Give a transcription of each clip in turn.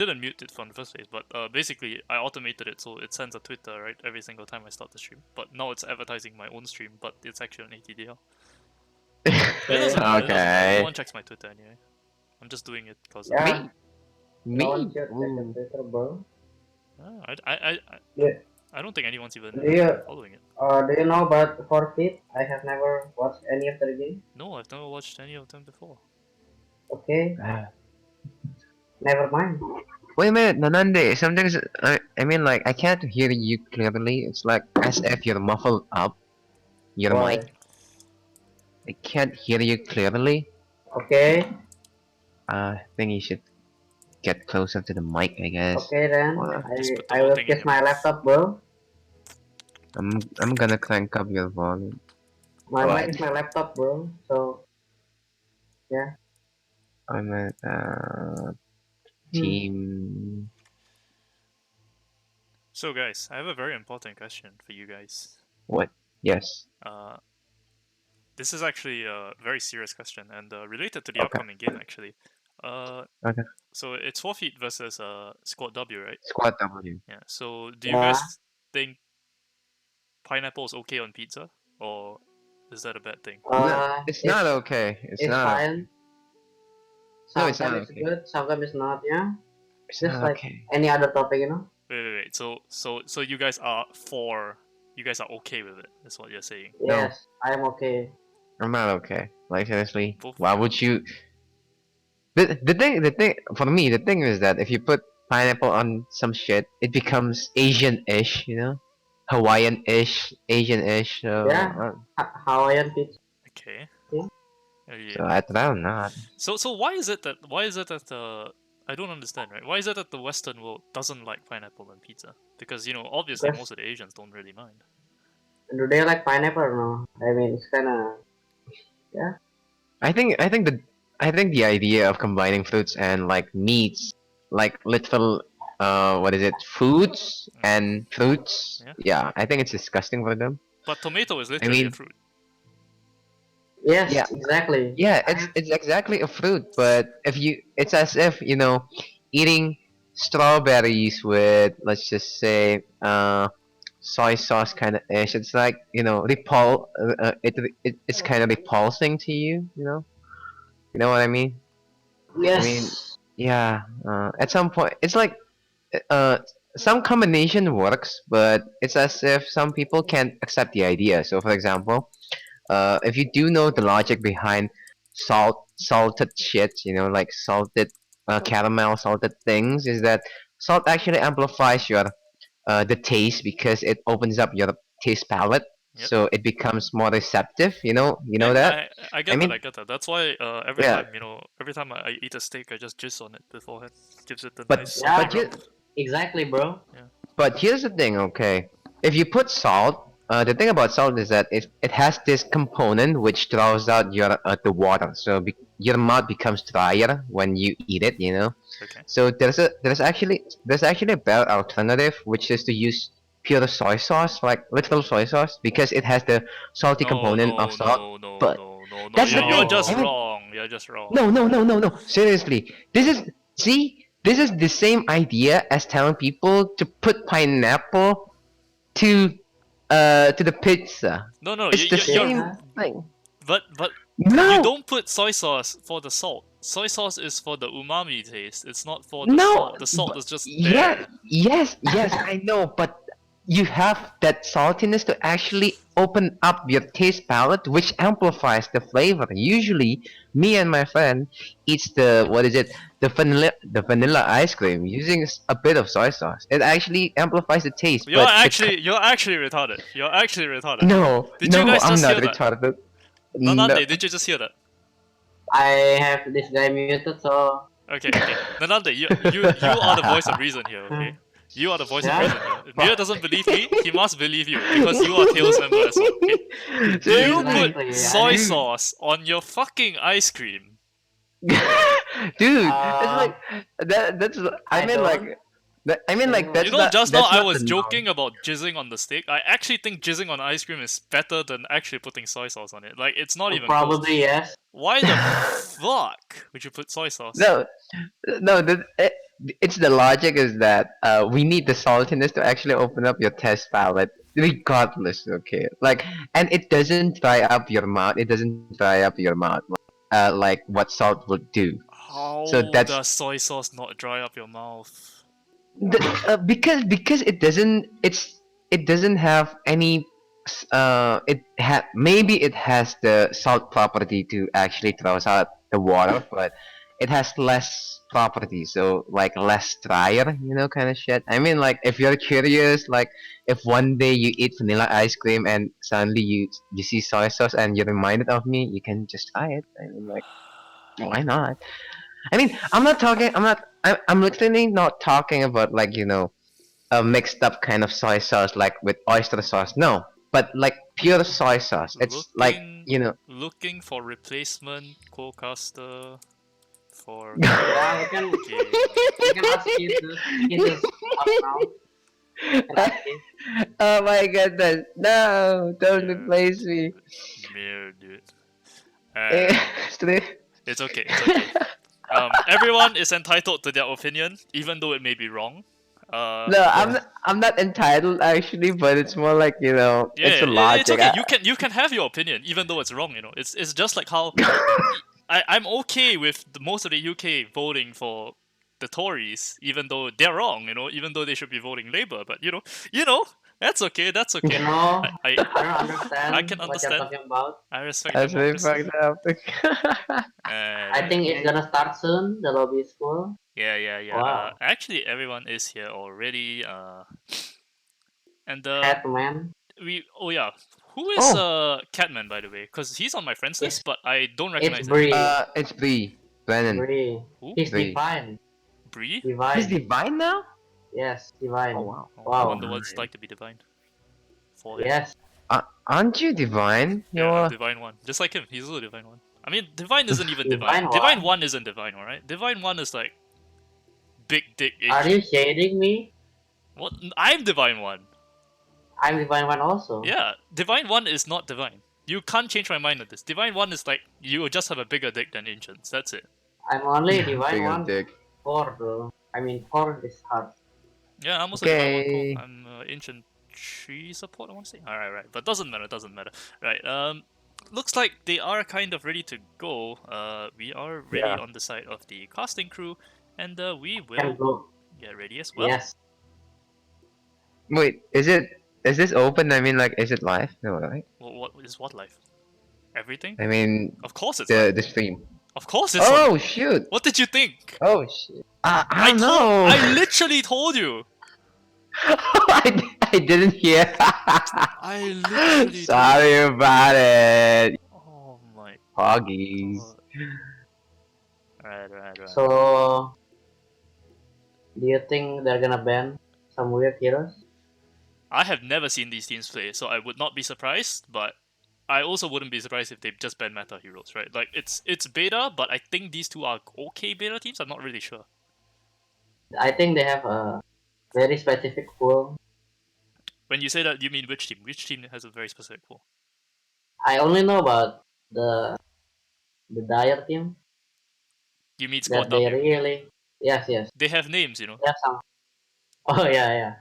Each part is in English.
didn't mute it from the first place, but basically I automated it so it sends a Twitter right every single time I start the stream. But now it's advertising my own stream, but it's actually on ATDL. It doesn't matter. It doesn't matter. No one checks my Twitter anyway. I'm just doing it because. Yeah. Me? No one should check the Twitter, bro. Yeah. I don't think anyone's even following it. Do you know about Forfeit? I have never watched any of their games. No, I've never watched any of them before. Okay. Never mind. Wait a minute, Nanande. Sometimes I mean, like, I can't hear you clearly. It's like as if you're muffled up. Your Why? mic. I can't hear you clearly. Okay. I think you should get closer to the mic, I guess. Okay then. Just put the I whole will thing in kiss your my mouth. laptop, bro. I'm gonna crank up your volume. My What? mic is my laptop, bro. So yeah. I'm at team. So guys, I have a very important question for you guys. What? Yes. This is actually a very serious question and related to the Okay. upcoming game actually. Okay. So it's Forfeit versus SQUADW, right? SQUADW. Yeah. So do you guys think pineapple is okay on pizza, or is that a bad thing? No, it's not okay. It's not. fine. No, it's not Sometimes it's okay. good, sometimes it's not, yeah. It's Just not like okay. any other topic, you know. Wait. So you guys are you guys are okay with it? That's what you're saying. No. Yes, I am okay. I'm not okay. Like seriously, Both why would you? The thing for me, the thing is that if you put pineapple on some shit, it becomes Asian-ish, you know, Hawaiian-ish, Asian-ish. So Yeah. Hawaiian pizza. Okay. Yeah. Yeah. so I'd rather not. So why is it that I don't understand, right? Why is it that the Western world doesn't like pineapple on pizza? Because obviously Because- most of the Asians don't really mind. Do they like pineapple or no? I mean, it's kinda. Yeah. I think the idea of combining fruits and like meats, like literal what is it, foods and fruits? Yeah. Yeah, I think it's disgusting for them. But tomato is literally a mean- fruit. Yes, Yeah. exactly. Yeah, it's exactly a fruit, but it's as if eating strawberries with, let's just say, soy sauce kind of ish. It's like it's kind of repulsing to you. You know what I mean? Yes. I mean, yeah. At some point, it's like some combination works, but it's as if some people can't accept the idea. So, for example, if you do know the logic behind salted shit, like salted caramel, salted things, is that salt actually amplifies your the taste because it opens up your taste palette, Yep. so it becomes more receptive. You know that. I get I mean- that. I get that. That's why every Yeah. time every time I eat a steak, I just jizz on it beforehand. Gives it the But- nice. Yeah. But you, Exactly, bro. But here's the thing, okay? If you put salt, the thing about salt is that it has this component which draws out the water, so your mouth becomes drier when you eat it, Okay. So there's actually a better alternative, which is to use pure soy sauce, like literal soy sauce, because it has the salty component of salt. but No. that's the You're thing. just I mean- wrong. You're just wrong. No. Seriously, this is the same idea as telling people to put pineapple to the pizza. No. It's the You're, same thing. but No, you don't put soy sauce for the salt. Soy sauce is for the umami taste. It's not for the No, salt. The salt but- is just there. Yes, I know, but you have that saltiness to actually open up your taste palette, which amplifies the flavor. Usually, me and my friend eats the vanilla ice cream using a bit of soy sauce. It actually amplifies the taste. You're but actually retarded. You're actually retarded. no, Did you guys I'm just not hear that? retarded. Nanande, did you just hear that? I have this guy muted, so Okay. Nanande, you are the voice of reason here, okay? You are the voice of Yeah? reason here. If Mia doesn't believe me, he must believe you, because you are Tails member as well, okay? You Seriously? put soy sauce on your fucking ice cream. Dude, it's like that's I mean don't. like that's You know, not, just now that's I not was the joking about jizzing on the steak. I actually think jizzing on ice cream is better than actually putting soy sauce on it. Like, it's not even close. probably yes. Why the fuck would you put soy sauce? norm. No, it's the logic is that we need the saltiness to actually open up your test palate regardless, okay? Like, and it doesn't dry up your mouth. It doesn't dry up your mouth like what salt would do. So How that's does soy sauce not dry up your mouth? because it doesn't have any maybe it has the salt property to actually throws out the water, but it has less property, so like less drier, kind of shit. I mean, like if you're curious, like if one day you eat vanilla ice cream and suddenly you see soy sauce and you're reminded of me, you can just try it. I mean, like, why not? I mean, I'm literally not talking about like a mixed up kind of soy sauce like with oyster sauce. No, but like pure soy sauce. It's like Looking for replacement co-caster for Yeah, we can ask you to. You can just up now. You can ask you. Oh my goodness! No, don't Yeah. replace me. Mere dude. Straight- It's okay. It's okay. Everyone is entitled to their opinion, even though it may be wrong. No, I'm not entitled actually, but it's more like it's a logic. It's okay. You can have your opinion, even though it's wrong. It's just like how I'm okay with most of the UK voting for the Tories, even though they're wrong. Even though they should be voting Labour. But that's okay. That's okay. I don't understand I can what understand. you're talking about. I respect That's very democracy. fucked up. I think it's gonna start soon. The lobby is full. Yeah. Wow. Actually, everyone is here already. And Catman. oh yeah, who is Catman, by the way? Because he's on my friends list, but I don't recognize It's him. Bree. It's Bree. Brennan. Bree. Who? He's Bree. divine. Bree? Divine. He's divine now? Yes, divine. Oh wow. I Wow. wonder what it's like to be divine. For him. Yes. Aren't you divine? Yeah, divine one. Just like him, he's also divine one. I mean, divine isn't even divine. Divine Divine one? one isn't divine, alright? Divine one is like big dick Asian. Are you shading me? What? I'm divine one. I'm divine one also. Yeah, divine one is not divine. You can't change my mind on this. Divine one is like you just have a bigger dick than ancients. That's it. I'm only divine Big one. dick. 4 though. I mean 4 is hard. Yeah, I'm also Okay. divine one. I'm ancient tree support. I want to say. All right, but doesn't matter. Right. Looks like they are kind of ready to go. We are ready Yeah. on the side of the casting crew, and we Can will go. get ready as well. Yes. Wait, is this open? I mean, like, is it live? No, right? What is what life? Everything? I mean, Of course it's the live. the stream. Of course it's Oh live. shoot! What did you think? Oh shit! I don't know. I literally told you. I didn't hear. I literally. Sorry about it. Oh my Hoggies. god. Right. So, do you think they're gonna ban some weird heroes? I have never seen these teams play, so I would not be surprised, but I also wouldn't be surprised if they just ban meta heroes, right? Like it's beta, but I think these two are okay beta teams. I'm not really sure. I think they have a very specific pool. When you say that, you mean which team? Which team has a very specific pool? I only know about the Dire team. You mean That SQUADW? they really yes. They have names, They have some. Oh yeah.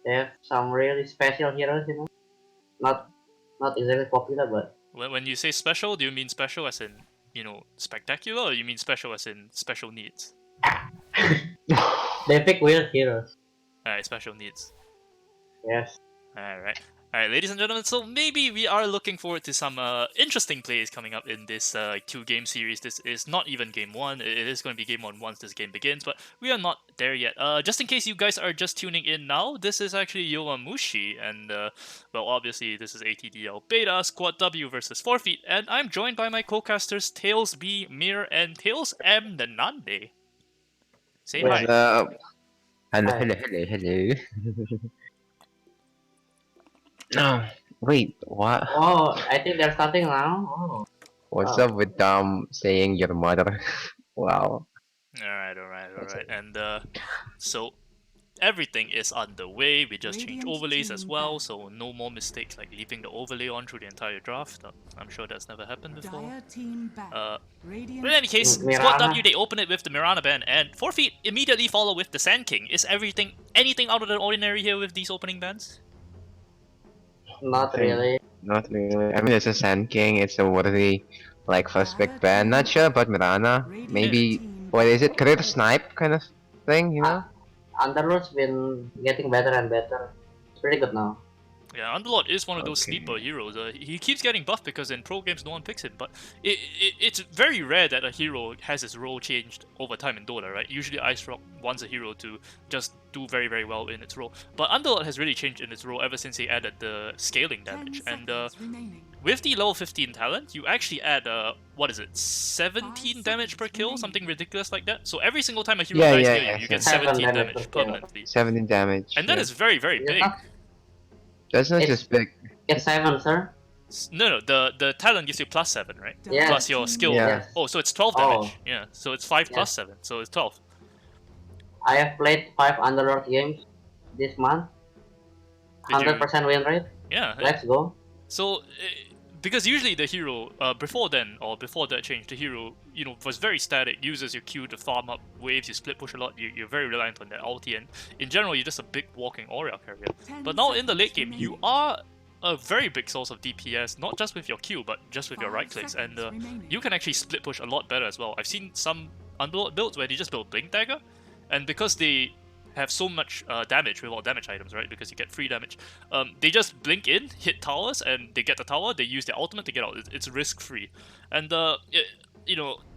They have some really special heroes, Not exactly popular, but When you say special, do you mean special as in spectacular, or you mean special as in special needs? they pick weird heroes. Alright, special needs. Yes. Alright, ladies and gentlemen, so maybe we are looking forward to some interesting plays coming up in this 2-game series. This is not even game 1, it is going to be game 1 once this game begins, but we are not there yet. Just in case you guys are just tuning in now, this is actually Yoamushi, and well, obviously this is ATDL Beta, SQUADW versus Forfeit, and I'm joined by my co-casters Tails B, Mir, and Tails M Nanande. Say hi. What's up? Hello, Hi. hello. No, wait, what? Oh, I think they're starting now. Oh. What's Oh. up with saying your mother? Wow. Alright. And so everything is underway. We just changed overlays as well, so no more mistakes like leaving the overlay on through the entire draft. I'm sure that's never happened before. But in any case, Squad W, they open it with the Mirana ban, and Forfeit immediately follow with the Sand King. Is anything out of the ordinary here with these opening bans? Not really. Not really. I mean, it's a Sand King. It's a worthy, like, first pick ban. Not sure about Mirana. Maybe, what is it? Career snipe kind of thing, you know? Underlord's been getting better and better. It's pretty good now. Yeah, Underlord is one of those sleeper heroes. He keeps getting buffed because in pro games no one picks him, but it's very rare that a hero has his role changed over time in Dota, right? Usually Ice Rock wants a hero to just do very, very well in its role. But Underlord has really changed in its role ever since he added the scaling damage. And with the level 15 talent, you actually add, 17 damage per kill? Something ridiculous like that. So every single time a hero dies near you, you get 17 damage permanently. 17 damage. And that is very, very big. That's not just big. It's 7, sir. No, the talent gives you +7, right? Yeah. Plus your skill. Yeah. Oh, so it's 12 damage. Yeah, so it's 5 plus 7, so it's 12. I have played 5 Underlord games this month. 100% win rate. Yeah. Let's go. So, because usually the hero, before that change, the hero, was very static, uses your Q to farm up waves, you split push a lot, you're very reliant on that ulti, and in general, you're just a big walking Aura carrier. But now in the late game, you are a very big source of DPS, not just with your Q, but just with your right clicks, and you can actually split push a lot better as well. I've seen some Underlord builds where they just build Blink Dagger, and because they have so much damage with all damage items, right? Because you get free damage. They just blink in, hit towers, and they get the tower. They use their ultimate to get out. It's risk-free, and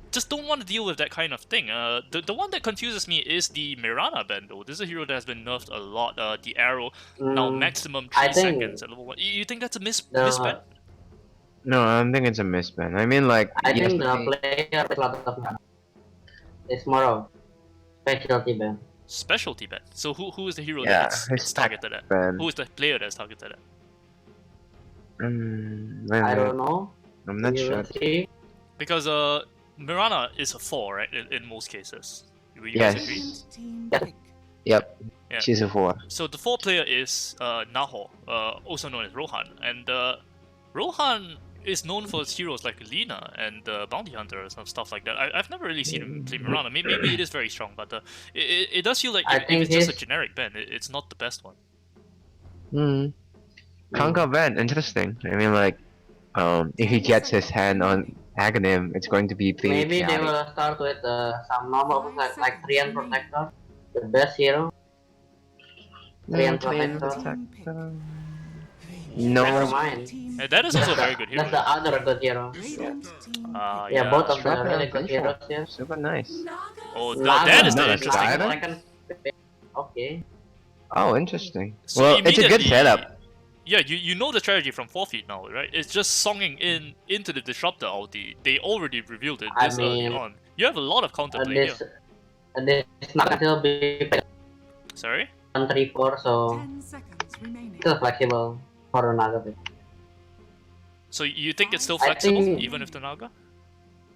just don't want to deal with that kind of thing. The one that confuses me is the Mirana ban, though. This is a hero that has been nerfed a lot. The arrow now maximum 3 seconds at level 1. You think that's a misban? No, I don't think it's a misban. I mean, like, I think the player is a lot of ban. It's more of specialty ban. Specialty ban. So who is the hero that it's targeted at? Who is the player that's targeted at? I don't know. I'm not sure. Because Mirana is a 4, right? In most cases. You yes. Guys agree? Yep. Yeah. She's a 4. So the 4 player is Naho, also known as Rohan, and Rohan is known for his heroes like Lina and Bounty Hunter and stuff like that. I've never really seen him play Mirana. Maybe it is very strong, but it does feel like if it's just a generic ban, it's not the best one. Conquer ban, interesting. I mean, like, if he gets his hand on Aghanim, it's going to be pretty Maybe chaotic. they will start with some normal like Trian Protector, the best hero. Trian Protector. No. Never mind. That is also a very good hero. That's the other good hero. Yeah, both of them are really good heroes here. Super nice. Oh, that is the interesting one. Okay. Oh, interesting. So well, it's a good setup. Yeah, you know the strategy from Forfeit now, right? It's just songing into the Disruptor ulti. They already revealed it this early on. You have a lot of counterplay here. This not still be Sorry? 1, 3, 4, so still flexible for the Naga pick. So you think it's still flexible even if the Naga?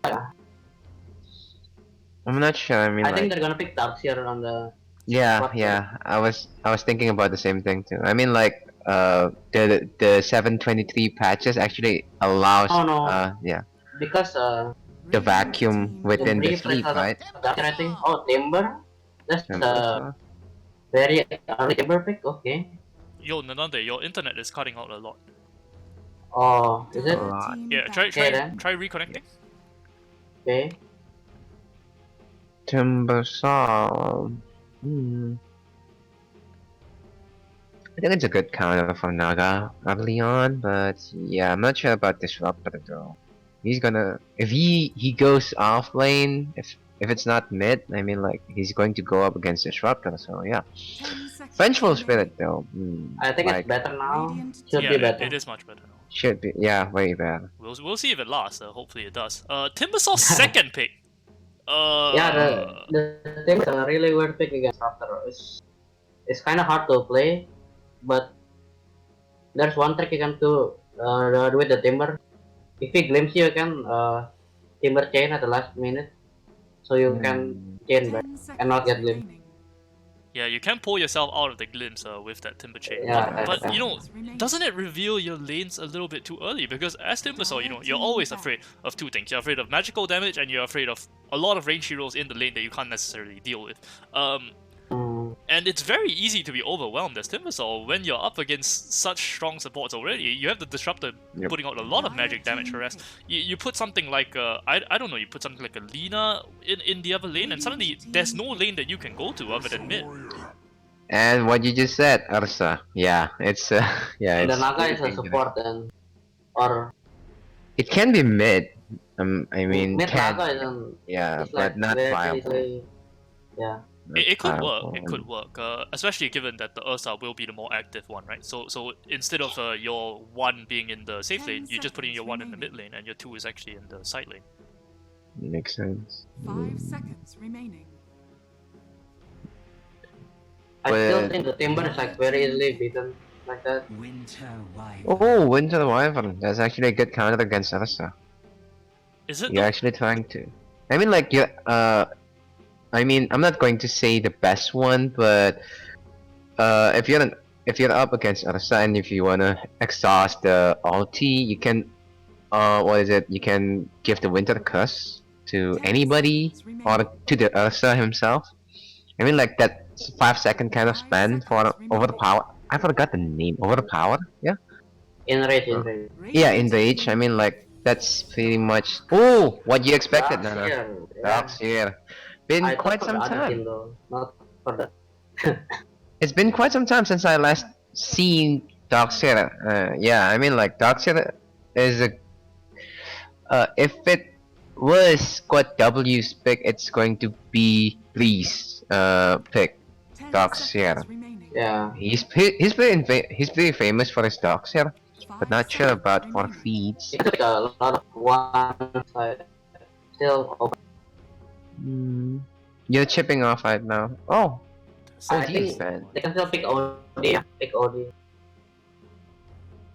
Yeah. I'm not sure. I mean, I think they're gonna pick Darkseer on the. Yeah. I was thinking about the same thing too. I mean, like, the 723 patches actually allows. Oh no. Yeah. Because the vacuum within the sleep, right? I think. Oh, Timber. That's very early Timber pick. Okay. Yo, Nanande, your internet is cutting out a lot. Oh, is it? Yeah, try reconnecting. Okay. Timbersaw. I think it's a good counter for Naga early on, but yeah, I'm not sure about Disruptor though. He's gonna if he goes off lane, if it's not mid, I mean, like, he's going to go up against Disruptor, so yeah. Vengeful Spirit though. I think it's better now. Should be better. It is much better now. Should be, yeah, way better. We'll see if it lasts. Hopefully it does. Timbersaw's second pick. Yeah, the thing is a really weird pick against Disruptor. It's kind of hard to play, but there's one trick you can do with the Timber. If he glimpse you can Timber chain at the last minute, so you can chain back and not get glimpsed. Yeah, you can pull yourself out of the glimpse with that Timber Chain. Yeah, But you know, doesn't it reveal your lanes a little bit too early? Because as Timbersaw, you know, you're always afraid of two things. You're afraid of magical damage, and you're afraid of a lot of range heroes in the lane that you can't necessarily deal with. And it's very easy to be overwhelmed as Timbersaw when you're up against such strong supports already. You have the Disruptor putting out a lot of magic damage for us. You put something like, I don't know, you put something like a Lina in the other lane, and suddenly there's no lane that you can go to other than mid. And what you just said, Ursa. Yeah, it's yeah. The It's Naga really is a dangerous. support and or It can be mid. I mean, mid can Naga isn't. yeah, It's but like not very viable. easily. Yeah. It could work. Viable. It could work, especially given that the Ursa will be the more active one, right? So instead of your 1 being in the safe lane, you just put in your 1 in the mid lane, and your 2 is actually in the side lane. Makes sense. 5 seconds remaining. I still think the Timber is like very easily beaten like that. Oh, Winter Wyvern. That's actually a good counter against Ursa. Is it? You're actually trying to. I mean, like you. I mean, I'm not going to say the best one, but if you're up against Ursa and if you wanna exhaust the ulti, you can. What is it? You can give the Winter Curse to anybody or to the Ursa himself. I mean, like that 5-second kind of span for overpower. I forgot the name. Overpower? Yeah. In range. Yeah, in rage. I mean, like that's pretty much. Oh, what you expected, Nana? Dogs here. Been I quite thought some for the other team time. though, not for the. It's been quite some time since I last seen Darkseer. Yeah, I mean, like Darkseer is a. If it was SQUADW's pick, it's going to be Please pick Darkseer. Yeah. He's pretty famous for his Darkseer, but not sure about for feeds. It took a lot of one side. Still open. You're chipping off right now. Oh, I OD is think bad. they can still pick OD. Pick OD.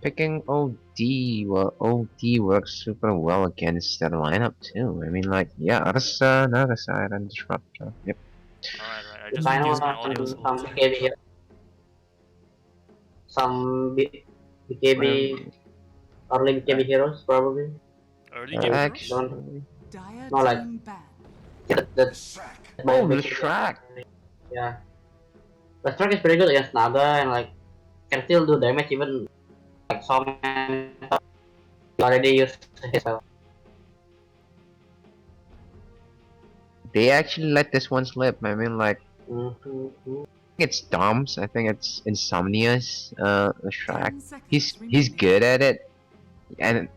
Picking OD, well, OD works super well against that lineup too. I mean, like, yeah, Ursa, another side, and Disruptor. Yep. Alright, I just Final reduced my audio. some BKB here. Some BKB, early BKB heroes probably. Early game. Actually, No, like that's oh, the track. Yeah. The track is pretty good against Naga and like can still do damage even like some already used himself. They actually let this one slip. I mean, like, it's Dom's. I think it's Insomnia's. The track. He's good at it, and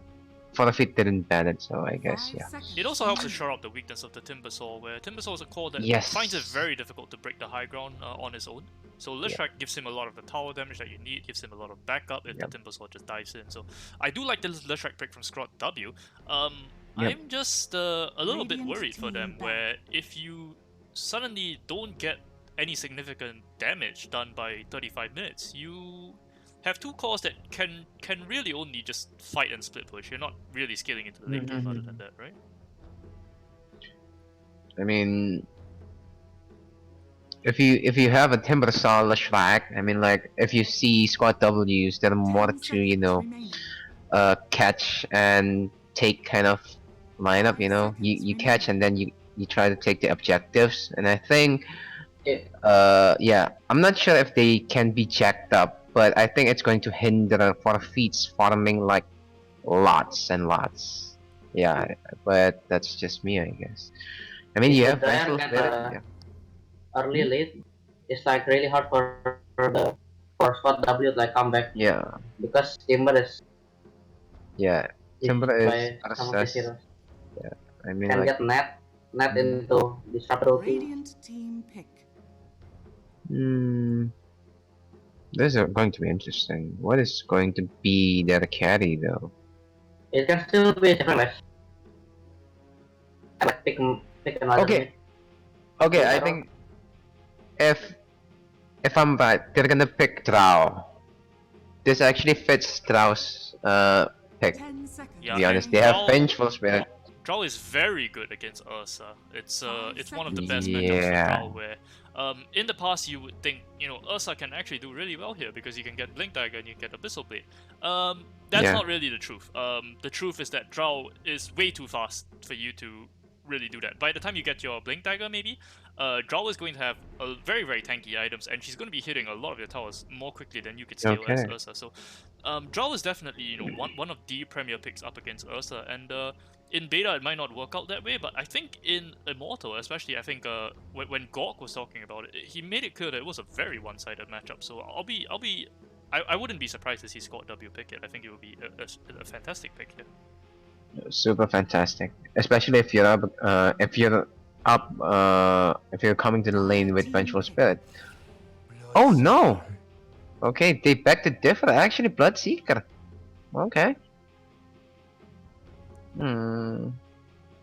for the fit didn't ban it, so I guess yeah. It also helps to shore up the weakness of the Timbersaw, where Timbersaw is a core that finds it very difficult to break the high ground on his own. So Lishrak gives him a lot of the tower damage that you need, gives him a lot of backup if the Timbersaw just dives in. So I do like the Lishrak pick from SQUADW. I'm just a little bit worried for them, where if you suddenly don't get any significant damage done by 35 minutes, you have two cores that can really only just fight and split push. You're not really scaling into the late game other than that, right? I mean, if you have a Timbersaw Lishrak, I mean, like, if you see SQUADWs that are more to catch and take kind of lineup, you catch and then you try to take the objectives, and I think yeah, I'm not sure if they can be jacked up, but I think it's going to hinder for feats farming like lots and lots. Yeah, but that's just me, I guess. I mean, you have Vengeful Spirit. Early late, it's like really hard for SQUADW to like come back. Yeah. Because Timber is. Yeah, Timber is RSS. Yeah, I mean, can like, get net into Disruptor. Radiant team pick. This is going to be interesting. What is going to be their carry though? It can still be different. Pick another. Okay, I think if I'm right, they're gonna pick Drow. This actually fits Drow's pick. To be honest, they have Vengeful Spirit. Drow is very good against Ursa. It's one of the best matchups for Yeah. Drow where in the past you would think, you know, Ursa can actually do really well here because you can get Blink Dagger and you get Abyssal Blade. That's Yeah. not really the truth. The truth is that Drow is way too fast for you to really do that. By the time you get your Blink Dagger, maybe, Drow is going to have a very, very tanky items, and she's going to be hitting a lot of your towers more quickly than you could scale as Okay. Ursa. So, Drow is definitely, you know, one of the premier picks up against Ursa, and in beta it might not work out that way, but I think in Immortal, especially, I think when Gork was talking about it, he made it clear that it was a very one-sided matchup. So I wouldn't be surprised to see SQUADW pick it. I think it would be a fantastic pick here. Super fantastic, especially if you're if you're coming to the lane with Vengeful Spirit. Oh no! Okay, they beg to differ. Actually, Bloodseeker. Okay.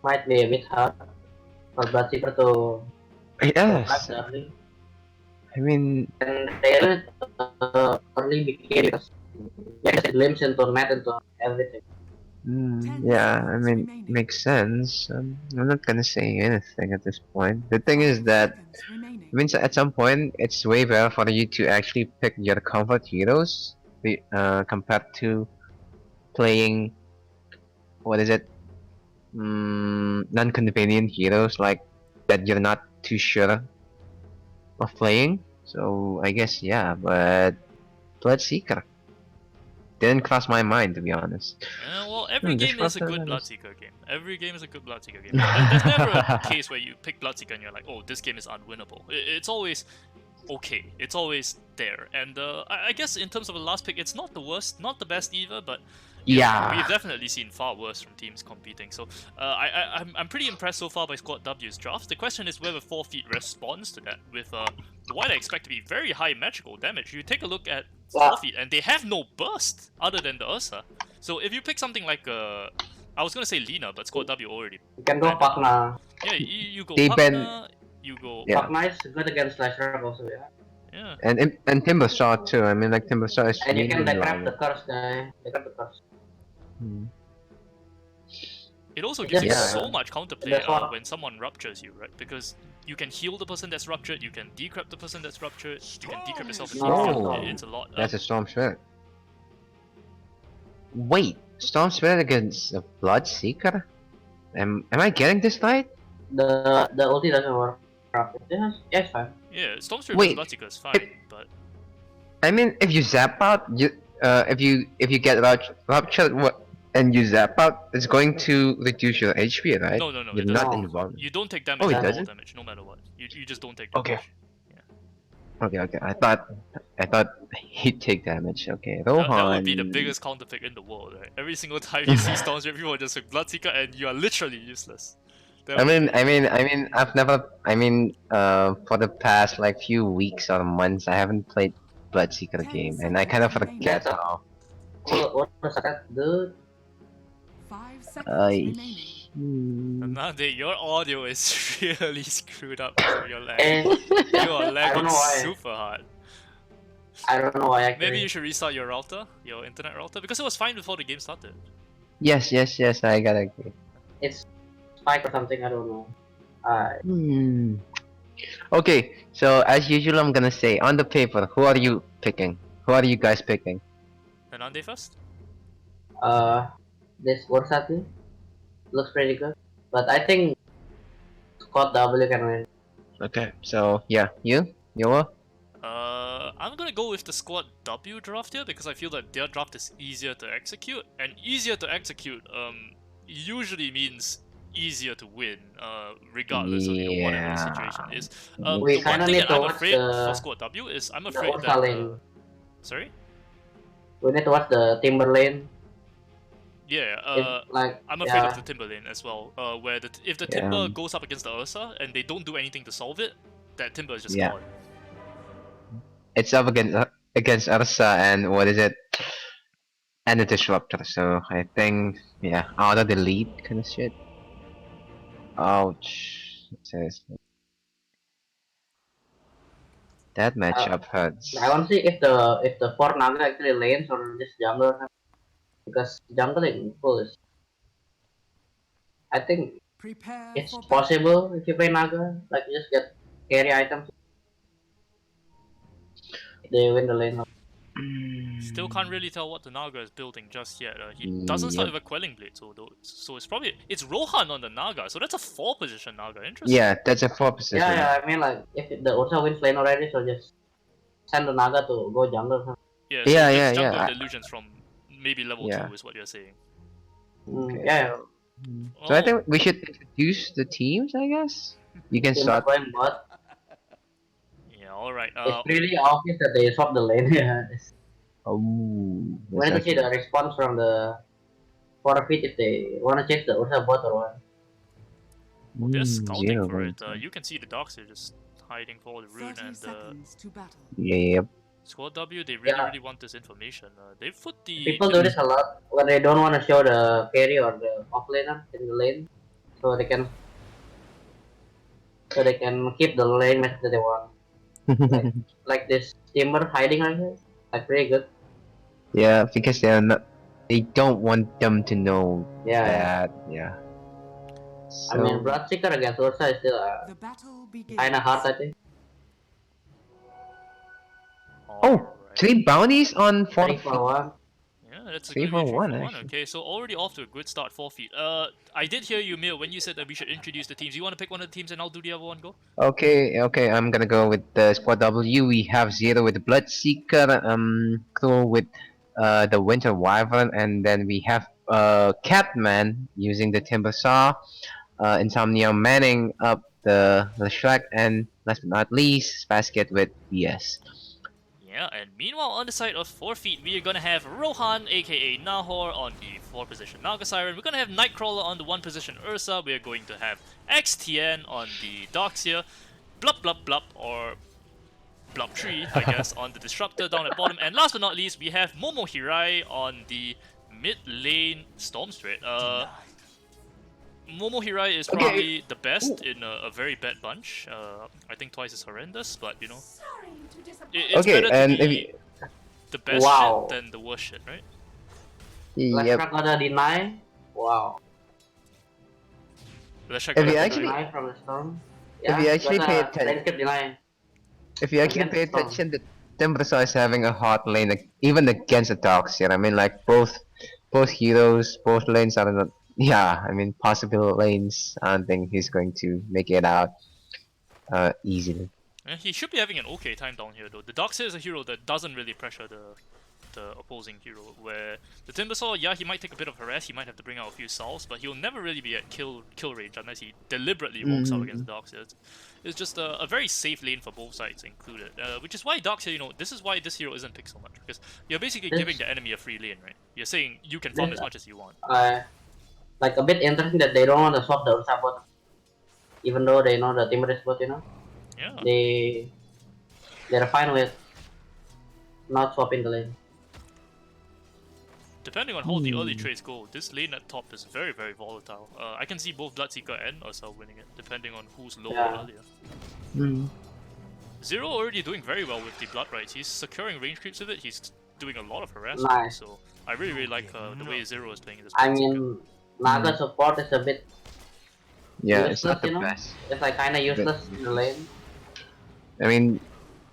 Might be a bit hard for Bloodseeker to Yes. early. I mean, And they early became because they just glimpse into net into everything. yeah. I mean, makes sense. I'm not gonna say anything at this point. The thing is that means at some point it's way better for you to actually pick your comfort heroes, compared to playing what is it, non-convenient heroes like that you're not too sure of playing. So I guess yeah, but Bloodseeker didn't cross my mind, to be honest. Well, every game is a good Disruptor Bloodseeker game. Every game is a good Bloodseeker game. There's never a case where you pick Bloodseeker and you're like, oh, this game is unwinnable. It's always okay. It's always there. And I guess in terms of the last pick, it's not the worst, not the best either, but you know, Yeah. we've definitely seen far worse from teams competing. So I'm pretty impressed so far by SQUADW's draft. The question is whether 4 Feet responds to that with what I expect to be very high magical damage. You take a look at 4 Feet and they have no burst other than the Ursa. So if you pick something like I was gonna say Lina, but SQUADW already. You can go Pakna. Yeah, you go They Pakna, you go. Yeah. Pakna is good against Slasher also, yeah. Yeah. And Timbersaw too. I mean, like Timbersaw is And you can really decrypt the reliable. curse, guy. Decrypt the curse. It also gives you Yeah. so much counterplay That's what- when someone ruptures you, right? Because you can heal the person that's ruptured, you can decrypt the person that's ruptured, you can decrypt yourself in No. field. It's a lot. That's a Storm Spirit. Wait, Storm Spirit against a Bloodseeker? Am I getting this right? The ulti doesn't work. Yeah, it's fine. Yeah, Storm Spirit Wait, versus Bloodseeker is fine, but I mean, if you zap out, if you get ruptured and you zap out, it's going to reduce your HP, right? no, You're it not doesn't. involved. You don't take damage Oh, it from all doesn't? damage, no matter what. You just don't take damage. Okay. Okay. I thought he'd take damage. Okay, Rohan. That would be the biggest counterpick in the world, right? Every single time you see Storm Spirit, people are just like Bloodseeker and you are literally useless. That I would mean, I've never. I mean, for the past like few weeks or months, I haven't played Bloodseeker game, and I kind of forget That's how. What was that, dude? 5 seconds I. remaining. Nade, your audio is really screwed up from your lag. And You are I don't lagging know why. super hard. I don't know why actually. Maybe you should restart your router, your internet router, because it was fine before the game started. Yes. I gotta agree. It's spike or something, I don't know. Okay, so as usual, I'm gonna say on the paper, who are you picking? Who are you guys picking? Nande first? This Gorsati looks pretty good. But I think SQUADW can win. Okay, so yeah, you, Yoa. I'm gonna go with the SQUADW draft here because I feel that their draft is easier to execute, and easier to execute usually means easier to win, regardless of whatever the situation is. We The one kinda thing need that to I'm watch afraid the- for SQUADW is I'm The afraid Ursa that. lane. Sorry? We need to watch the Timber lane. Yeah, If, like, I'm afraid yeah. of the Timber lane as well, where if the Yeah. Timber goes up against the Ursa and they don't do anything to solve it, that Timber is just Yeah. gone. It's up against Ursa and what is it? And the Disruptor. So I think yeah, out of the lead kind of shit. Ouch. Seriously. That matchup hurts. I want to see if the 4 Naga actually lanes or just jungle or something. Because jungling full is I think Prepare it's for battle. possible if you play Naga. Like you just get carry items. They win the lane. Still can't really tell what the Naga is building just yet. He Mm, doesn't start yep. with a Quelling Blade, so it's Rohan on the Naga, so that's a 4 position Naga. Interesting. Yeah, that's a 4 position. Yeah, I mean like if the Ursa wins lane already, so just send the Naga to go jungle. Yeah, so Yeah, just yeah, jungle yeah. the illusions from maybe level Yeah. 2 is what you're saying. Okay. Yeah, So I Oh, think we should introduce the teams, I guess. You can team start. going bot. yeah, alright. It's really obvious that they swap the lane. Oh, We that's need to see the actually. response from the forfeit if they want to change the Ursa bot or what. well, they're scouting Zero for it. going You can see the Darkseer just hiding for the rune 30 and seconds to battle. Yep. SQUADW, they Yeah. really want this information. They've put the People do this a lot when they don't want to show the carry or the offlaner in the lane, so they can keep the lane message that they want. Like this Timber hiding right here, like pretty good. Yeah, because they're not. They don't want them to know Yeah. that. Yeah. I mean, So. Bloodseeker against Ursa is still The battle begins. kinda hard, I think. Oh, Alright. 3 bounties on 4 3 for 1. Yeah, that's a 3 good for 3 1, for 1. actually. Okay, so already off to a good start, 4 feet. I did hear you, Mil, when you said that we should introduce the teams. You want to pick one of the teams and I'll do the other one, go? Okay, I'm gonna go with the Squad W. We have Zero with the Bloodseeker, Crow with the Winter Wyvern, and then we have Catman using the Timber Saw, Insomnia manning up the Shrek, and last but not least, Spasket with BS. Yeah, and meanwhile on the side of 4 feet, we are gonna have Rohan, aka Nahor, on the 4 position Naga Siren. We're gonna have Nightcrawler on the 1 position Ursa. We're going to have XTN on the Darkseer, Blub Blub Blub, or Blub Tree, I guess, on the Disruptor down at bottom. And last but not least, we have Momo Hirai on the mid lane Stormstrait. Momo Hirai is probably the best in a very bad bunch. I think twice is horrendous, but you know, it's Okay, better to and if be you, the best Wow. shit than the worst shit, right? Left yep. track ada deny. Wow. Let's check If what you I actually- Deny from the storm. If you actually pay lane attention, skip deny. if you actually Against pay Storm. attention, the Timbersaw is having a hot lane, even against the Darkseer. I mean, like both heroes, both lanes are not. Yeah, I mean, possible lanes. I don't think he's going to make it out easily. He should be having an okay time down here though. The Darkseer is a hero that doesn't really pressure the opposing hero, where the Timbersaw, yeah, he might take a bit of harass, he might have to bring out a few salves, but he'll never really be at kill range unless he deliberately walks out against the Darkseer. It's just a very safe lane for both sides included, which is why Darkseer, you know, this is why this hero isn't picked so much, because you're basically giving the enemy a free lane, right? You're saying you can farm as much as you want. Like a bit interesting that they don't want to swap the Ursa bot, even though they know the Timber is bot, you know. Yeah. They're fine with not swapping the lane. Depending on how the early trades go, this lane at top is very, very volatile. I can see both Bloodseeker and Ursa winning it, depending on who's lower earlier. Zero already doing very well with the Blood Rights. He's securing range creeps with it, he's doing a lot of harassment, Nice. so I really, really like the way Zero is playing this I Bloodseeker. mean, Naga support is a bit Yeah, it's useless, not the you know? best. It's like kinda useless in the lane. I mean,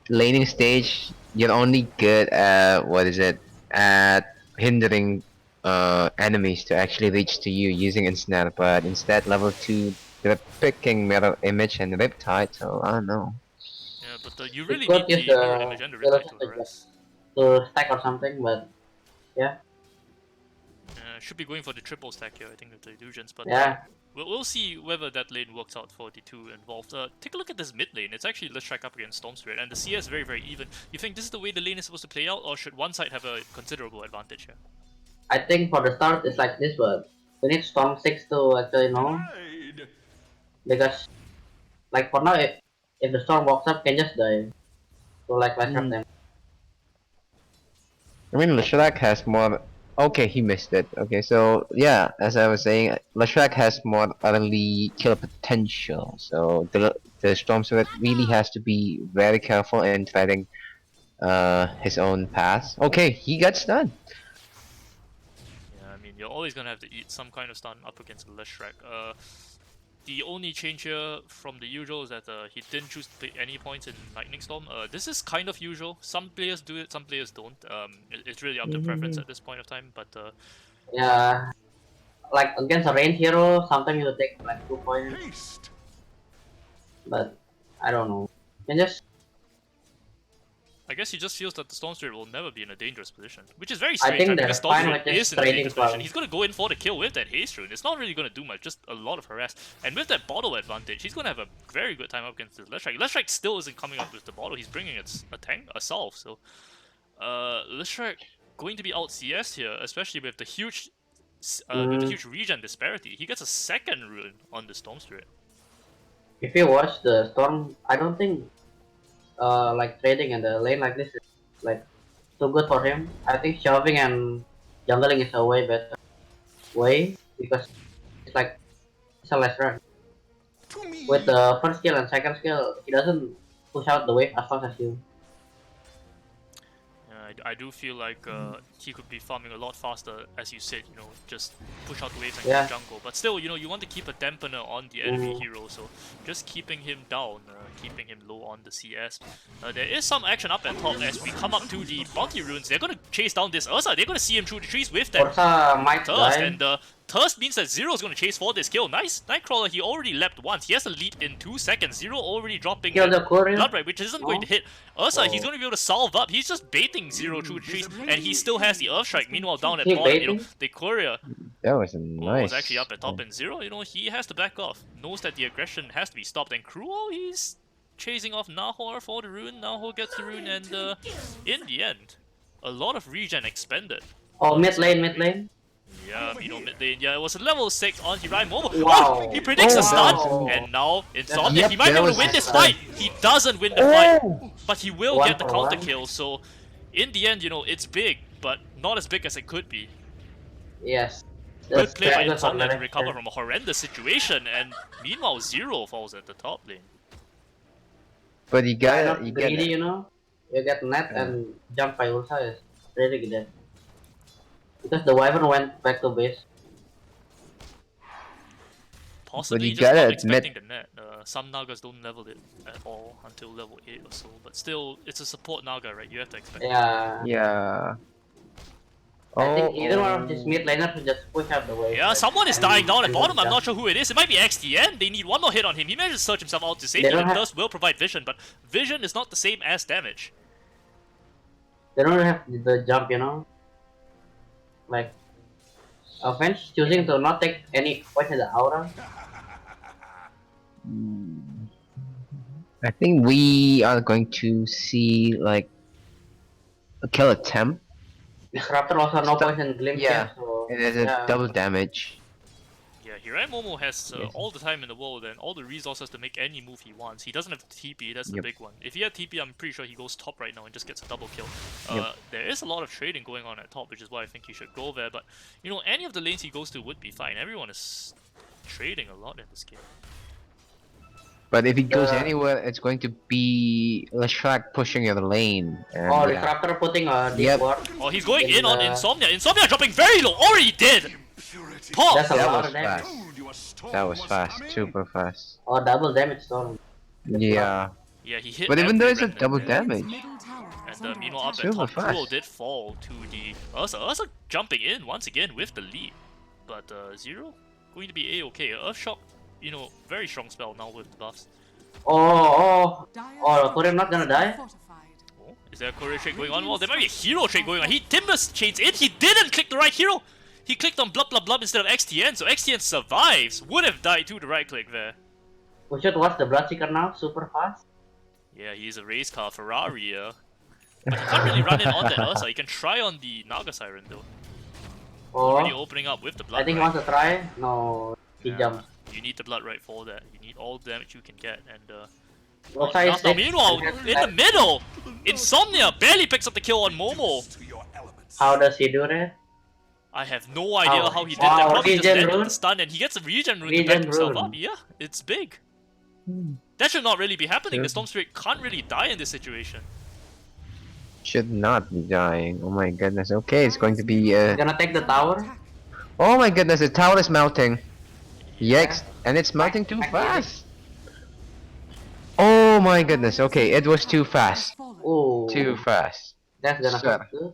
laning stage, you're only good at at hindering enemies to actually reach to you using ensnare, but instead level 2 they're picking mirror image and riptide, so I don't know. Yeah, but you really could need use the the mirror image and the Riptide to velocity harass. to stack or something, but yeah. Should be going for the triple stack here, I think, with the illusions, but Yeah. we'll see whether that lane works out for the two involved. Take a look at this mid lane. It's actually let's track up against Stormstrait, and the CS is very, very even. You think this is the way the lane is supposed to play out, or should one side have a considerable advantage here? I think for the start it's like this, but we need Storm 6 to actually know. Because, like for now, if the Storm walks up, can just die. So like less trap them. I mean, Leshrac has more. Okay, he missed it. Okay, so yeah, as I was saying, Leshrac has more early kill potential. So the Stormstrait really has to be very careful in treading his own path. Okay, he got stunned. Yeah, I mean, You're always gonna have to eat some kind of stun up against the Leshrac. The only change here from the usual is that he didn't choose to take any points in Lightning Storm. This is kind of usual. Some players do it, some players don't. It's really up to preference at this point of time. But yeah, like against a range hero, sometimes you take like 2 points. But I don't know. You can just. I guess he just feels that the Storm Spirit will never be in a dangerous position, which is very strange. I think the they're Storm fine Spirit with is just in a trading dangerous position. well. He's gonna go in for the kill with that Haste Rune. It's not really gonna do much, just a lot of harass. And with that bottle advantage, he's gonna have a very good time up against this Leshrac. Leshrac still isn't coming up with the bottle. He's bringing a salve. So, Leshrac going to be out CS here, especially with the huge regen disparity. He gets a second rune on the Storm Spirit. If you watch the Storm, I don't think like trading in the lane like this is like too good for him. I think shoving and jungling is a way better way because it's like it's a less run. With the first skill and second skill, he doesn't push out the wave as fast as you. I do feel like he could be farming a lot faster, as you said, you know, just push out the waves and Yeah. jungle. But still, you know, you want to keep a dampener on the enemy hero, so just keeping him down, keeping him low on the CS. There is some action up at top as we come up to the bounty runes. They're going to chase down this Ursa. They're going to see him through the trees with that Ursa might Thirst, die. and Thirst means that Zero is going to chase for this kill. Nice Nightcrawler, he already leapt once. He has a lead in 2 seconds. Zero already dropping Kill the courier. Blood, which isn't going to hit. Ursa, he's going to be able to salve up. He's just baiting Zero through the trees, and he still has the Earth Strike. Meanwhile, down at He's bottom, you know, baiting? the courier That was a nice. was actually up at top, and Zero, you know, he has to back off. Knows that the aggression has to be stopped, and Cruel, he's chasing off Nahor for the rune. Nahor gets the rune, and in the end, a lot of regen expended. Oh, mid lane. Yeah, you know, mid lane. Yeah, it was a level 6 on Hirai Momo. Wow. Oh, he predicts a stun, Wow. and now Insomnia. Yep, He might be that able to was win a this stun. fight. He doesn't win the fight, but he will One get the for counter one. kill. So, in the end, you know, it's big, but not as big as it could be. Yes. Good play by very good Insomnia to combination. recover from a horrendous situation, and meanwhile, Zero falls at the top lane. But you Kind got of you greedy, got you know. You get net and jump by Ursa is really good. Because the Wyvern went back to base. Possibly you just gotta not admit- expecting the net. Some Nagas don't level it at all until level 8 or so, but still, it's a support Naga, right? You have to expect it. Yeah. yeah. I think either one of these mid laners should just push out the wave. Yeah, like, someone is and dying down at he bottom. will I'm not jump. sure who it is. It might be XTN. They need one more hit on him. He manages to search himself out to safety. don't And have- Thirst will provide vision, but vision is not the same as damage. They don't have the jump, you know. Like, offense choosing to not take any points in the aura. I think we are going to see like a kill attempt. Disruptor also no points in glimpse. Yeah. So It is a yeah. double damage. Yeah, Hirai Momo has Yes. all the time in the world and all the resources to make any move he wants. He doesn't have the TP, that's the Yep. big one. If he had TP, I'm pretty sure he goes top right now and just gets a double kill. Yep. There is a lot of trading going on at top, which is why I think he should go there. But, you know, any of the lanes he goes to would be fine. Everyone is trading a lot in this game. But if he goes Yeah. anywhere, it's going to be Leshrac pushing your lane. And Oh, yeah. Disruptor putting a deep Yep. ward. Oh, he's going In in on the- Insomnia. Insomnia dropping very low. Already did. Pop. That's a That lot was of damage. fast. That was fast, super fast. Oh, double damage storm. Yeah. Yeah, he hit. But even though every it's a remnant double there. damage. Middle tower is And under meanwhile, up attack. at Super top, Cruel fast. did fall to the Ursa. Ursa jumping in once again with the lead. But Zero going to be a-okay. Earthshock, you know, very strong spell now with the buffs. Oh, Dire Oh, Korean not structures gonna die? fortified. Oh, is there a courier trade going on? Well, there might be a hero trade going on. He Timbers chains in. He didn't click the right hero. He clicked on Blub Blub Blub instead of XTN, so XTN survives. Would have died to the right click there. we should watch the Bloodseeker now, super fast. Yeah, he's a race car Ferrari, but he can't really run in on that Ursa. He can try on the Naga Siren though. Already Oh, opening up with the blood. I think he right. wants to try. No, he Yeah, jumps. You need the blood right for that. You need all the damage you can get, and Ursa is now, safe. meanwhile, in the middle, Insomnia barely picks up the kill on Momo. How does he do that? I have no idea Oh, how he did wow, that. Probably just regen landed rune? the stun, and he gets a regen rune to Regen back himself rune. up. Yeah, it's big. That should not really be happening. The Storm Spirit can't really die in this situation. Should not be dying. Oh my goodness. Okay, it's going to be Gonna take the tower. Attack. Oh my goodness, the tower is melting. Yeah. Yikes! And it's melting too fast. Oh my goodness. Okay, it was too fast. Oh, Too fast. that's gonna Sir. hurt too.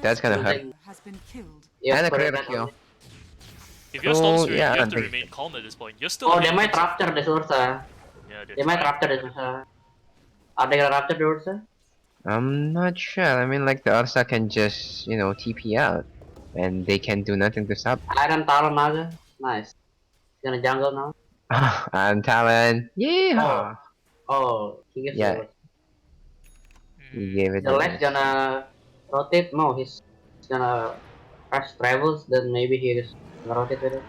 That's gonna hurt. Has been killed. Yes, And a correct, critical kill. If you're Storm Oh, Spirit, yeah, you have to and remain calm at this point. You're still. Oh, they might rapture this Ursa. Yeah, They might rapture this Ursa. Are they gonna rapture the Ursa? I'm not sure. I mean, like the Ursa can just, you know, TP out, and they can do nothing to stop. Iron Talon Naga. Nice. Gonna jungle now. And Talon. Yeah. Oh, he gives Yeah. the He gave it. The left gonna rotate. No, he's gonna press travels. Then maybe he's gonna rotate with it.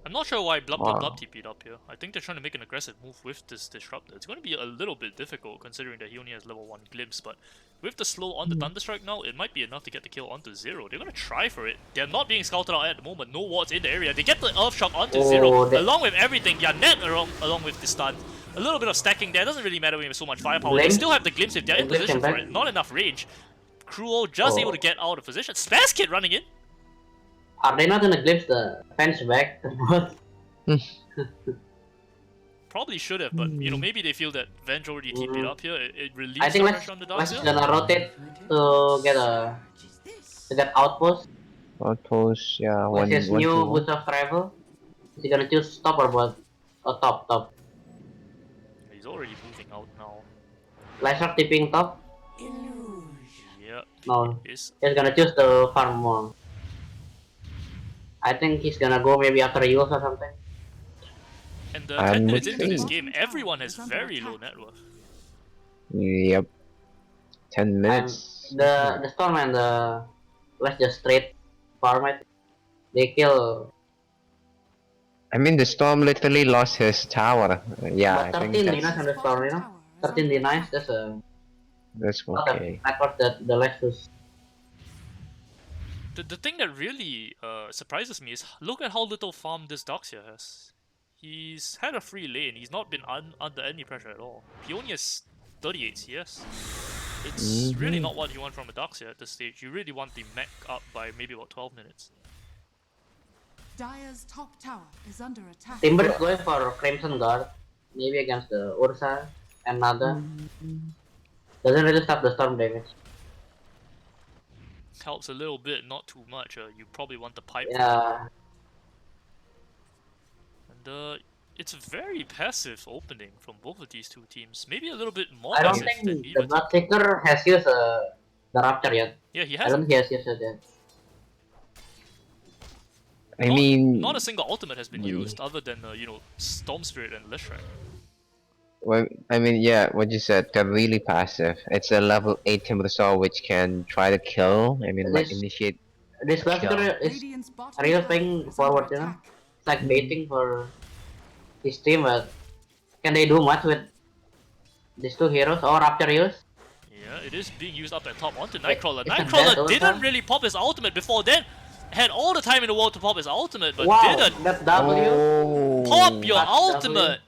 I'm not sure why Blub Wow. TP'd up here. I think they're trying to make an aggressive move with this Disruptor. It's going to be a little bit difficult considering that he only has level 1 Glimpse, but with the slow on the Thunderstrike now, it might be enough to get the kill onto Zero. They're going to try for it. They're not being scouted out at the moment. No wards in the area. They get the Earthshock onto Zero, along with everything. Yeah, net along with the stun. A little bit of stacking there. Doesn't really matter when you have so much firepower. They still have the Glimpse if they're in position for it. Not enough range. Cruel just able to get out of position. Spaz Kid running in. Are they not gonna glimpse the fence back? Probably should have, but you know, maybe they feel that Venge already TP'd up here. It relieves I think the let's pressure on the Dark gonna rotate to get outpost. Outpost, yeah. With his new boost of travel. Is he gonna choose top or bot? Oh, top. He's already moving out now. Laser tipping top. Yeah. No, Is he's gonna choose to farm more. I think he's gonna go maybe after Eagles or something. and 10 minutes into this game, everyone has very low net worth. Yep. 10 minutes. The Storm and the let's just straight farm it. They kill. I mean, the Storm literally lost his tower. Yeah, But I 13 think denies that's, on the Storm, you know? 13 denies, that's a that's not okay. a record that the Lexus. The thing that really surprises me is look at how little farm this Doxia has. He's had a free lane. He's not been under any pressure at all. He only has 38 CS. It's really not what you want from a Doxia at this stage. You really want the mech up by maybe about 12 minutes. Dire's top tower is under attack. Timber is going for Crimson Guard, maybe against the Ursa and Naga. Doesn't really stop the Storm damage. Helps a little bit, not too much. You probably want the pipe. Yeah, And it's a very passive opening from both of these two teams. Maybe a little bit more I don't passive than think either the Bloodseeker has used the Raptor yet. Yeah, he I has. don't think he has used it yet. I mean, Not a single ultimate has been used other than you know, Storm Spirit and Lishrak. well, I mean, yeah, what you said, they're really passive. It's a level 8 Timbersaw which can try to kill. I mean, like, This- initiate. This Bloodseeker is Radiant's bottom real tower playing is forward, under you know? attack. It's like baiting for his team, but can they do much with these two heroes or Raptor heroes? Yeah, it is being used up at top onto Wait, Nightcrawler. is it Nightcrawler dead didn't also? really pop his ultimate before then. Had all the time in the world to pop his ultimate, but Wow, didn't. that W. Oh. Pop your That's ultimate!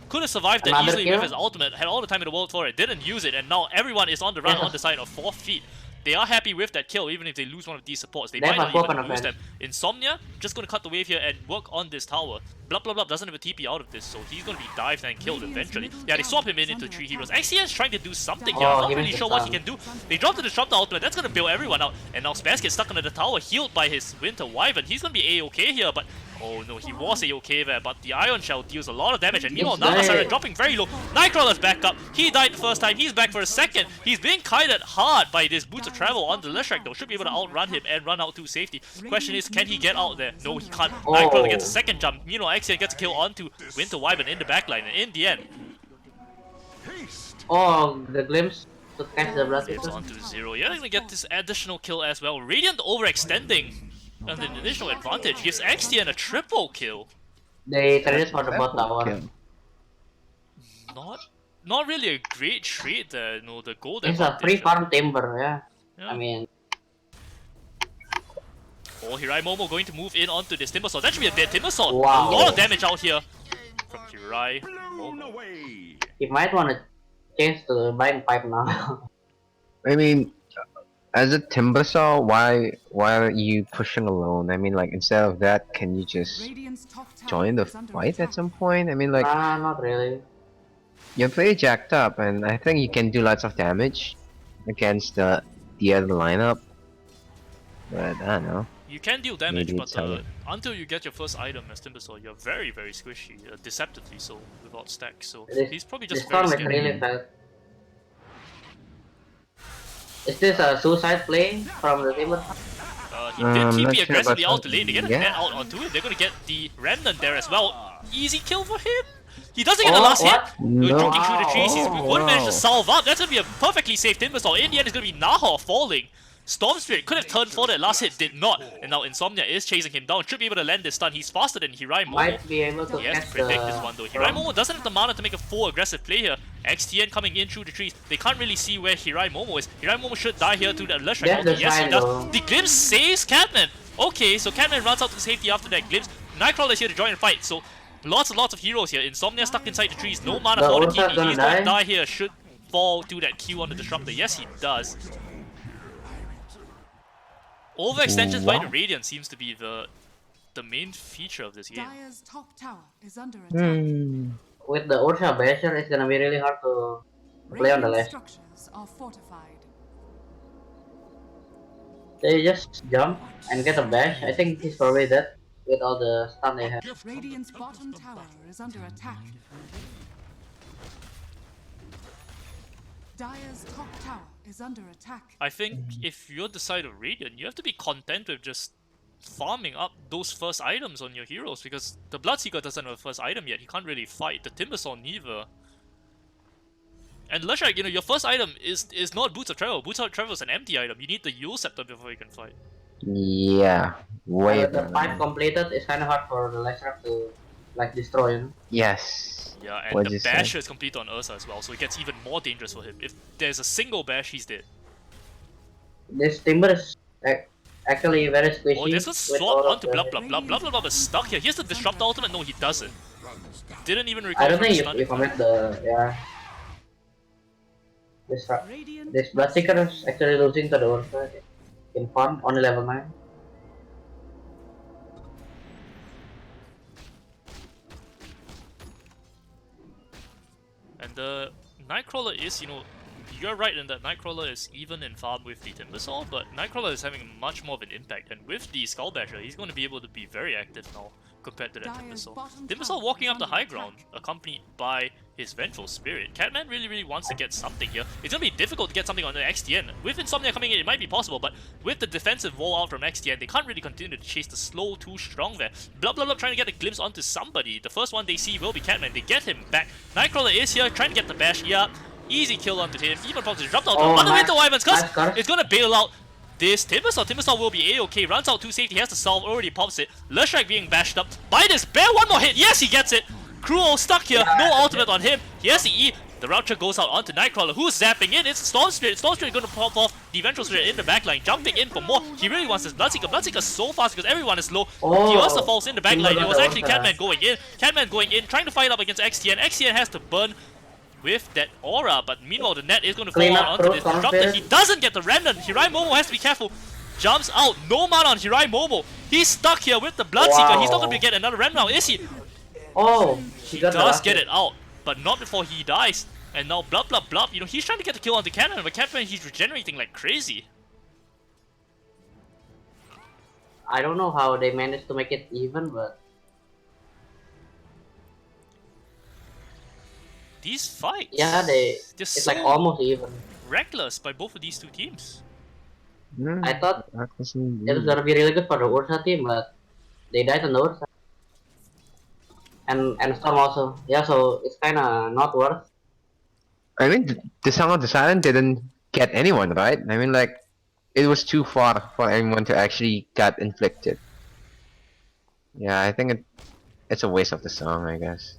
Could have survived that Another easily kill? with his ultimate, had all the time in the world for it, didn't use it, and now everyone is on the run Yeah. on the side of 4 feet. They are happy with that kill, even if they lose one of these supports. They They might have not spoken even of use it. them. Insomnia, just gonna cut the wave here and work on this tower. Blub Blub Blub doesn't have a TP out of this, so he's gonna be dived and killed eventually. Yeah, they swap him in into 3 heroes. XCN's trying to do something here. Oh, I'm not he really missed sure the what he stun. can do. They dropped the Disruptor ultimate, that's gonna bail everyone out. And now Spaz gets stuck under the tower, healed by his Winter Wyvern. He's gonna be A-okay here, but oh no, he was A-okay there, but the Ion Shell deals a lot of damage, and meanwhile, This guy- Nagasara dropping very low. Nightcrawler's back up. He died the first time, he's back for a second. He's being kited hard by this Boots of Travel on the Leshrac, though. Should be able to outrun him and run out to safety. Question is, can he get out there? No, he can't. Oh. Nightcrawler gets a second jump. Meanwhile, Axion gets a kill onto Winter Wyvern in the backline, and in the end, Oh, the glimpse to catch the it's Bloodseeker. onto Zero. You're gonna get this additional kill as well. Radiant overextending. And an additional advantage gives XTN a triple kill. They traded for the bot tower. Okay. Not really a great trade there, you know, the gold It's a advantage. free farm timber, yeah. Yeah. I mean, Oh, Hirai Momo going to move in onto this Timbersaw. That should be a dead Timbersaw. Wow. A lot of damage out here from Hirai Momo. he might want to change to buying pipe now. I mean, as a Timbersaw, why are you pushing alone? I mean, like instead of that, can you just Radiant's top tower join the is under fight attack. at some point? I mean, like Not really. you're pretty jacked up, and I think you can do lots of damage against the other lineup. But I don't know. You can deal damage, Maybe but it's how until you get your first item as Timbersaw, you're very, very squishy, deceptively so, without stacks. So he's probably This just very storm is scared. really fast. Is this a suicide play from the Timber? He did not TP sure aggressively about out to lane. They get a yeah. net out onto it. They're gonna get the Remnant there as well. Easy kill for him. He doesn't get the last hit. No. Joking through the trees. He Oh, wouldn't manage to wow. salve up. That's gonna be a perfectly safe Timbersaw. In the end, it's gonna be Nahor falling. Storm Spirit could have turned for that last hit, did not. And now Insomnia is chasing him down. Should be able to land this stun. He's faster than Hirai Momo. Might be able to He has catch to predict the this one though. Hirai Momo doesn't have the mana to make a full aggressive play here. XTN coming in through the trees. They can't really see where Hirai Momo is. Hirai Momo should die here to the Lush That's the Yes, he sign, does. though. The Glimpse saves Catman. Okay, so Catman runs out to safety after that Glimpse. Nightcrawler is here to join the fight. So lots and lots of heroes here. Insomnia stuck inside the trees. No mana The for the Ursa's TP. gonna He's going to die. die here. Should fall to that Q on the Disruptor. Yes, he does. Overextensions by the Radiant seems to be the main feature of this game. Dire's top tower is under attack. With the Ursa Basher, it's gonna be really hard to play on the Radiant left. structures are fortified. They just jump and get a bash. I think he's probably dead with all the stun they have. Radiant's bottom tower is under attack. Dire's top tower is under attack. I think if you're the side of Radiant, you have to be content with just farming up those first items on your heroes because the Bloodseeker doesn't have a first item yet. He can't really fight. The Timbersaw neither. And Lushak, you know, your first item is not Boots of Travel. Boots of Travel is an empty item. You need the Yule Scepter before you can fight. Yeah, way The pipe completed, it's kind of hard for the Lexrap to like destroy him. Yes. Yeah, and What'd the you say? Basher is complete on Ursa as well, so it gets even more dangerous for him. If there's a single Bash, he's dead. This Timber is actually very squishy. Oh, there's a with swap all of onto the- blah blah blah blah blah blah is stuck here. He has the Disrupt ultimate. No, he doesn't. Didn't even I recover don't from think the stun. you commit the Radiant This Bloodseeker is actually losing to the Ursa in farm only level 9. And the Nightcrawler is, you know, you're right in that Nightcrawler is even in farm with the Timbersaw, but Nightcrawler is having much more of an impact, and with the Skull Basher, he's going to be able to be very active now compared to that Dire's Timbersaw. bottom Timbersaw tower walking is up the under high attack. ground, accompanied by his Vengeful Spirit. Catman really wants to get something here. It's going to be difficult to get something on the XTN. With Insomnia coming in, it might be possible, but with the defensive wall out from XTN, they can't really continue to chase the slow too strong there. Blah blah blah trying to get a glimpse onto somebody. The first one they see will be Catman. They get him back. Nightcrawler is here, trying to get the bash. Yeah, easy kill onto him. Even from the disrupt out. Oh, But the nice- Winter Wyverns, cause nice curse. it's gonna bail out this Timbersaw. Timbersaw will be A-okay. Runs out to safety, has to solve, already pops it. Lurshak being bashed up by this bear. One more hit. Yes, he gets it. Cruel stuck here. No ultimate on him. He has the E. The Rupture goes out onto Nightcrawler, who's zapping in. It's Storm Spirit. Storm Spirit going to pop off the Vengeful Spirit in the backline, jumping in for more. He really wants this Bloodseeker. Bloodseeker so fast because everyone is low. Oh, He also falls in the backline. It was actually Timbersaw. Catman going in. Catman going in, trying to fight up against XTN. XTN has to burn with that aura, but meanwhile the net is going to fall Clean out up onto through this Storm Disruptor. Spirit. He doesn't get the Remnant. Hirai Momo has to be careful. Jumps out. No mana on Hirai Momo. He's stuck here with the Bloodseeker. He's not going to get another Remnant now, is he? Oh, he got the Does last get hit. it out, but not before he dies. And now blah blah blah. You know, he's trying to get the kill onto Catman, but Catman he's regenerating like crazy. I don't know how they managed to make it even, but These fights, yeah, they're it's so like almost even. reckless by both of these two teams. I thought it was gonna be really good for the Ursa team, but they died on the Ursa. And Storm also. Yeah, so it's kinda not worth. I mean, the Song of the Silent didn't get anyone, right? I mean, like, it was too far for anyone to actually get inflicted. Yeah, I think it's a waste of the song, I guess.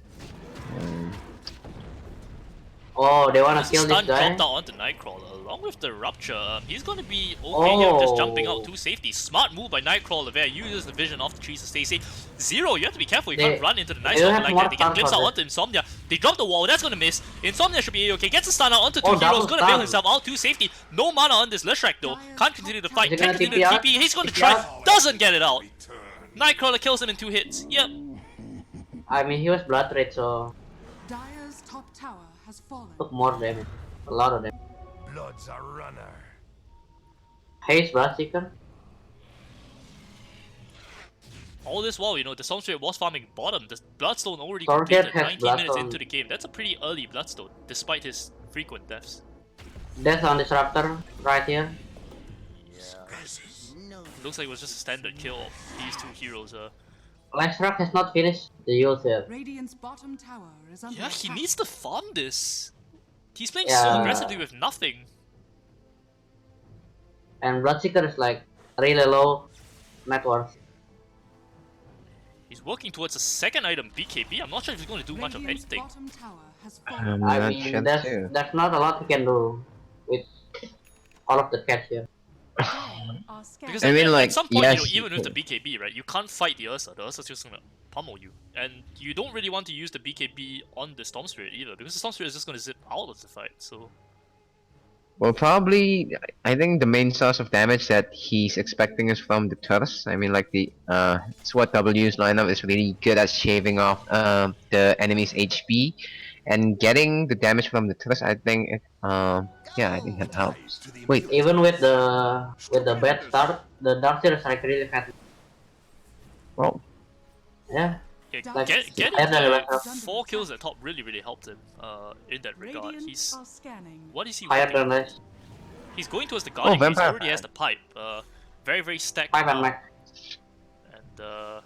Oh, they wanna This kill this stun guy? dropped out onto Nightcrawler. Along with the Rupture, he's gonna be okay here, just jumping out Oh. to safety. Smart move by Nightcrawler there, uses the vision off the trees to stay safe. Zero, you have to be careful, you They- can't run into the nice they one have like more that. They get stun glimpse for out this. onto Insomnia. They drop the wall, that's gonna miss. Insomnia should be okay, gets the stun out onto two Oh, heroes, double gonna bail stun. himself out to safety. No mana on this Leshrac though, can't continue the fight, Is he can't gonna continue the TP out? TP, he's gonna TP try, out? doesn't get it out. Nightcrawler kills him in 2 hits, yep. I mean, he was blood rage, so Dire's top tower has fallen. took more damage. A lot of damage. Blood's a runner. Haze Bloodseeker. All this while, you know, the Stormspirit was farming bottom. The Bloodstone already Stormspirit completed has 19 minutes Bloodstone. into the game. That's a pretty early Bloodstone, despite his frequent deaths. Death on Disruptor right here. Looks like it was just a standard kill of these two heroes. Leshrac has not finished the use here. Radiant's bottom tower is under Yeah, attack. he needs to farm this. He's playing Yeah. so aggressively with nothing. And Bloodseeker is like really low net worth. He's working towards a second item, BKB. I'm not sure if he's going to do much of Radiant's anything. bottom tower has I'm fallen. I not mean, sure too. there's not a lot you can do with all of the cats here. Dire are scanning. Because I at, mean, at like, some point, yes, you know, you even with the can. BKB, right, you can't fight the Ursa. The Ursa's just gonna pummel you. And you don't really want to use the BKB on the Storm Spirit either, because the Storm Spirit is just gonna zip out of the fight, so... Well, probably, I think the main source of damage that he's expecting is from the turrets. I mean, like the SQUADW's lineup is really good at shaving off the enemy's HP, and getting the damage from the turrets. I think, yeah, I think that helps. Wait, Even with the bad start, the Darkseer is like really fat. well, Yeah. Yeah, Like, getting I don't know, the like, 4 kills at top really helped him in that regard. Radiant He's... are scanning. What is he Higher working than on? this. He's going towards the Guardian, he Vampire already has the pipe. Very stacked 5 and up. max. And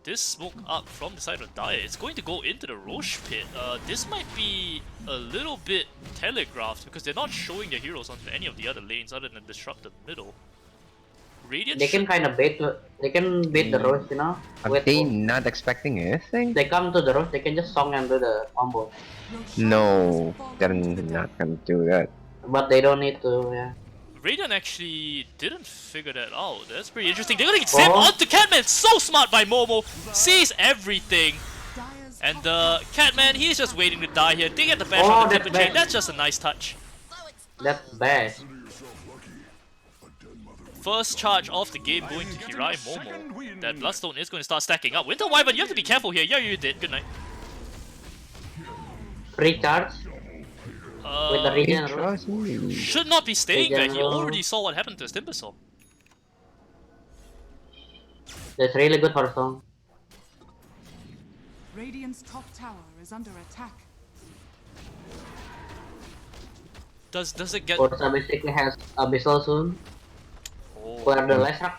this smoke up from the side of Dire, it's going to go into the Roche pit. This might be a little bit telegraphed because they're not showing their heroes on any of the other lanes other than disrupt the middle. Radiant They can kind of bait the Roche, you know. are With, they not expecting anything? they come to the Roche, they can just song and do the combo. No, they're not gonna do that. But they don't need to, yeah. Radiant actually didn't figure that out. That's pretty interesting. They're gonna get zip Oh. onto Catman. So smart by Momo. Sees everything. Dire's And top Catman, he's just waiting to die here. They get the bash Oh, on the that's Timber Chain. bad. That's just a nice touch. That's bad. First charge of the game going to Hirai Momo. That Bloodstone is going to start stacking up. Winter Wyvern, you have to be careful here. Yeah, you did. Good night. Free charge with the regen Roche. Trust me. Should not be staying there. He General. already saw what happened to his Timbersaw. That's really good for song. Radiant's top tower is under attack. Does it get... Ursa basically has Abyssal soon, Oh. where the Leshrac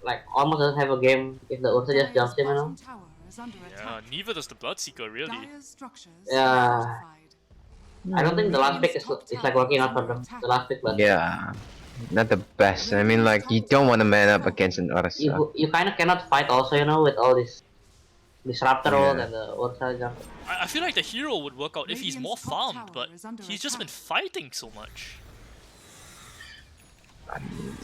like almost doesn't have a game if the Ursa just jumps him, you know. bottom tower is under Yeah, attack. neither does the Bloodseeker, really. Dire's structures Yeah. are fortified. I don't think the last pick is like working out for them. The last pick, but Yeah, not the best. I mean, like, you don't want to man up against an Ursa. you kind of cannot fight also, you know, with all this Disruptor ult Yeah. and the Ursa jump. I feel like the hero would work out if he's more Radiant's top farmed, tower but is under he's just been attack. fighting so much.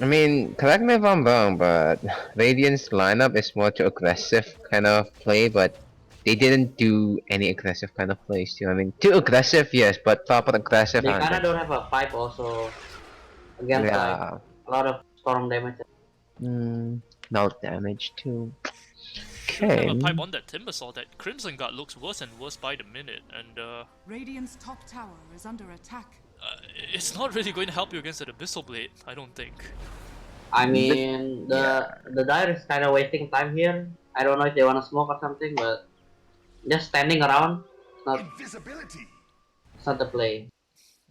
I mean, correct me if I'm wrong, but Radiant's lineup is more to aggressive kind of play, but they didn't do any aggressive kind of plays too. I mean, too aggressive, yes, but proper aggressive. They aren't kind of they? don't have a pipe also against like Yeah. a lot of storm damage. No damage too. Should have Okay. a pipe on that Timbersaw. That Crimson Guard looks worse and worse by the minute, and Radiant's top tower is under attack. it's not really going to help you against that Abyssal Blade, I don't think. I mean, the Dire is kind of wasting time here. I don't know if they want to smoke or something, but just standing around, Invisibility. it's not the play.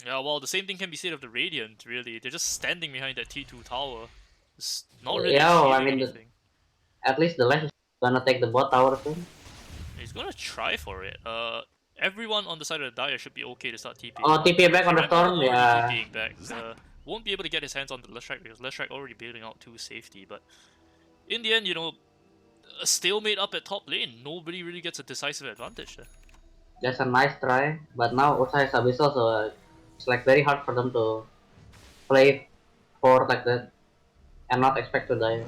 Yeah, well, the same thing can be said of the Radiant, really. They're just standing behind that T2 tower. It's not really Yeah, well, I achieving mean, anything. At least the Lash is gonna take the bot tower soon. He's gonna try for it. Everyone on the side of the Dire should be okay to start TPing. Oh, TP back on the Hirai storm, already yeah. TPing back. Won't be able to get his hands on the Leshrac because Leshrac already bailing out to safety. But in the end, you know, a stalemate up at top lane. Nobody really gets a decisive advantage there. That's a nice try, but now Ursa has Abyssal, so it's like very hard for them to play forward like that and not expect to die.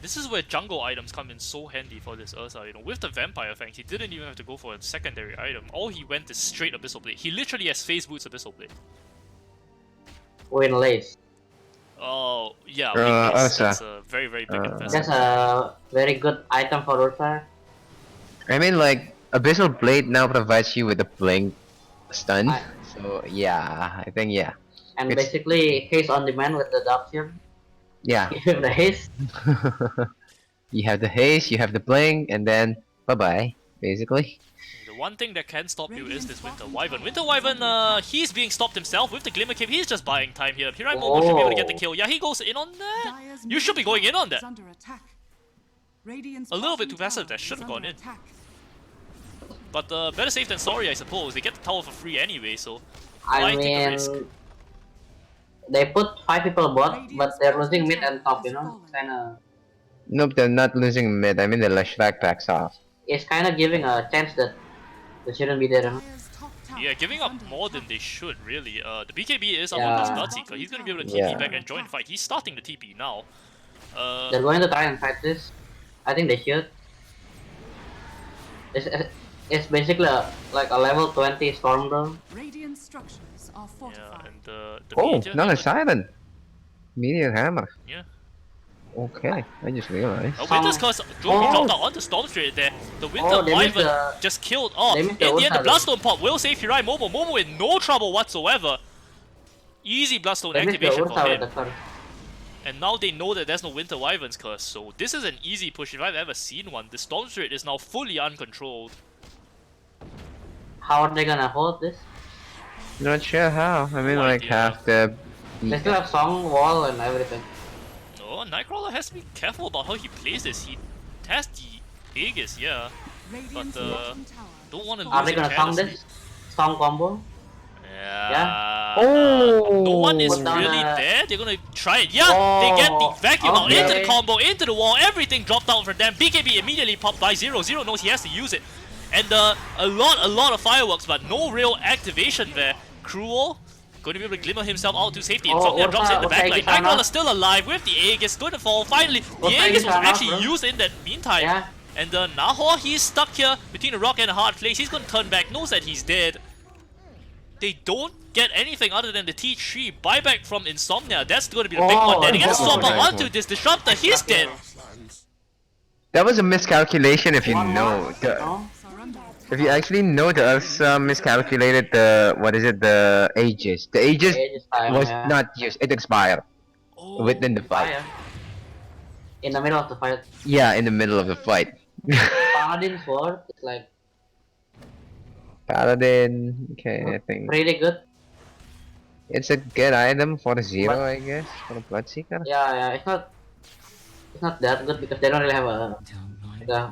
This is where jungle items come in so handy for this Ursa, you know. With the Vampire Fangs, he didn't even have to go for a secondary item. All he went is straight Abyssal Blade. He literally has Phase Boots Abyssal Blade. Win lace. Oh, yeah, Wing Lace. That's a very, very big investment. That's a very good item for Ursa. I mean, like, Abyssal Blade now provides you with a blink stun. So, yeah, I think, yeah. And It's- basically, haste on demand with the Dark Shield. Yeah. Give him the haste. You have the haste, you have the blink, and then bye-bye, basically. The one thing that can stop you is this Winter Wyvern. Winter Wyvern, he's being stopped himself with the Glimmer Cape. He's just buying time here. Hirai Momo should be able to get the kill. Yeah, he goes in on that. Dire's You should be going in on that. is under attack. Radiant's A little bit bottom too passive tower there, should have is gone under in. attack. But better safe than sorry, I suppose. They get the tower for free anyway, so I why take a mean, risk? they put 5 people bot, but Radiant's they're bottom losing mid tower and top, you has know? fallen. Kinda, Nope, they're not losing mid. I mean, the Lush backpacks off. it's kinda giving a chance that they shouldn't be there, you know? Dire's top tower Yeah, giving is up under more than attack. they should, really. The BKB is up Yeah. on this Gutsy, he's gonna be able to TP Yeah. back and join the fight. He's starting the TP now. They're going to try and fight this. I think they should. It's basically like a level 20 storm though. Radiant structures are Yeah, fortified. and the Oh, major not a hammer- siren. Meteor hammer. Yeah. Okay, I just realized. Winter's Curse he dropped out on the Storm Straight there. The Winter they missed Wyvern the- just killed off. they In missed the the end, the Ursa, Bloodstone pop will save Hirai Momo. Momo in no trouble whatsoever. Easy Bloodstone They missed the activation for Ursa with him. the curse. And now they know that there's no Winter Wyvern's Curse, so this is an easy push if I've ever seen one. The Storm Straight is now fully uncontrolled. How are they gonna hold this? Not sure how. I mean, No like, idea. half the... They still have song, wall, and everything. Oh, Nightcrawler has to be careful about how he plays this. He has the Aegis, yeah. Radiant's But, bottom tower don't wanna is lose Are they it gonna song carelessly. this? Song combo? Yeah. Oh! No one is Put down really a- there. They're gonna try it. Yeah, they get the Oh, vacuum out into the okay. combo, into the wall. Everything dropped out for them. BKB immediately popped by Zero. Zero knows he has to use it. And a lot of fireworks, but no real activation there. Cruel going to be able to glimmer himself out to safety. Oh, Insomnia drops in the Ursa backline. Aegis are Nightcrawler not- still alive with the Aegis. Going to fall. Finally, the Ursa Aegis Aegis was are not, actually bro. used in that meantime. Yeah. And Nahor, he's stuck here between a rock and a hard place. He's going to turn back. Knows that he's dead. They don't get anything other than the T3 buyback from Insomnia. That's going to be the big one. Then they get to swap out nice onto one. this Disruptor. He's dead. That was a miscalculation if you One know. more? The, No? are under attack. if you actually know the Ursa miscalculated the... What is it? The Aegis. The Aegis Aegis time, was yeah. not used. It expired Oh. within the fight. Fire. In the middle of the fight. Yeah, in the middle of the fight. Paladin sword is like Paladin. Okay, I think pretty good. it's a good item for the Zero, But- I guess, for the Bloodseeker. Yeah, it's not that good because they don't really have a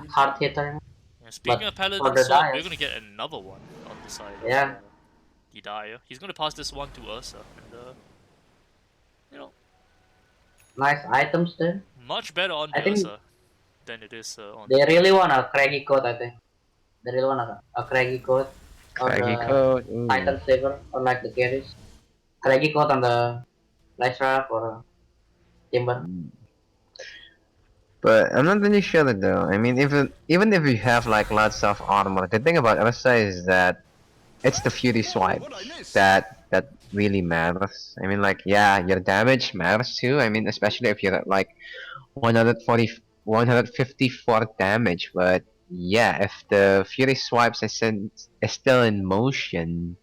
hard hitter. Yeah, speaking But of Paladin for the Sword, Dire- we're going to get another one on the side. of, Yeah. the Dire. He's going to pass this one to Ursa. And, you know, Nice items there. much better on I the think- Ursa than it is on They really want a craggy coat, I think. They really want a craggy coat. Or Craggy the coat. Ooh. Titan Saber, or like the carries. Craggy coat on the Lysra or Timber. But I'm not really sure that though. I mean, even if you have like lots of armor, the thing about Ursa is that it's the Fury swipe that really matters. I mean, like, yeah, your damage matters too. I mean, especially if you're at like 154 damage. But yeah, if the Fury swipes is still in motion,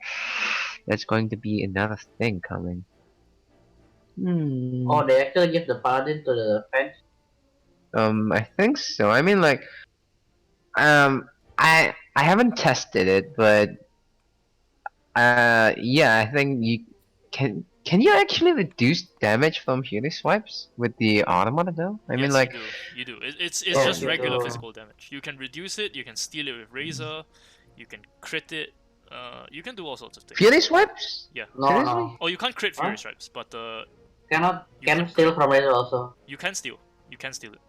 that's going to be another thing coming. Hmm. Oh, they actually give the Paladin to the fence. I think so. I mean, like, I haven't tested it, but yeah, I think you can. Can you actually reduce damage from Fury swipes with the armor though? I mean, Yes, like, you do. It's Oh, just you regular do. physical damage. You can reduce it. You can steal it with Razor. You can crit it. You can do all sorts of things. Fury swipes? Yeah. No, Seriously? no. Oh, you can't crit Fury Huh? Stripes, but Cannot You can can- steal from Razor also. you can steal. You can steal it.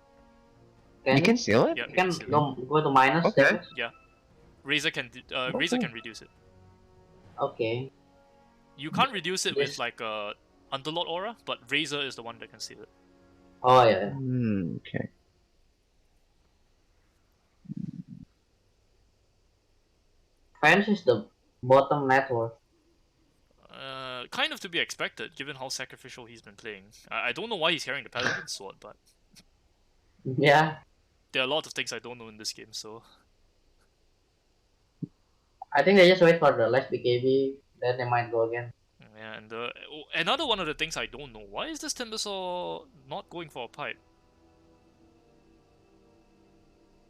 You can seal it? Yeah, You you can can seal it. go to minus Okay. damage. Yeah, Razor can Razor Okay. can reduce it. Okay. You can't reduce it with This- like a Underlord aura, but Razor is the one that can seal it. Oh yeah. Okay. Fence is the bottom net worth. Kind of to be expected, given how sacrificial he's been playing. I don't know why he's carrying the Paladin sword, but Yeah. there are a lot of things I don't know in this game, so... I think they just wait for the last BKB, then they might go again. Yeah, and another one of the things I don't know, why is this Timbersaw not going for a pipe?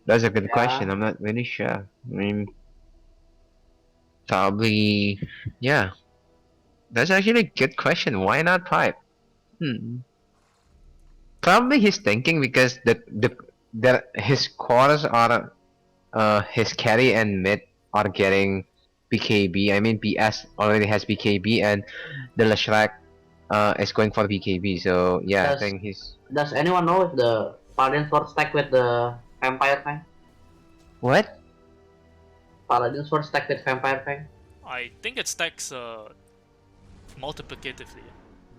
That's a good Yeah. question. I'm not really sure. I mean, probably, yeah. That's actually a good question. Why not pipe? Probably he's thinking because his quarters are his carry and mid are getting BKB. I mean PS already has BKB and the Leshrac is going for BKB. So yeah, I think he's Does anyone know if the Paladin Sword stack with the Vampire Fang? what? Paladin Sword stack with Vampire Fang? I think it stacks multiplicatively,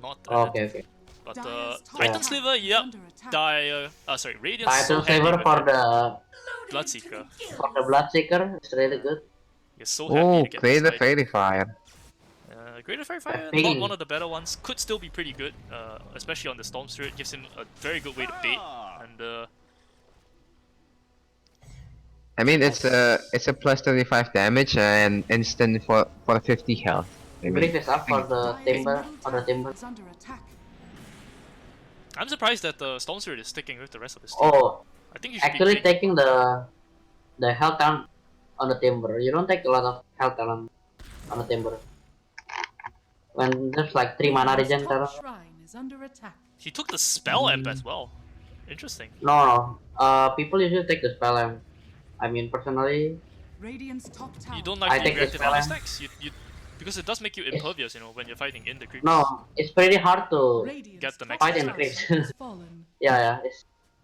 not Oh, okay, additively. okay. But Dire's top Titan tower Sliver, is yep. under attack. Sorry, Radiant's so Title handy Saver with for it. the Bloodseeker. Bloodseeker is really good. It's so handy Oh, to get play this the item. Fairy Fire. Greater Fairy Fire, Fairy. not one of the better ones. Could still be pretty good, especially on the Storm Spirit. Gives him a very good way to bait. And I mean, it's a plus 35 damage and instant for 50 health. I Brief mean, is up for the Dire's Timber, middle for the tower Timber. is under attack. I'm surprised that the Storm Spirit is sticking with the rest of his team. Oh, I think he should actually be baiting. taking the health down on the Timber. You don't take a lot of health down on the Timber. When there's like 3 mana Radiant's regen top down. shrine is under attack. He took the spell amp as well. Interesting. No, people usually take the spell amp. I mean, personally, Radiant's top tower. You don't I like the take the reactive spell armor amp. stacks? Because it does make you impervious, you know, when you're fighting in the creeps. No, it's pretty hard to Radiant's Get the top maximum fight in tower creeps. has fallen. yeah,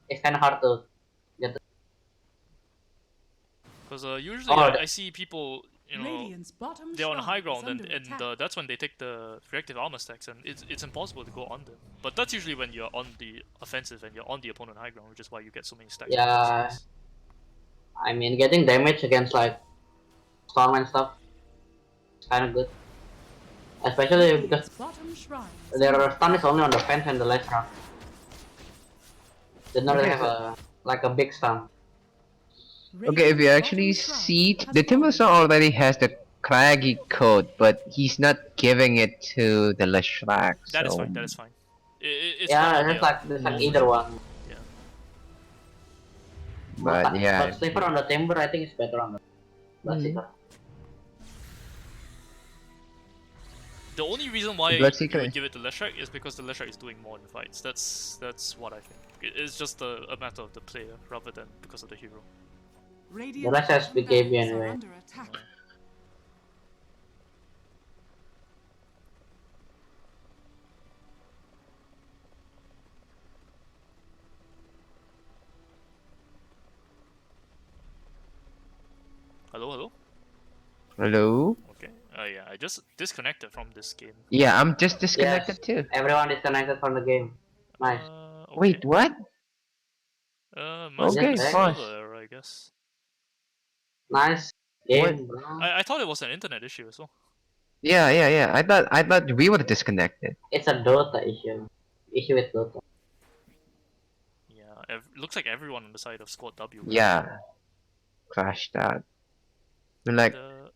it's kind of hard to get the. Because usually Oh, I see people, you know, Radiant's bottom they're on shrine high is ground under and attack. that's when they take the reactive armor stacks, and it's impossible to go on them. But that's usually when you're on the offensive and you're on the opponent high ground, which is why you get so many stacks. Yeah. I mean, getting damage against like storm and stuff is kind of good, especially because Radiant's bottom shrine is their under stun is only on the fence and the last round. They don't really Okay, have a big stun. okay, if you Radiant's actually bottom shrine see, has the fallen. Timbersaw already has the craggy coat, but he's not giving it to the Leshrac. That is So fine. That is fine. It's Yeah, one or there's the other. like either one. Yeah. but yeah, But Sliver on the Timber, I think it's better on the Bloodseeker. The only reason why you Bloodseeker. would give it to Leshrac is because the Leshrac is doing more in fights. That's what I think. It's just a matter of the player rather than because of the hero. Radiant's rest has bottom BKB barracks are anyway. under attack. Hello, hello. hello. Okay. Yeah, I just disconnected from this game. Yeah, I'm just disconnected too. Everyone disconnected from the game. Nice. Okay. Wait, what? Must be Okay, a fine. server error, I guess. Nice game, bro. I thought it was an internet issue as well. Yeah. I thought we were disconnected. It's a Dota issue. Issue with Dota. Yeah, looks like everyone on the side of SQUADW. Yeah, crashed out. I'm like, Uh,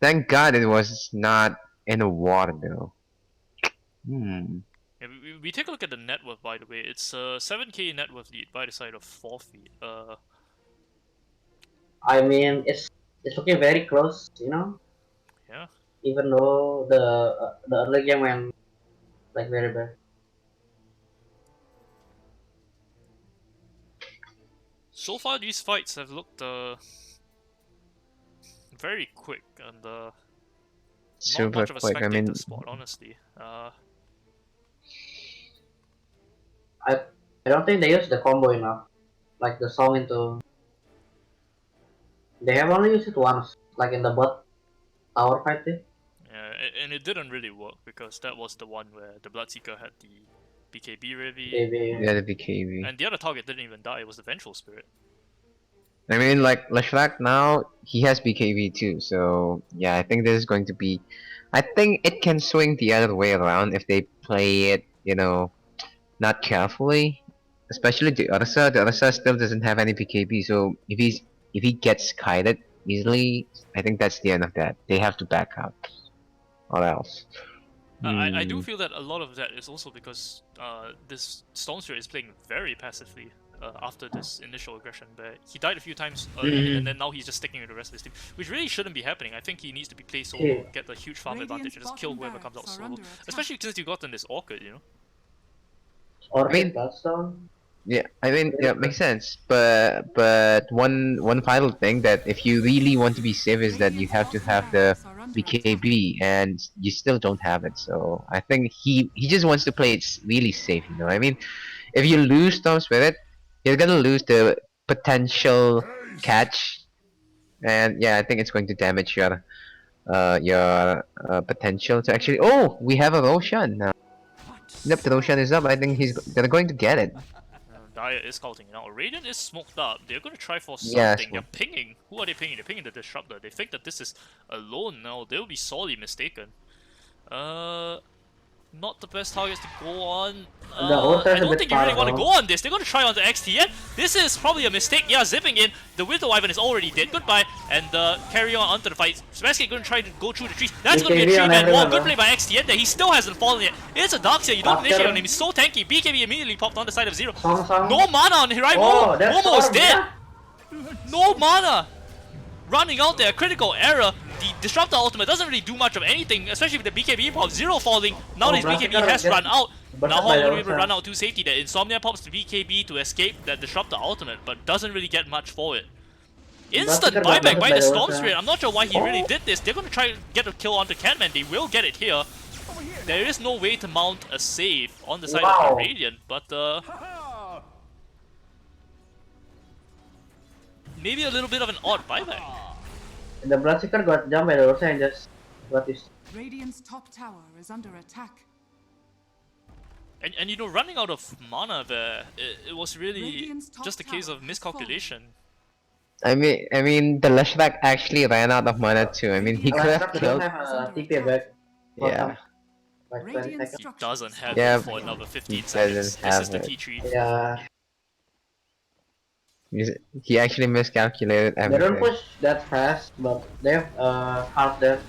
thank God it was not in a war though. yeah, we take a look at the net worth, by the way. It's 7k net worth lead by the side of 4 feet. I mean, it's looking very close, you know. Yeah. Even though the early game went like very bad. So far, these fights have looked very quick and not Super much of a quick. I spectator mean, spot, honestly. I don't think they use the combo enough. like the song into. They have only used it once, like in the bot tower fight thing. Yeah, and it didn't really work because that was the one where the Bloodseeker had the BKB Revi, Maybe. Yeah, the BKB. and the other target didn't even die. It was the Vengeful Spirit. I mean, like Leshrac now, he has BKB too. So yeah, I think this is going to be. I think it can swing the other way around if they play it, not carefully. Especially the Ursa. The Ursa still doesn't have any BKB, so if he gets kited easily, I think that's the end of that. They have to back up, or else. I do feel that a lot of that is also because this Stormspirit is playing very passively after this initial aggression. But he died a few times early, and then now he's just sticking with the rest of his team, which really shouldn't be happening. I think he needs to be played solo, get the huge farm advantage, and just kill whoever comes out solo. Especially since you gotten this Orchid, Or I mean- Bloodstone. Yeah, I mean, yeah, it makes sense. But one final thing that if you really want to be safe is that you have to have the BKB, and you still don't have it. So I think he just wants to play it really safe. I mean, if you lose Storm Spirit, you're gonna lose the potential catch, and yeah, I think it's going to damage your potential to actually. Oh, we have a Roshan now. Yep, the Roshan is up. I think they're going to get it. Dire is scouting now. Radiant is smoked up. They're gonna try for something. Yeah, They're pinging. Who are they pinging? They're pinging the Disruptor. They think that this is alone now. They'll be sorely mistaken. Not the best targets to go on. I don't think you really want to go on this. They're gonna try on the XTN. This is probably a mistake. Yeah, zipping in. The Winter Wyvern is already dead. Goodbye. And carry on onto the fight. Sebastian gonna try to go through the trees. That's gonna be a 3-man wall. Good play by XTN there. He still hasn't fallen yet. It's a Darkseer. You don't initiate on him. He's so tanky. BKB immediately popped on the side of Zero. No mana on Hirai. Momo is dead. No mana. Running out there. Critical error. The Disruptor ultimate doesn't really do much of anything, especially with the BKB pop. Zero falling. Now his BKB has run out. Now how will be able to run out to safety there? Insomnia pops the BKB to escape that Disruptor ultimate, but doesn't really get much for it. Instant buyback by the Storm Spirit. I'm not sure why he really did this. They're going to try to get a kill onto Catman. They will get it here. There is no way to mount a save on the side of the Radiant, but maybe a little bit of an odd buyback. The Bloodseeker got jumped by the Ursa and just got this. Radiant's top tower is under attack. And running out of mana there, it was really just a case of miscalculation. I mean, the Leshrac actually ran out of mana too. I mean, he could have killed. TP back. Yeah. Like 20 He seconds. doesn't have Yeah, it for another 15 he seconds. doesn't This is have the it. T-tree. Yeah. He actually miscalculated They everything. don't push that fast, but they have half there.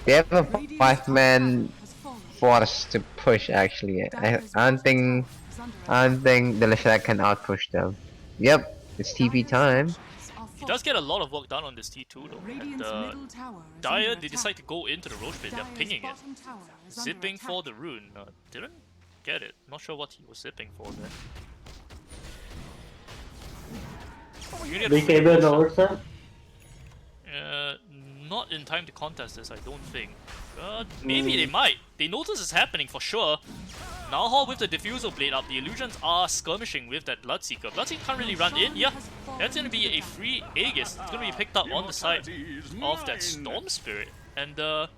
They have a Radiant's 5-man top tower has fallen. force to push. Actually, I Dire's don't think bottom tower is under I don't attack. think the Leshrac can outpush them. Yep, it's TP Dire's time. structures are He falling. does get a lot of work done on this T2 though. And Radiant's middle tower is Dire, under they attack. decide to go into the Roach Pit. They're Dire's pinging it. bottom tower is under Zipping for attack. the rune. Didn't get it. Not sure what he was zipping for there. BKB the Ursa. Not in time to contest this, I don't think. Maybe they might. They notice it's happening for sure. Now with the Diffusal Blade up, the Illusions are skirmishing with that Bloodseeker. Bloodseeker can't really run in. Yeah, that's gonna be a free Aegis. It's gonna be picked up on the side of that Storm Spirit. And the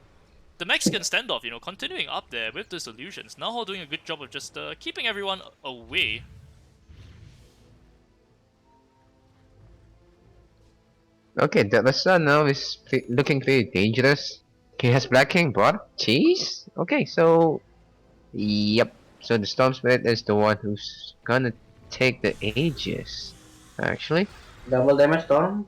Mexican standoff, continuing up there with these Illusions. Now doing a good job of just keeping everyone away. Okay, the Ursa now is looking pretty dangerous. He has Black King bot. Jeez. Okay, so yep. So the Storm Spirit is the one who's gonna take the Aegis. Actually. Double damage storm.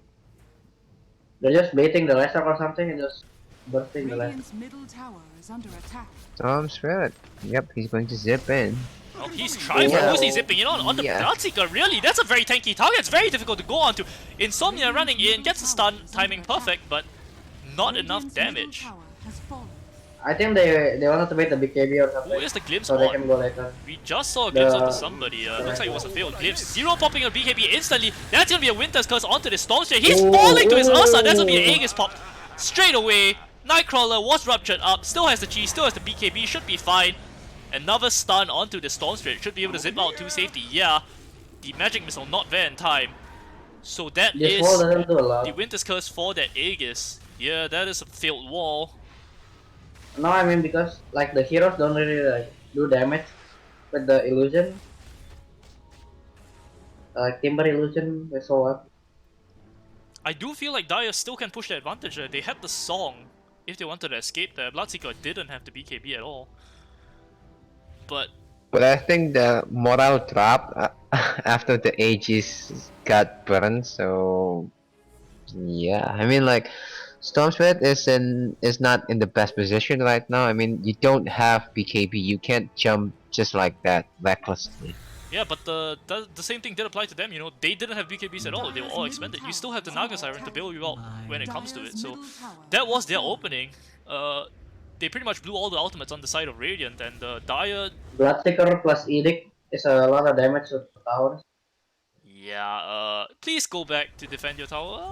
They're just baiting the Leshrac or something and just bursting the Leshrac. Radiant's middle tower is under attack. Storm Spirit. Yep, he's going to zip in. Oh, he's trying, but who's he zipping in on? On the Bloodseeker, really? That's a very tanky target. It's very difficult to go onto. Insomnia running in, gets the stun, timing perfect, but not enough Radiant's middle damage. tower has fallen. I think they wanted to bait the BKB or Who something. is the glimpse So they on? can go later. We just saw a glimpse onto somebody. Looks like it was a failed glimpse. Zero popping a BKB instantly. That's gonna be a Winter's Curse onto the Storm Spirit. He's falling to his Ursa. That's gonna be an Aegis pop straight away. Nightcrawler was ruptured up. Still has the Chi, still has the BKB. Should be fine. Another stun onto the Storm Spirit. Should be able to zip out to safety. Yeah. the magic missile not there in time. So that This is wall doesn't do a lot. the Winter's Curse for that Aegis. Yeah, that is a failed wall. No, I mean because like the heroes don't really like do damage with the illusion. Like Timber illusion, they so up. I do feel like Dire still can push the advantage there. They had the song if they wanted to escape there. Bloodseeker didn't have the BKB at all. But I think the morale dropped after the Aegis got burned. So yeah, I mean like Stormspread is not in the best position right now. I mean you don't have BKB. You can't jump just like that recklessly. yeah, but the same thing did apply to them, you know. They didn't have BKBs at all. They were all expended. You still have the Naga Siren to bail you out when it comes to it. So that was their opening. They pretty much blew all the ultimates on the side of Radiant, and Dire... Bloodseeker plus Edict is a lot of damage to the towers. Yeah, please go back to defend your tower.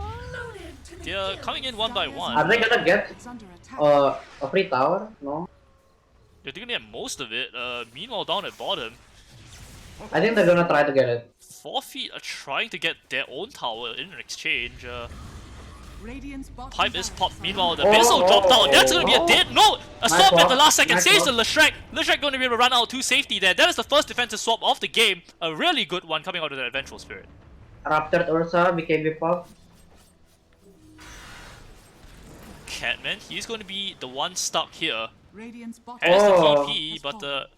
They're coming in one by one. Are they gonna get It's under attack. a free tower? No. They're gonna get most of it. Meanwhile, down at bottom, I think they're gonna try to get it. 4 feet are trying to get their own tower in exchange. Radiant's bottom Pipe is barracks popped. are Meanwhile, the under missile oh, dropped out. That's oh, gonna be a oh. dead. No! A Nice swap at the block, last second nice saves the block. Leshrac. Leshrac gonna be able to run out to safety there. That is the first defensive swap of the game. A really good one coming out of that Vengeful Spirit. Raptured Ursa, BKB pop. Catman, he's going to be the one stuck here. Radiant's bottom Has Oh. the TP, but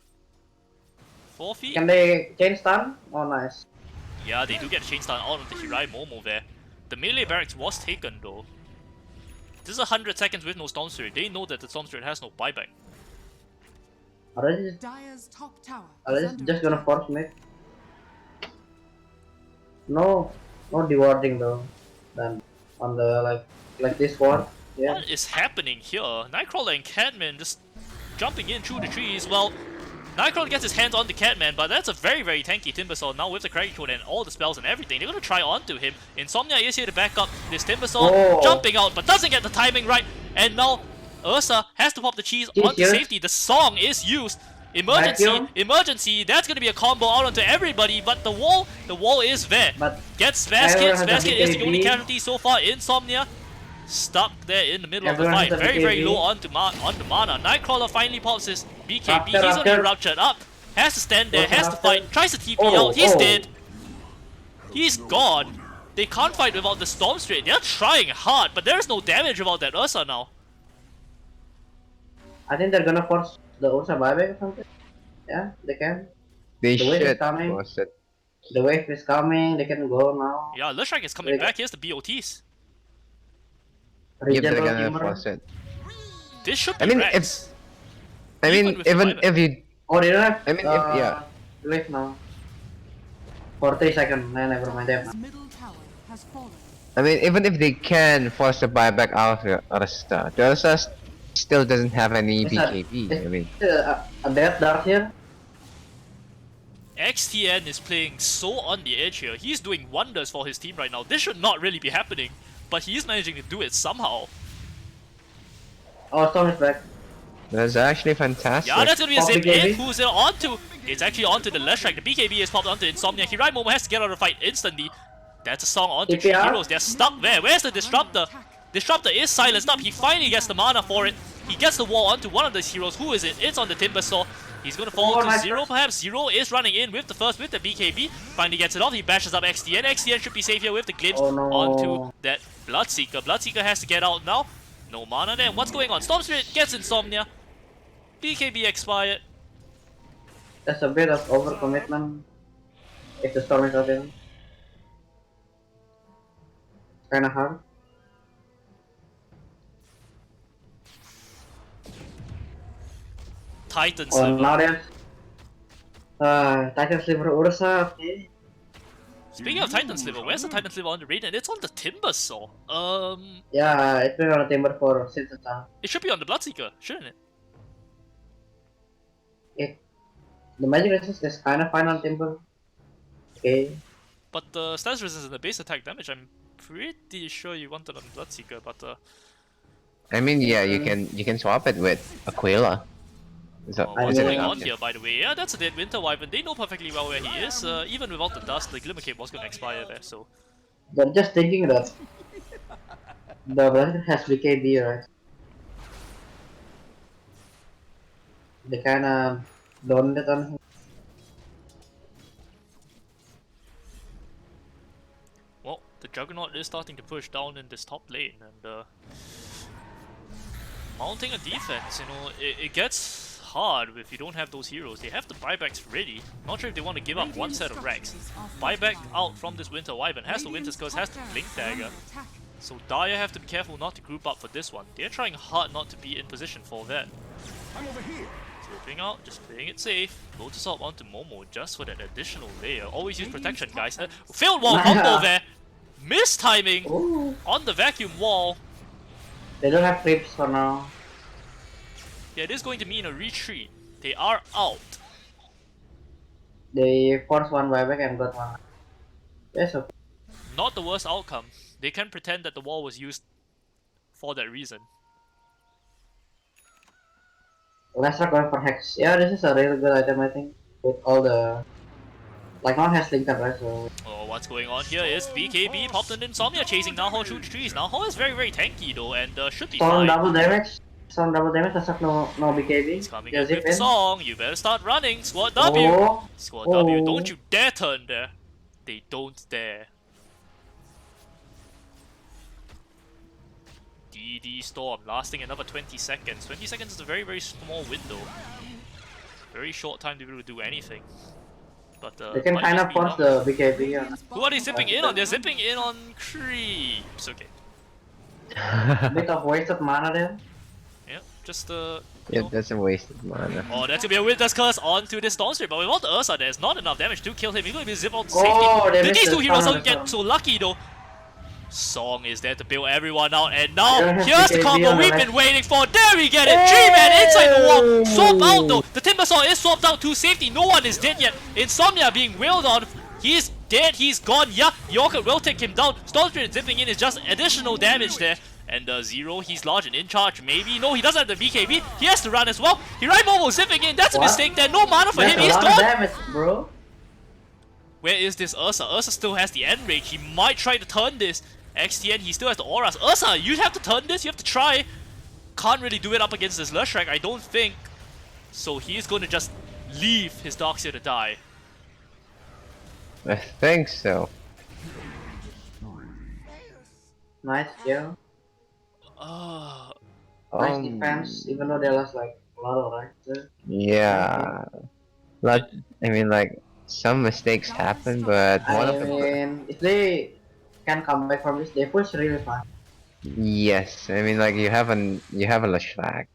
4 feet? Can they chain stun? Oh, nice. Yeah, they do get a chain stun out of the Hirai Momo there. The melee barracks was taken though. This is 100 seconds with no Storm Spirit. They know that the Storm Spirit has no buyback. Are they Dire's top tower are is they under just gonna attack. force mid? No, no dewarding though. Then on the like this ward. Yeah. What is happening here? Nightcrawler and Catman just jumping in through the trees. Well, Nightcrawler gets his hands on the Catman, but that's a very, very tanky Timbersaw. Now with the Craggy Code and all the spells and everything, they're gonna try onto him. Insomnia is here to back up this Timbersaw, Oh. jumping out, but doesn't get the timing right. And now Ursa has to pop the cheese Cheese onto here. safety. The song is used. Emergency, Vacuum. emergency. That's gonna be a combo out onto everybody, but the wall is there. But Gets everyone Vasket. has a Vasket is the only BKB. casualty so far. Insomnia stuck there in the middle Everyone of the has fight. a Very, very BKB. low onto mana. Nightcrawler finally pops his BKB. Raptor, He's only Raptor. ruptured up. Has to stand there. Raptor, Has to Raptor. fight. Tries to TP Oh, out. He's oh. dead. He's gone. They can't fight without the Storm Spirit. They're trying hard, but there's no damage without that Ursa now. I think they're gonna force the Ursa buyback or something. Yeah, they can. They The wave is should coming. force it. The wave is coming. They can go now. Yeah, Leshrac is coming They- back. Here's the BOTs. Yep, they're Regeneral gonna Timber. force it. This should be I mean, Rex. I Even mean, with the even buyback. if you, Oh, they don't have. I mean, yeah. Wave now. For 3 seconds. Nah, never mind. They have Dire's now. middle tower has fallen. I mean, even if they can force the buyback out of Ursa, the Ursa still doesn't have any Is that- BKB. I mean, A death dart here. XTN is playing so on the edge here. He's doing wonders for his team right now. This should not really be happening, but he is managing to do it somehow. Oh, Storm is back. that's actually fantastic. Yeah, that's gonna be a Pop zip BKB. in. Who's it onto? It's actually onto the Leshrac. The BKB is popped onto Insomnia. Hirai Momo has to get out of the fight instantly. That's a song onto three TPR? heroes. They're stuck there. Where's the Disruptor? Disruptor is silenced up. He finally gets the mana for it. He gets the wall onto one of these heroes. Who is it? It's on the Timbersaw. He's gonna fall Oh, to nice. Zero perhaps. Zero is running in with the first with the BKB. Finally gets it off. He bashes up XTN. XTN should be safe here with the glimpse Oh, no. onto that Bloodseeker. Bloodseeker has to get out now. No mana there. What's going on? Storm Spirit gets Insomnia. BKB expired. That's a bit of overcommitment. If the Storm is not in. Kinda hard. Titan Oh, Sliver. now there's Titan Sliver Ursa. Okay. Speaking of Titan Sliver, where's the Titan Sliver on the Radiant? It's on the Timbersaw. Yeah, it's been on a timber for since the time. It should be on the Bloodseeker, shouldn't it? The magic resist is kinda fine on timber. Okay. But the status resistance and the base attack damage, I'm pretty sure you want it on Bloodseeker, but I mean, yeah, you can swap it with Aquila. What's it going an on option? here, by the way? Yeah, that's a dead Winter Wyvern. They know perfectly well where he is. Even without the dust, the Glimmer Cape was going to expire there, so... They're just thinking that the Blizzard has BKB, right? They kinda don't it on him. Well, the Juggernaut is starting to push down in this top lane, and mounting a defense, you know, it gets hard if you don't have those heroes. They have the buybacks ready. Not sure if they want to give up one set of racks. Buyback out from this Winter Wyvern. Has the Winter's Curse, has the Blink Dagger. So Dire have to be careful not to group up for this one. They're trying hard not to be in position for that. I'm over here. Slipping out, just playing it safe. Lotus Orb onto Momo just for that additional layer. Always use protection, guys. Failed wall combo there! Mistiming Ooh. on the vacuum wall. They don't have creeps for now. Yeah, it is going to mean a retreat. They are out. They force one buyback and got one. Yes, okay. Not the worst outcome. They can pretend that the wall was used for that reason. Let's not going for Hex. Yeah, this is a really good item, I think. With all the... Like, no one has Lincoln, right? So... Oh, what's going on here is BKB popped an Insomnia chasing Naho through the trees. Naho is very, very tanky though, and should be Storm fine. double damage. Storm double damage, that's no BKB. He's coming Yeah, in zip with the in. song. You better start running. Squad W. Oh. Squad W, Oh. don't you dare turn there. They don't dare. DD Storm lasting another 20 seconds. 20 seconds is a very, very small window. Very short time to be able to do anything. But They can might kind just of be force long. the BKB on. Who are they zipping in on? They're zipping in on creeps. Okay. Bit of wasted mana there. Yeah, just Yeah, you know. that's a waste of mana. Oh, that's gonna be a Winter's Curse onto this Storm Spirit, but without the Ursa, there's not enough damage to kill him. He's gonna be zipped out to safety. Oh, they missed These two the heroes stun don't on the get so lucky though. Song is there to bail everyone out, and They now don't have here's the BKB combo on the we've left. been waiting for. There we get it! G-Man inside the wall, swap out though. The Timber Saw is swapped out to safety. No one is dead yet. Insomnia being wailed on. He's dead. He's gone. Yeah, Yorker will take him down. Storm Spirit zipping in is just additional damage there. And Zero, he's large and in charge. Maybe no, he doesn't have the BKB. He has to run as well. Momo zipping in. That's a What? mistake there. No mana for That's him. a He's lot gone. of damage, bro. Where is this Ursa? Ursa still has the end rage. He might try to turn this. XTN, he still has the auras. Ursa, you have to turn this. You have to try. Can't really do it up against this Leshrac, I don't think. So he's going to just leave his Darkseer to die. I think so. Nice kill. Nice defense, even though they lost like a lot of lives. Yeah. Like, I mean, like, some mistakes happen, but one I of them. mean, if they can come back from this, they push really fast. Yes, I mean, like, you have a Leshrac.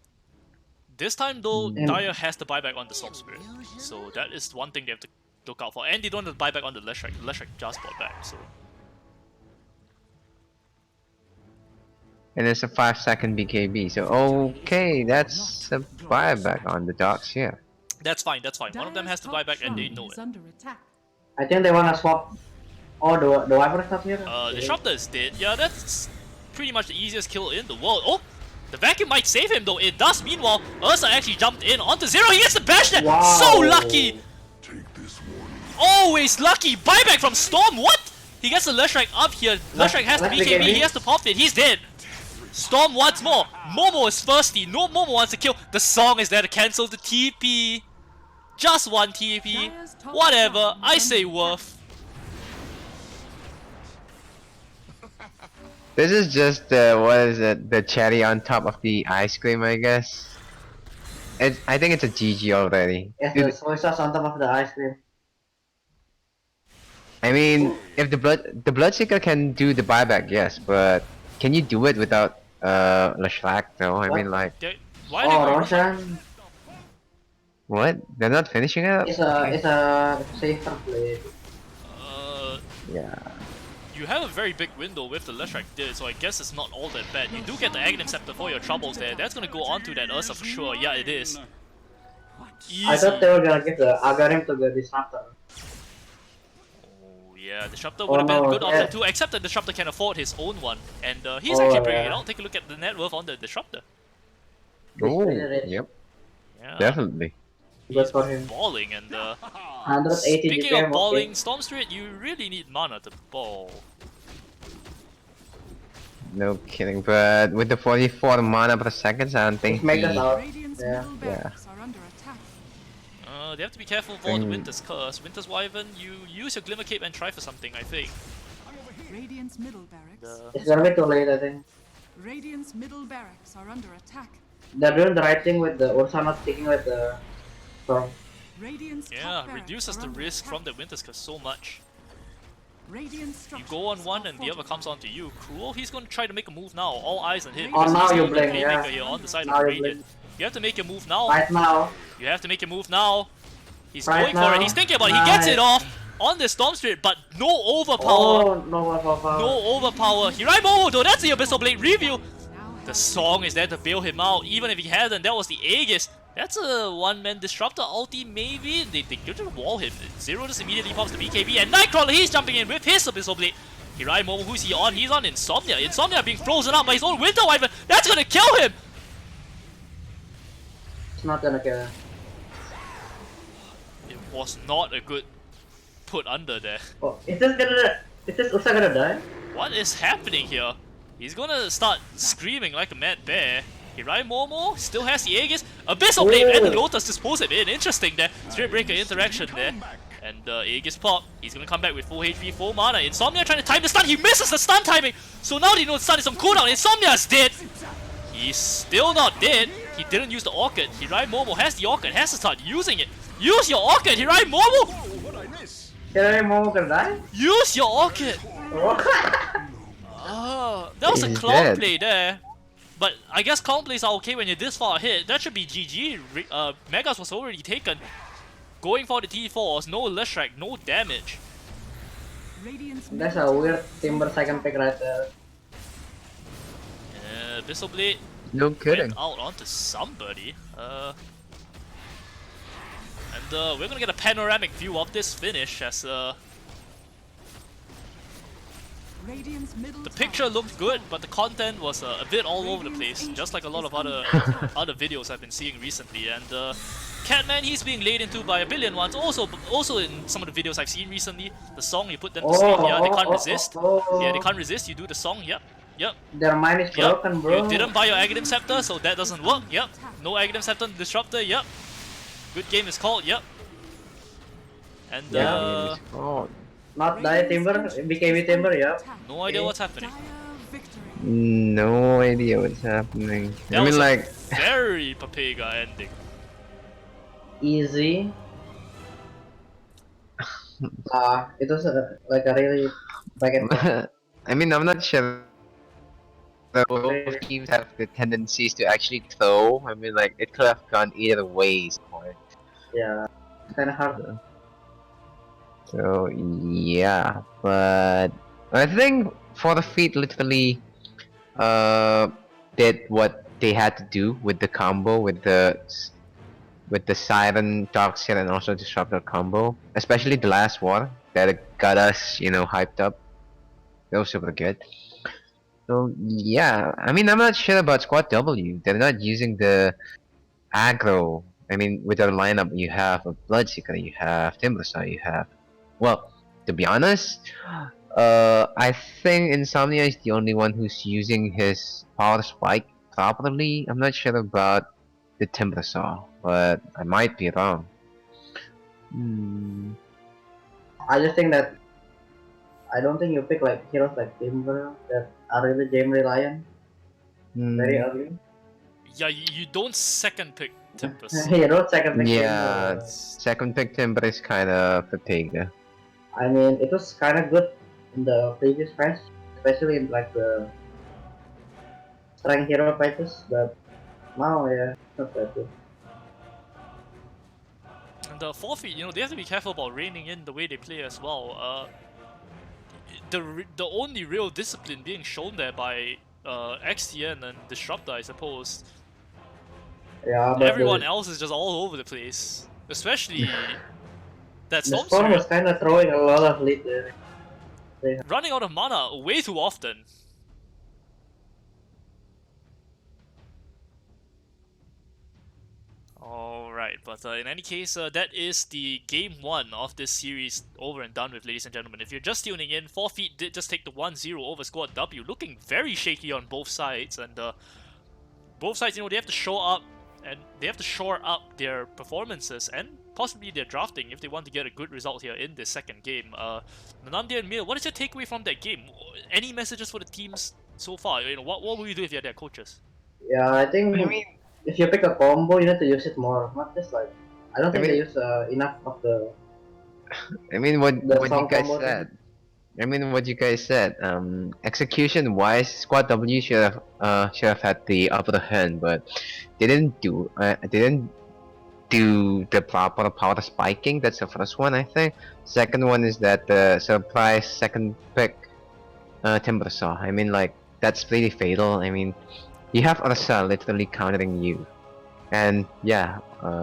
This time though, Mm. Dire has to buy back on the Storm Spirit. So that is one thing they have to look out for. And they don't have to buy back on the Leshrac. The Leshrac just bought back, so... And it's a 5-second BKB, so okay, that's a buyback on the docks here. That's fine, that's fine. One of them has to buy back and they know Is it. under attack. I think they wanna swap. Oh, the Wyvern stuff here? Disruptor is dead. Yeah, that's pretty much the easiest kill in the world. Oh! The vacuum might save him though, it does. Meanwhile, Ursa actually jumped in onto Zero. He gets the bash there! Wow. So lucky! Take this warning. Always lucky! Buyback from Storm, what? He gets the Leshrac up here. Leshrac has the Let's BKB, BKB. he has to pop it, he's dead! Storm once more. Momo is thirsty. No Momo wants to kill. The song is there to cancel the TP. Just one TP. Whatever. I say worth. This is just the, what is it, the cherry on top of the ice cream, I guess. I think it's a GG already. Yes, Dude, the soy sauce on top of the ice cream. I mean, if the Bloodseeker can do the buyback, yes, but can you do it without Leshrac though? I mean, like, Why are they Oh, going Roshan what? They're not finishing it? is a safer play. Yeah. You have a very big window with the Leshrac did, so I guess it's not all that bad. You do get the Aghanim Scepter for your troubles there. That's gonna go onto that Ursa for sure. Yeah, it is. Easy. I thought they were gonna give the Agarim to the Disruptor. Oh, yeah, Disruptor would have been a good option too, except that Disruptor can afford his own one. And he's actually bringing it out. Take a look at the net worth on the Disruptor. Oh, really rich. yep. Yeah, Definitely. Good he's for him. balling, and 180 speaking GPM, of balling, okay. Storm Spirit, you really need mana to ball. No kidding, but with the 44 mana per second, I don't think Just make us he... out. Radiant's Yeah. middle barracks are under attack. They have to be careful for the Winter's Curse. Winter's Wyvern, you use your Glimmer Cape and try for something, I think. Radiant's middle barracks. It's gonna be too late, I think. Radiant's middle barracks are under attack. They're doing the right thing with the Ursa not sticking with the storm. Radiant's Yeah, top barracks reduces are the under risk attack. from the Winter's Curse so much. Radiant You go on structures one are and the other comes fortified. onto you. Cruel, he's gonna try to make a move now. All eyes on him. Oh, because now he's the you only blink, playmaker yeah. here on the side Now of the you Radiant. blink. You have to make your move now. Right now. You have to make your move now. He's Right going for it. now. He's thinking about it. He gets it Nice. off on the Storm Spirit, but no overpower. Oh, no overpower. No overpower. Hirai Momo though, that's the Abyssal Blade review. Now The song is there to bail him out. Even if he hadn't, that was the Aegis. That's a one-man disruptor ulti, maybe. They could just wall him. Zero just immediately pops the BKB, and Nightcrawler, he's jumping in with his Abyssal Blade. Hirai Momo, who's he on? He's on Insomnia. Insomnia being frozen up by his own Winter Wyvern. That's gonna kill him! It's not gonna kill him. It was not a good put under there. Oh, is this Ursa gonna die? What is happening here? He's gonna start screaming like a mad bear. Hirai Momo still has the Aegis. Abyssal Blade and the Lotus dispose him in. Interesting there. Straight Breaker interaction there. And Aegis pop. He's gonna come back with full HP, full mana. Insomnia trying to time the stun. He misses the stun timing. So now they know the stun is on cooldown. Insomnia is dead. He's still not dead. He didn't use the Orchid. Hirai Momo has the Orchid. Has to start using it. Use your Orchid, Hirai Momo. Hirai Momo gonna die? Use your Orchid. That was a He's clown dead. play there. But I guess clown plays are okay when you're this far ahead. That should be GG. Megas was already taken. Going for the T4s, no Leshrac, no damage. Radiant's That's middle a weird tower is Timber under second attack. pick right there. Abyssal Blade No went kidding. out onto somebody. And we're gonna get a panoramic view of this finish as Radiant's middle the tower picture looked is good, but the content was a bit all over the place, just like a lot of other videos I've been seeing recently. And Catman, he's being laid into by a billion ones. Also in some of the videos I've seen recently, the song you put them to sleep. Yeah, they can't resist. Yeah, they can't resist. You do the song. Yep. Their mind is Yep. broken, bro. You didn't buy your Aghanim Scepter, so that doesn't work. Yep. No Aghanim Scepter Disruptor. Yep. Good game is called. Yep. And Yeah. Oh, Not die Timber, BKB Timber, yeah. no idea what's happening. Dire victory. no idea what's happening. That I was mean, a like, very Papega ending. Easy. It was like a really back and forth. I mean, I'm not sure. Both teams have the tendencies to actually throw. I mean, like, it could have gone either ways. Yeah, it's kind of hard. So yeah, but I think for the feat literally did what they had to do with the combo with the Siren, Toxic, and also Disruptor combo, especially the last one that got us, hyped up. That was super good. So yeah, I mean, I'm not sure about SQUADW. They're not using the aggro. I mean, with their lineup, you have a Bloodseeker, you have Timbersaw, you have. Well, to be honest, I think Insomnia is the only one who's using his power spike properly. I'm not sure about the Timbersaw, but I might be wrong. I just think that I don't think you pick like heroes like Timber that are really game reliant. Very ugly. Yeah, you don't second pick Tempest. Hero second pick Yeah, Timber. second pick Timber is kind of fatigue. I mean, it was kind of good in the previous patch, especially in like the strength hero patches, but now, yeah, not that good. And the forfeit, they have to be careful about reining in the way they play as well. The only real discipline being shown there by XTN and Disruptor, I suppose. Yeah, but Everyone else is just all over the place, especially that the Storm Storm was Spirit kind of throwing a lot of lead there. running out of mana way too often. Oh but in any case, that is the game 1 of this series over and done with, ladies and gentlemen. If you're just tuning in, Forfeit did just take the 1-0 over Squad W, looking very shaky on both sides, and both sides, they have to show up, and they have to shore up their performances and possibly their drafting if they want to get a good result here in this second game. Nanandia and Mil, what is your takeaway from that game? Any messages for the teams so far? What will you do if you're their coaches? Yeah, I think if you pick a combo, you need to use it more. Not just like I don't think they use enough of the. I mean, what you guys combo said. I mean, what you guys said. Execution-wise, Squad W should have had the upper hand, but they didn't do the proper power spiking. That's the first one, I think. Second one is that the surprise second pick, Timbersaw. I mean, like that's pretty fatal. I mean, you have Ursa literally countering you, and yeah,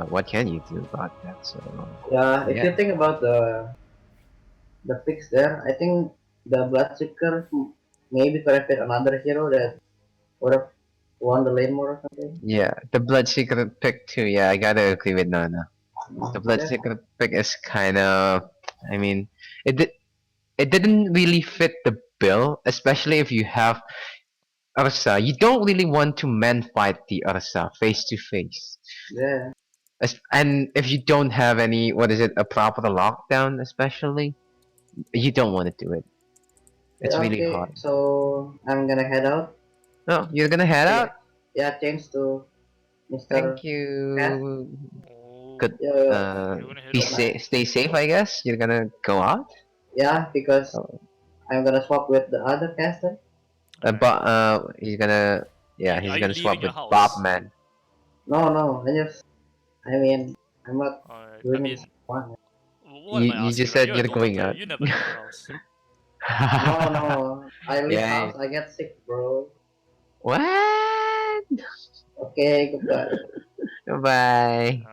what can you do about that? So yeah, if you think about the picks there, I think the Bloodseeker maybe could have picked another hero that would have won the lane more or something. Yeah, the Bloodseeker pick too. Yeah, I gotta agree with Nana. The Bloodseeker pick is kind of, I mean, it didn't really fit the bill, especially if you have Ursa. You don't really want to man fight the Ursa face to face. Yeah. And if you don't have any, a proper lockdown, especially, you don't want to do it. It's really hard. So I'm gonna head out. No, you're gonna head out? Yeah, thanks to Mr. Thank you. Good. Stay safe, I guess. You're gonna go out? Yeah, because I'm gonna swap with the other caster. But he's gonna swap with Bobman. No, I mean, I'm not doing fun. You just said you're going out. You never leave the house. No, I leave house, I get sick, bro. What? Okay, goodbye. Goodbye.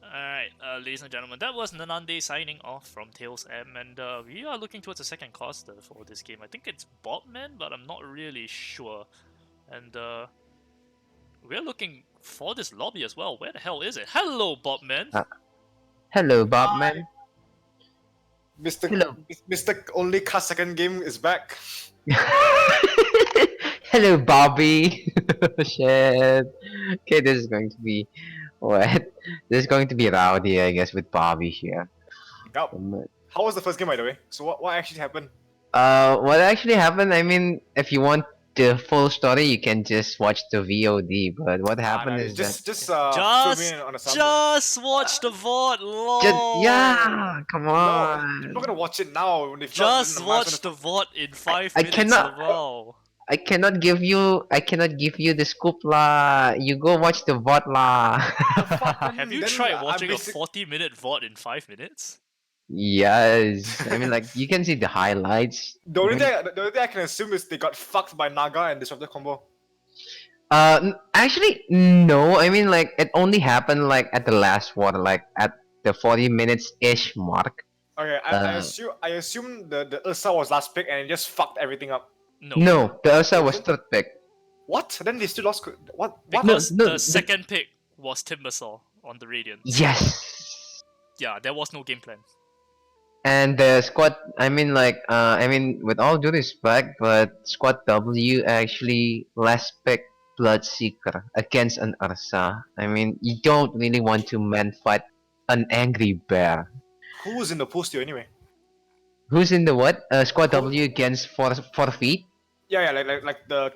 Alright, ladies and gentlemen, that was Nanande signing off from Tails M, and we are looking towards a second caster for this game. I think it's Bobman, but I'm not really sure. And we're looking for this lobby as well. Where the hell is it? Hello, Bobman! Hello, Bobman. Mr. Only Cast Second Game is back. Hello, Bobby. Shit. Okay, this is going to be what? This is going to be rowdy, I guess, with Bobby here. Yep. How was the first game, by the way? So what actually happened? What actually happened? I mean, if you want the full story, you can just watch the VOD. But what happened is just watch the VOD. Lol. Yeah, come on. No, I'm not gonna watch it now. Just watch the VOD in 5 minutes. I cannot give you the scoop lah. You go watch the VOD lah. Have you tried watching a 40-minute VOD in 5 minutes? Yes. I mean, like, you can see the highlights. The only thing I can assume is they got fucked by Naga and disrupted combo. Actually, no. I mean, like, it only happened, like, at the last water, like, at the 40 minutes-ish mark. Okay, I assume the Ursa was last pick and it just fucked everything up. No, the Ursa was third pick. What? Then they still lost. What? Because the second pick was Timbersaw on the Radiant. Yes. Yeah, there was no game plan. And the squad, with all due respect, but Squad W actually last pick Bloodseeker against an Ursa. I mean, you don't really want to man fight an angry bear. Who was in the post here anyway? Who's in the what? Squad W against Forfeit? Yeah, like the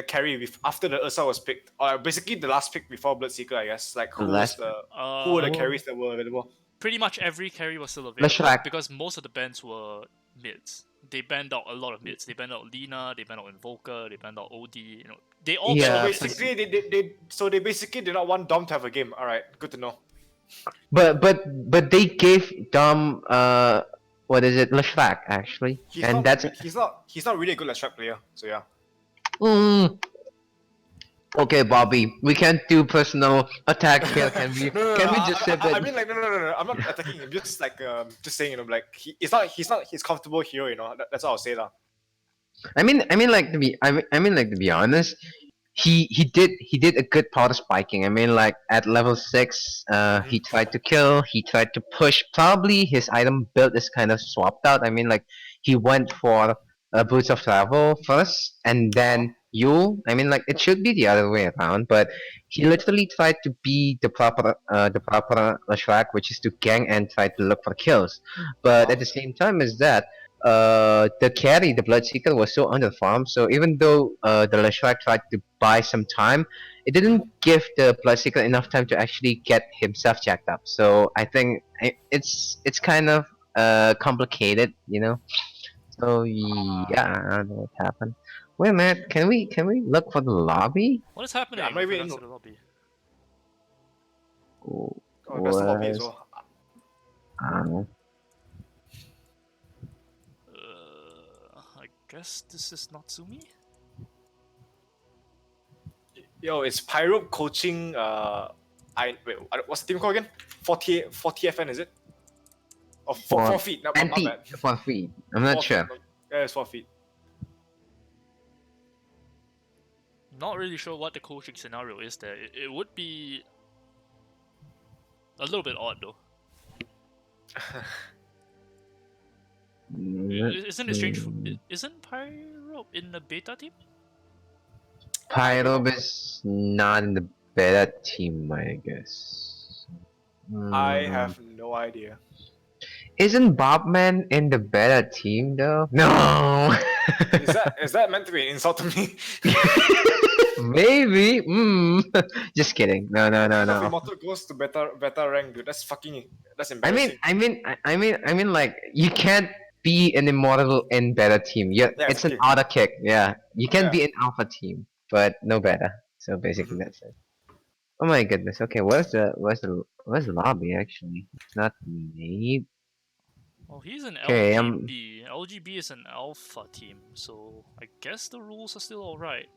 carry after the Ursa was picked, or basically the last pick before Bloodseeker, I guess. Like who were the carries that were available? Pretty much every carry was still available because most of the bans were mids. They banned out a lot of mids. They banned out Lina, they banned out Invoker, they banned out OD. They all. Yeah. So they basically did not want Dom to have a game. All right, good to know. But they gave Dom Leshrac actually, he's not really a good Leshrac player. So yeah. Okay, Bobby, we can't do personal attack here. Can we? Can we just say that? I mean, like, no. I'm not attacking him. Just like, just saying, like, he's not his comfortable hero. That's what I'll say, lah. I mean, like to be honest, he did a good powder spiking. I mean, like at level 6, he tried to kill, he tried to push. Probably his item build is kind of swapped out. I mean, like he went for boots of travel first, and then Yule. I mean, like it should be the other way around, but he literally tried to be the proper Lashrak, which is to gang and try to look for kills. But at the same time, is that the carry, the Bloodseeker, was so underfarmed. So even though the Lashrak tried to buy some time, it didn't give the Bloodseeker enough time to actually get himself jacked up. So I think it's kind of complicated, you know. So yeah, I don't know what happened. Wait a minute, can we look for the lobby? What is happening? Yeah, maybe in the lobby. Oh, that's the lobby as well. I don't know. I guess this is Natsumi? Yo, is Pyro coaching wait, what's the team called again? 40 FN, is it? Or 4 feet, not bad. 4 feet. I'm not sure. Yeah, it's 4 feet. Not really sure what the coaching scenario is there. It would be a little bit odd though. Isn't it strange? Isn't Pyro in the beta team? Pyro is not in the beta team, I guess. I have no idea. Isn't Bobman in the beta team though? No. is that meant to be an insult to me? Maybe. Just kidding. No. If Immortal goes to beta rank, dude, that's embarrassing. I mean, like you can't be an immortal in beta team. Yeah, it's an auto kick. Yeah, you can be an alpha team, but no beta. So basically, that's it. Oh my goodness. Okay, where's the lobby actually? It's not made. Oh, he's an Okay, LGB. LGB is an alpha team, so I guess the rules are still alright.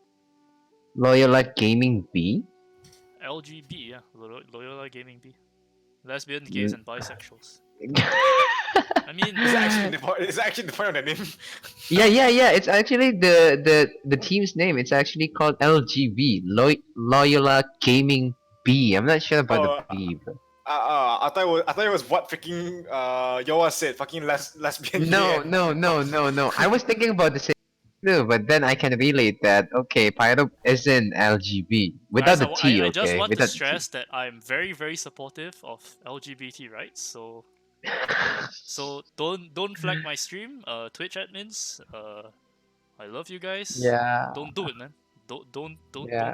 Loyola Gaming B. LGB, yeah, Loyola Gaming B. Lesbian, gays, and bisexuals. I mean, is that actually the point of the name? Yeah. It's actually the team's name. It's actually called LGB, Loyola Gaming B. I'm not sure about the B. But... I thought it was what freaking Yoa said. Fucking lesbian. No. I was thinking about the same too, but then I can relate that. Okay, Pyro is in LGB without the T. I just want to stress that I'm very, very supportive of LGBT rights. So don't flag my stream, Twitch admins. I love you guys. Yeah. Don't do it, man. Don't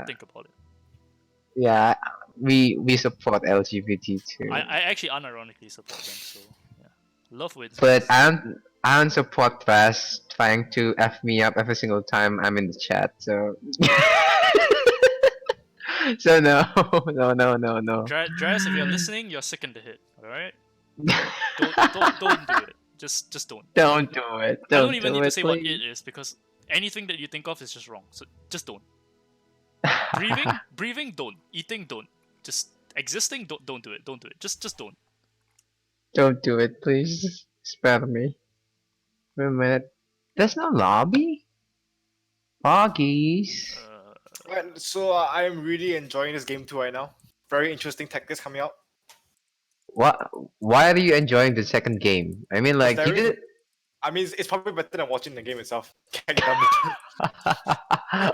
think about it. Yeah, we support LGBT too. I actually unironically support them. So yeah, love wins. But I don't support Trash trying to f me up every single time I'm in the chat. So so no. Draz, if you're listening, you're sick in the head. All right. Don't do it. Just don't. Don't do it. I don't even need to say what it is because anything that you think of is just wrong. So just don't. Breathing, don't. Eating, don't. Just existing, don't do it. Don't do it. Just don't. Don't do it, please. Spare me. Wait a minute. There's no lobby? Foggies. So I am really enjoying this game too right now. Very interesting tactics coming out. What? Why are you enjoying the second game? I mean, like you did. I mean, it's probably better than watching the game itself. I'm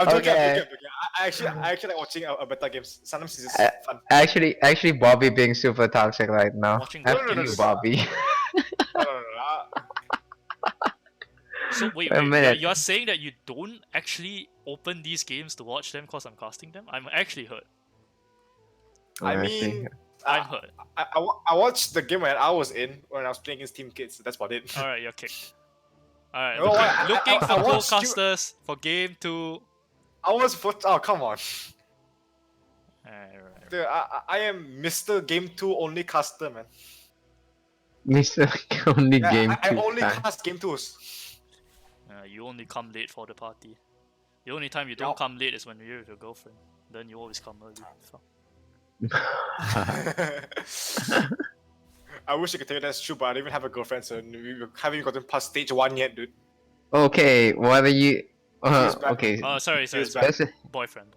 joking. I actually like watching a better games. Sometimes it's just fun. Actually, Bobby being super toxic right now. No, Bobby. So wait, you're saying that you don't actually open these games to watch them because I'm casting them? I'm actually hurt. I mean, I'm hurt. I watched the game when I was playing against Team Kids. That's about it. Alright, you're kicked. Alright, looking for co-casters for game 2. Oh, come on. Alright. Dude, I am Mr. Game 2 only caster, man. Mr. only game 2. I only cast Game 2s. You only come late for the party. The only time you don't come late is when you're with your girlfriend. Then you always come early. So. I wish I could tell you that's true, but I don't even have a girlfriend, so we haven't gotten past stage 1 yet, dude. Okay, what are you? He's back. Okay. Sorry. He's back. There's a, Boyfriend.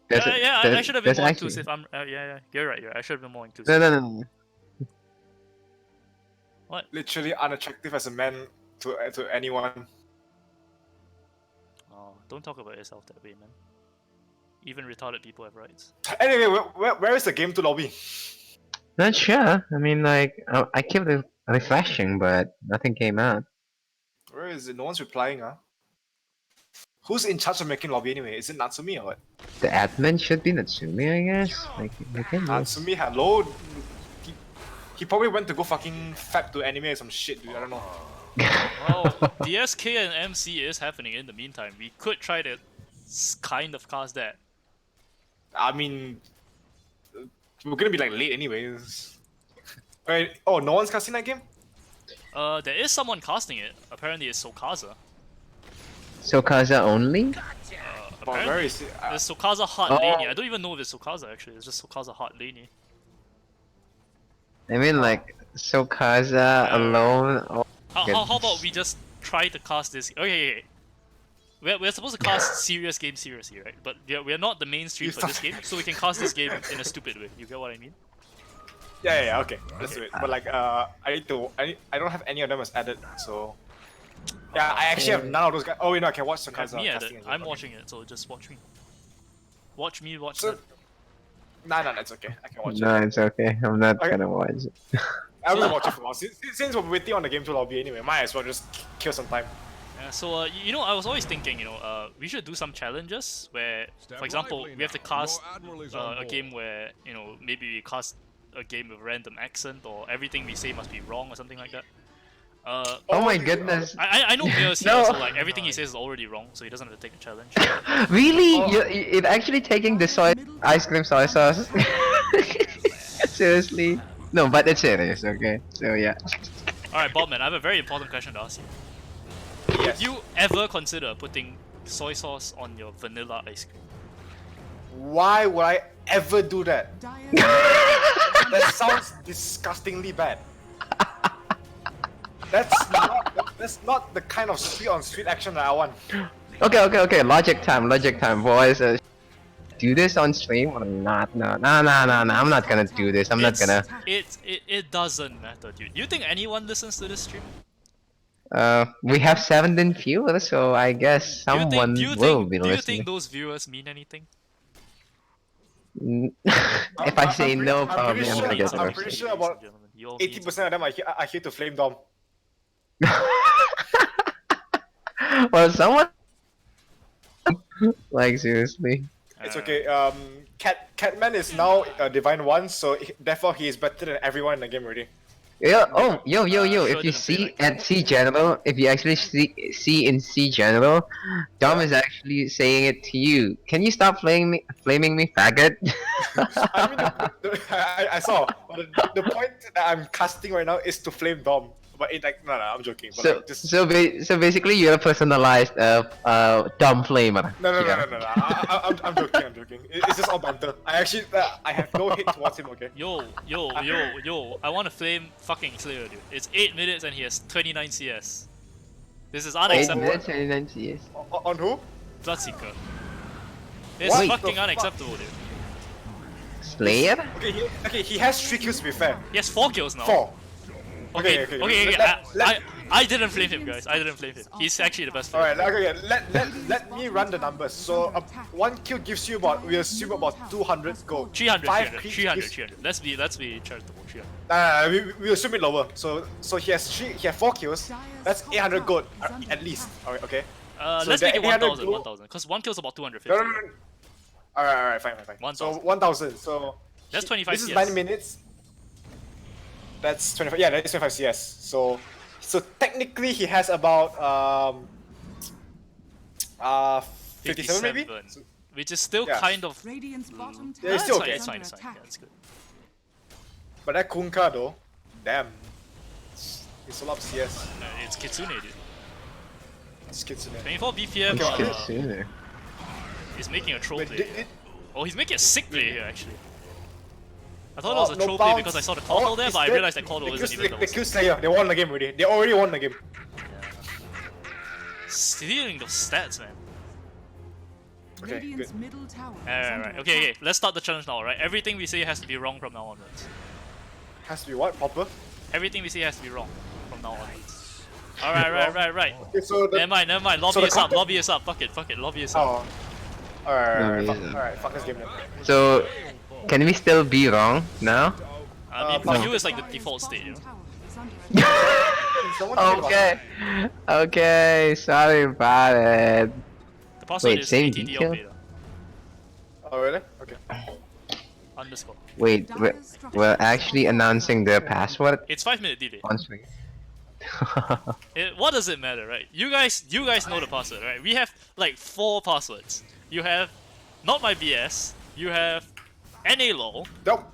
there's a, I there- should have been there's more actually- inclusive. Yeah, you're right. I should have been more inclusive. No. Literally unattractive as a man to anyone. Oh, don't talk about yourself that way, man. Even retarded people have rights. Anyway, where is the game to lobby? Not sure. I mean, like, I kept refreshing, but nothing came out. Where is it? No one's replying, huh? Who's in charge of making lobby anyway? Is it Natsumi or what? The admin should be Natsumi, I guess. Like, Natsumi, hello? He probably went to go fucking fab to anime or some shit, dude. I don't know. Well, DSK and MC is happening in the meantime. We could try to kind of cast that. I mean, we're gonna be like late anyways. Wait, oh, no one's casting that game? There is someone casting it. Apparently it's Sokaza. Sokaza only? Oh, where is it? It's Sokaza Hard Laney. I don't even know if it's Sokaza actually. It's just Sokaza Hard Laney. I mean, like, Sokaza alone. Oh, How about we just try to cast this? Okay. We're supposed to cast serious game seriously, right? But we're not the mainstream for this game, so we can cast this game in a stupid way. You get what I mean? Yeah, okay. Let's do it. But like, I don't have any of them as added, so. Yeah, I actually have none of those guys. Oh, wait, no, I can watch Sokaza Yeah, casting. I'm watching it, so just watch me. Watch me, watch So, it. nah, it's okay. I can watch no, it. it's okay. I'm not Okay. gonna watch it. I'm gonna watch it for a while. Since we're waiting on the game to lobby anyway, might as well just kill some time. Yeah, so you know, I was always thinking, we should do some challenges where, for example, we have to cast a game where, maybe we cast a game with random accent or everything we say must be wrong or something like that. Oh my goodness. I know Mirror's here, No. so like everything he says is already wrong, so he doesn't have to take the challenge. Really? It actually taking the ice cream soy sauce? Seriously? No, but it's serious, okay? So yeah. Alright, Bobman, I have a very important question to ask you. Yes. Would you ever consider putting soy sauce on your vanilla ice cream? Why would I ever do that? Dire That sounds disgustingly bad. That's not the kind of sweet on sweet action that I want. Okay. Logic time, boys. Do this on stream or not? No. I'm not gonna do this. I'm not gonna. It doesn't matter, dude. Do you think anyone listens to this stream? We have 17 viewers, so I guess someone will be Do you listening. think those viewers mean anything? If I say no, probably I'm gonna get I'm pretty roasted. sure about 80% of them are here to flame Dom. Well, someone. Like seriously. It's okay. Catman is now Divine 1, so therefore he is better than everyone in the game already. Yo, yo! sure If you didn't say see like at C general, if you actually see in C general, Dom is actually saying it to you. Can you stop flaming me, faggot? I mean, I saw. But the point that I'm casting right now is to flame Dom. But it like, no, I'm joking. But So like, just so basically, you're a personalized Dom flamer. no. Yeah. I'm joking. It's just all banter. I actually, I have no hate towards him. Okay. Yo! I want to flame fucking Slayer, dude. It's 8 minutes and he has 29 CS. This is 8 unacceptable. minutes, 29 CS. On who? Bloodseeker. It's What fucking the fuck? unacceptable, dude. Slayer? Okay, he has 3 kills to be fair. He has 4 kills now. 4. Okay. Let- I didn't flame him, guys. I didn't flame him. He's actually the best flame. Alright, okay, let me run the numbers. So, 1 kill gives you about, we assume about 200 gold. 300. kills- Let's be charitable. 300. We assume it lower. So he has 4 kills. That's 800 gold at least. Alright, okay. So Let's the make it 800 1,000. gold- 1,000. Because 1 kill's about 250. No. Alright, fine. 1,000. So 1,000. So That's 25 This is CS. 9 minutes. That's 25. Yeah, that is 25 CS. So technically he has about 57 maybe. So, Which is still Yeah. kind of. Radiant's bottom Yeah, it's tower still is okay. It's fine. under Yeah, attack. it's good. but that Kunka though, damn, it's a lot of CS. It's Kitsune, dude. It's Kitsune. 24 BPM. Okay, It's sooner. He's making a troll Wait, play. Oh, he's making a sick play here, actually. I thought it was a no troll play bounce. because I saw the Caudal there, it's but I dead. realized that Caudal isn't even They double. kill Slayer. They won the game already. They already won the game. Stealing those stats, man. Okay, Radiant's good. middle tower is Alright, under right. Okay, attack. let's start the challenge now, right? Everything we say has to be wrong from now onwards. Has to be what? Proper? Everything we say has to be wrong from now onwards. Alright, right. Okay, so the... Never mind. So Lobby the is up, content- lobby is up. Fuck it, lobby is up. Oh. Alright, Lobby is up. alright, fuck this game then. So, can we still be wrong now? I mean, for no. you it's like the Dire's default state, you know? bottom tower is under attack. Someone think about Okay. Okay, sorry about it. The password Wait, is same ATDL detail? beta. Oh, really? Okay. Underscore. Wait, we're actually announcing the password It's 5-minute delay. once we... What does it matter, right? You guys know the password, right? We have like 4 passwords. You have not my BS. You have NA-LOL. Nope.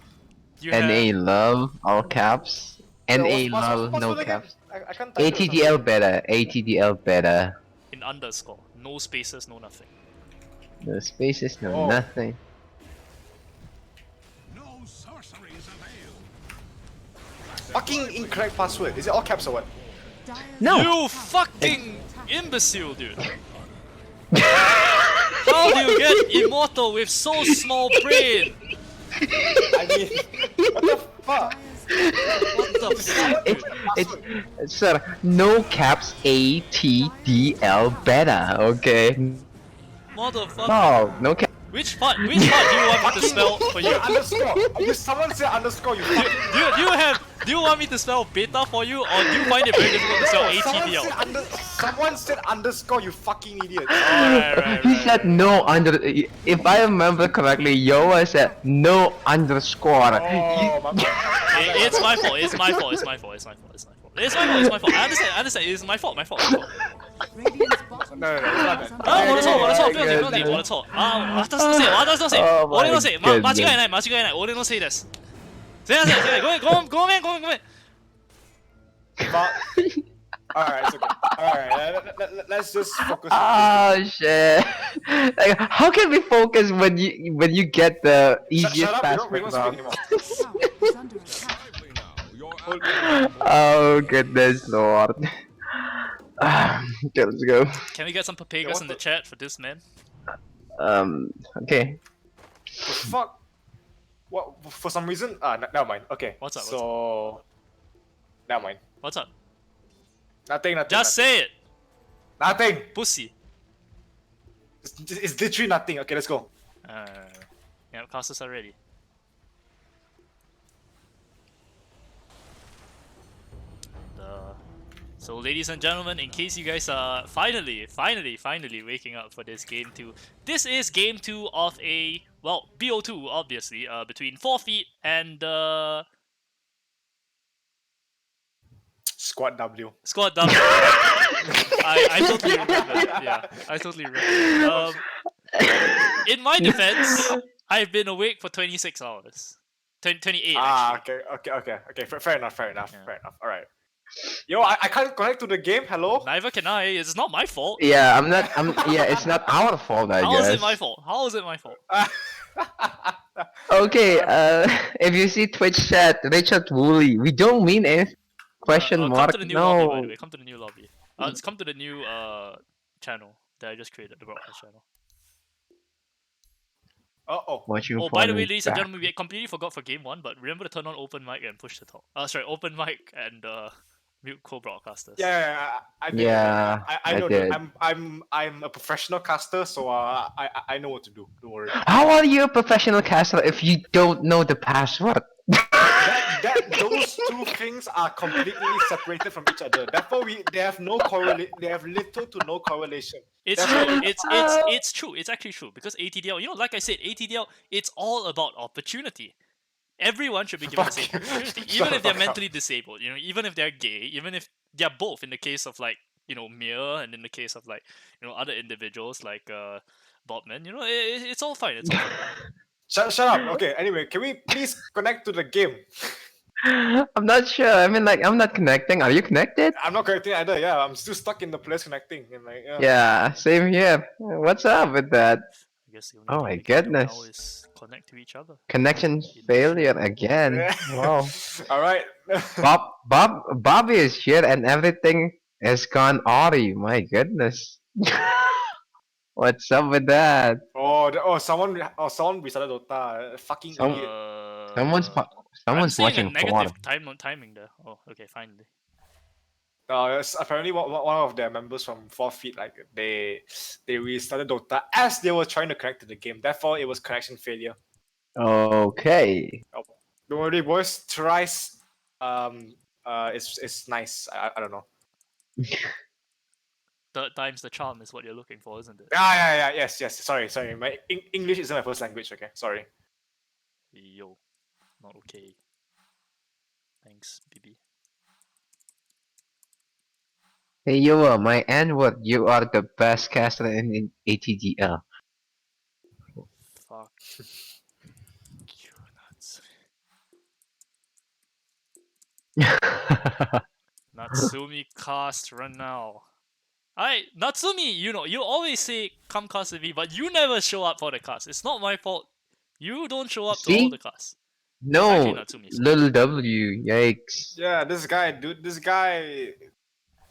You NA have love, all caps. NA What's love, no password again? caps. I can't type it or ATDL beta, ATDL beta. in underscore. No spaces, no nothing. No spaces, no Oh. nothing. No sorceries avail. something. Fucking incorrect password. Is it all caps or what? Dire's No. You tower fucking imbecile, dude. How do you get immortal with so small brain? I mean, what the fuck? What the fuck, dude? It's sir, no caps ATDL beta, okay? Motherfucker. Oh, no caps. Which part do you want me to spell for you? Underscore. Someone said underscore. You fucking. Do you want me to spell beta for you, or do you find it very difficult to spell ATDL? Someone said underscore. You fucking idiot. He said no under. If I remember correctly, Yoa said no underscore. Oh, my bad. It's my fault. It's my fault. I understand. It's my fault. Radiant's bottom No, tower it's not is that. under あ、俺そう、Oh 俺そう、 my 不用緊、不用緊、俺そう。あ、私のせい、私のせい。 Oh my 俺のせい、間違い goodness. ない、間違いない。俺のせいです。すいません、ごめん。 But, alright, it's okay. Alright, let's just focus on Oh shit! Like, how can we focus when you get the this. easiest Shut up, we password don't speak wrong? anymore. tower is under attack. Oh goodness lord! Okay, let's go. Can we get some papegas in the chat for this man? Okay. The fuck? What? For some reason? Never mind. Okay. What's up, So, never mind. What's up? Nothing. Just say it, Nothing. pussy. It's literally nothing. Okay, let's go. Yeah, casters are ready. So ladies and gentlemen, in case you guys are finally waking up for this game 2, this is game 2 of a, well, BO2 obviously, between 4 feet and SQUADW. SQUADW. I totally remember that. Yeah, I totally remember. In my defense, I've been awake for 26 hours. 28 actually. Okay. Fair enough. Alright. Yo, I can't connect to the game. Hello? Neither can I. It's not my fault. Yeah, yeah, it's not our fault, I How guess. is it my fault? How is it my fault? Okay, if you see Twitch chat, Richard Woolley, we don't mean any question Come mark. to the new lobby, by the No. way. Come to the new lobby. Let's come to the new channel that I just created, the broadcast channel. Uh-oh. Watching Oh, by the porn way, is ladies and back. gentlemen, we completely forgot for game 1, but remember to turn on open mic and push to talk. Sorry, open mic and mute co-broadcasters. Yeah, I did. Yeah, I know. did. I'm a professional caster, so I know what to do. Don't worry. How are you a professional caster if you don't know the password? Those two things are completely separated from each other. Therefore, they have little to no correlation. It's true. It's true. It's actually true because ATDL. You know, like I said, ATDL. It's all about opportunity. Everyone should be given the same Fuck you. opportunity, Shut even the if they're fuck up. mentally disabled. You know, even if they're gay, even if they're both. In the case of like Mir, and in the case of like other individuals like Botman. You know, it's all fine. It's all fine. Shut up. Okay. Anyway, can we please connect to the game? I'm not sure. I mean, like, I'm not connecting. Are you connected? I'm not connecting either. Yeah, I'm still stuck in the place connecting. And like, yeah. Yeah, same here. What's up with that? I guess the only Oh thing my we can do now goodness. is connect to each other. Connection failure again. Wow. All right. Bobby is here and everything has gone Audi. My goodness. What's up with that? Someone restarted Dota. Fucking Some- idiot. Someone's I'm someone's seeing a watching porn. negative timing there. Oh, okay, finally. Apparently one of their members from 4 feet, like they restarted Dota as they were trying to connect to the game. Therefore, it was connection failure. Okay. Don't worry, boys. Thrice, it's nice. I don't know. Third time's the charm is what you're looking for, isn't it? Yes. Sorry. My English isn't my first language. Okay, sorry. Yo, not okay. Thanks, BB. Hey yo, my N-word, you are the best caster in ATDL. Fuck. You nuts. Natsumi cast run now. Natsumi, you know, you always say come cast with me, but you never show up for the cast. It's not my fault. You don't show up to all See? the casts. No, Actually, Natsumi's fault. little W, yikes. Yeah, this guy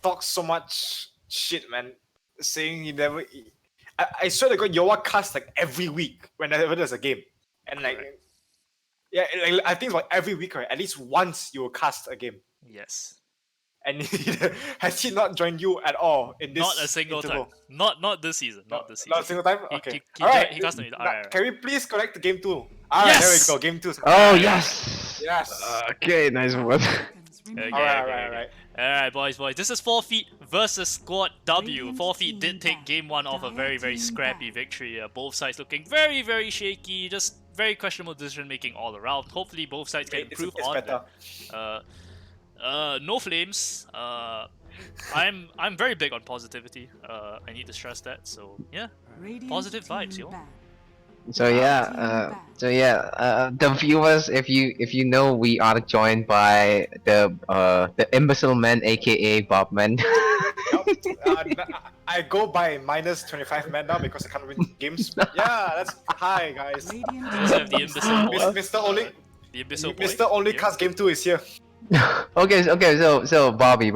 talks so much shit, man. Saying he never. I swear to God, Yowa casts like every week whenever there's a game, and like, Correct. yeah, like, I think like every week, right? At least once you will cast a game, Yes. and has he not joined you at all in this? Not a single interval? time. Not this season. Not this season. Not a single time. He- Okay. he All right. he cast me. Now, Alright. Can we please connect to game 2? All right. Yes! There we go. Game 2. Oh yes. Yes. Okay, nice one. Seconds remaining. Okay. Alright, boys. This is 4 feet versus Squad W. 4 feet did take game 1 off a very scrappy victory. Both sides looking very shaky. Just very questionable decision making all around. Hopefully, both sides can improve It's on better. that. No flames. I'm very big on positivity. I need to stress that. So yeah, Radiant Positive team vibes, yo. back. So yeah, the viewers, if you know, we are joined by the imbecile man, aka Bob man. I go by minus 25 man now because I can't win games. Yeah, that's hi guys. Radiant just have the team imbecile boy. Mr. Only The imbecile boy. Mr. Only Yeah. cast game 2 is here. Okay, so Bobby,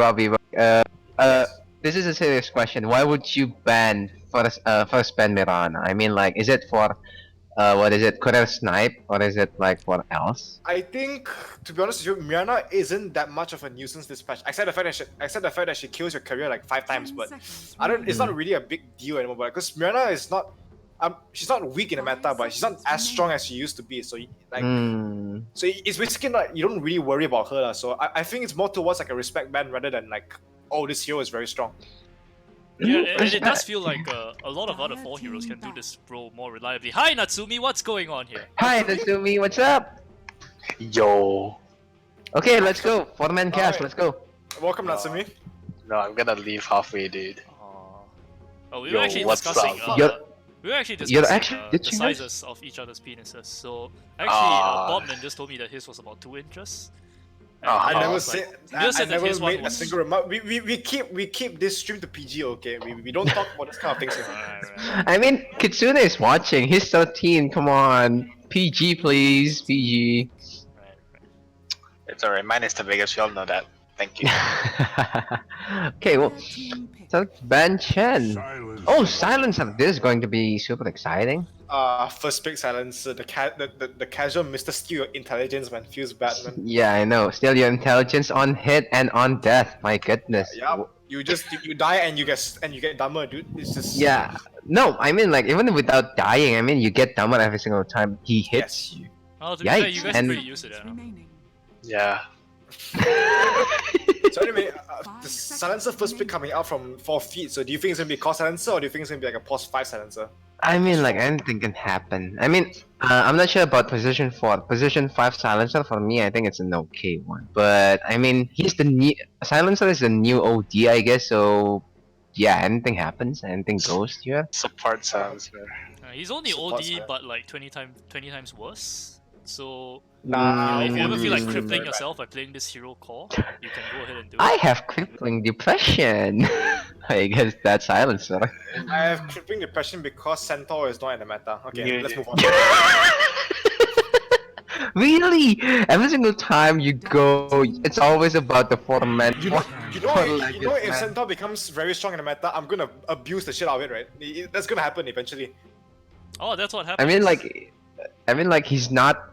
this is a serious question. Why would you ban first ban Mirana? I mean, like, is it for what is it, career snipe, or is it like what else? I think, to be honest with you, Mirana isn't that much of a nuisance this patch. Except the fact that she kills your career like 5 times, but it's not really a big deal anymore. Because Mirana is not, she's not weak in the meta, but she's not as strong as she used to be. So like, so it's basically not, you don't really worry about her, so I think it's more towards like a respect ban rather than like, oh, this hero is very strong. Yeah, and it does feel like a lot of other 4 heroes can do this role more reliably. Hi Natsumi, what's going on here? Hi, Natsumi, what's up? Yo. Okay, let's go. 4-man cast, Alright. let's go. Welcome, Natsumi. No, I'm gonna leave halfway, dude. Oh, we Yo, were actually what's discussing. up? We were actually You're discussing actually the ditching us? sizes of each other's penises. So actually, Bobman just told me that his was about 2 inches. And I I never was said. like, you I said that never his one made a was- single remark. We keep this stream to PG, okay? We don't talk about this kind of things here. Right. I mean, Kitsune is watching. He's 13. Come on, PG, please, PG. It's alright, mine is the biggest, we all know that. Thank you. Okay, well, Red team pick. so Ban Chen. Silence. Oh, Silencer. This is going to be super exciting. First pick silencer. The casual Mr. Steal intelligence, man, feels bad, man. Yeah, I know. Still, your intelligence on hit and on death. My goodness. Yeah, you die and you get dumber, dude. It's just Yeah. No, I mean, like, even without dying, I mean, you get dumber every single time he hits you. Oh, to be fair, you Yikes, guys are and- pretty used to that. Huh? Remaining. Yeah. So anyway, the silencer first pick coming out from 4 feet. So do you think it's gonna be a core silencer or do you think it's gonna be like a pos 5 silencer? I mean, like, anything can happen. I mean, I'm not sure about position 4. Position 5 Silencer, for me, I think it's an okay one. But, I mean, Silencer is the new OD, I guess, so... Yeah, anything happens, anything goes here. Support sounds. He's only Support OD, side. but like 20 times worse. So Nah, if you ever feel like Mm. crippling yourself by playing this hero core, you can go ahead and do I it. have crippling depression. I guess that's Silencer. I have crippling depression because Centaur is not in the meta. Okay, Yeah, let's yeah. move on. Really? Every single time you go, it's always about the 4-man. You know, Four-legged you know, if man. Centaur becomes very strong in the meta, I'm gonna abuse the shit out of it, right? That's gonna happen eventually. Oh, that's what I happens. mean, like he's not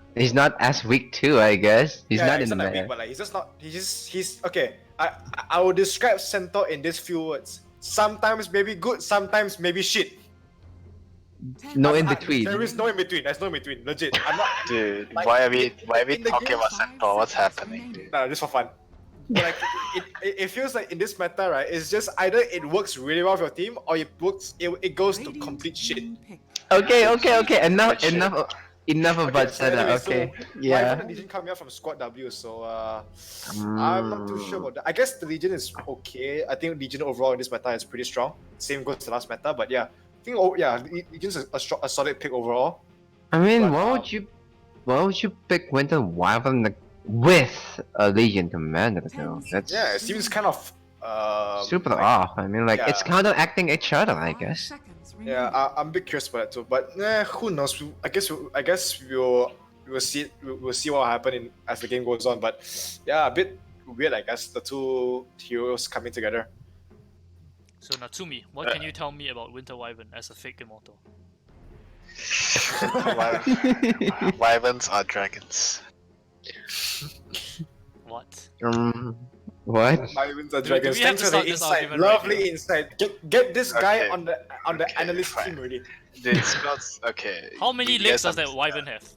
as weak too. I guess he's Yeah, not he's in not the that weak, meta. but like he's okay. I will describe Centaur in these few words. Sometimes maybe good, sometimes maybe shit. No in between. There is no in between. There's no in between. Legit. I'm not. Dude, Like, why are we in the talking game, about Centaur? What's happening, dude? Nah, just for fun. But like it feels like in this meta, right? It's just either it works really well for your team or it goes to complete shit. Okay. Enough Shit. about so Senna. anyway, Okay. So Yeah. Wyvern and Legion coming out from SQUADW, so I'm not too sure about that. I guess the Legion is okay. I think Legion overall in this meta is pretty strong. Same goes to the last meta, but yeah. I think Legion's a solid pick overall. I mean, But, why would you pick Winter Wyvern like, with a Legion Commander though? That's Yeah, it seems kind of super like, off. I mean, like it's yeah. counteracting each other, I guess. Yeah, I'm a bit curious about that too, but who knows? I guess we'll see we'll see what will happen as the game goes on. But yeah, a bit weird, I guess, the two heroes coming together. So Natsumi, what can you tell me about Winter Wyvern as a fake immortal? Wyverns are dragons. What? What? Wyverns are Do dragons. we have Thanks to for the start this insight. argument right Lovely here? insight. Get this guy Okay. on the Okay, analyst fine. team already. Dude, it smells okay. How many you legs guys does that understand. Wyvern have?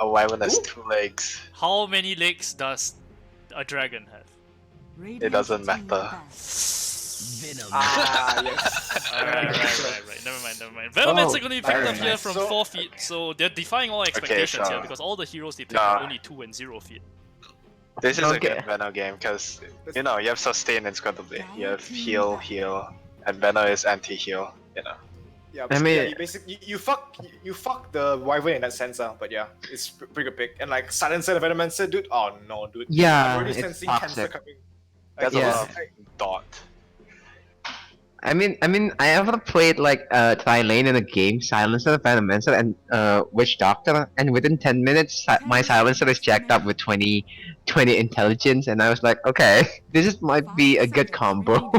A wyvern has Ooh. 2 legs. How many legs does a dragon have? It doesn't matter. Ah yes. Right. Never mind. Venomets are gonna be picked up alright. here from So- 4 feet, so they're defying all expectations sure. here because all the heroes they pick Nah. are only 2 and 0 feet. This is Okay. a good Venom game because you know you have sustain and SQUADW. You have heal, and Venom is anti-heal. You know. Yeah, I mean- you basically you fuck the Wyvern in that sense, but yeah, it's pretty good pick. And like Silencer and Venomancer, dude, oh no, dude. Yeah, I'm already it's sensing cancer toxic. coming. That's Yeah. a lot of dot. I mean, I ever played like Tri-Lane in a game, Silencer, Venomancer, and Witch Doctor, and within 10 minutes, my Silencer is jacked up with 20 intelligence, and I was like, okay, this might be a good combo.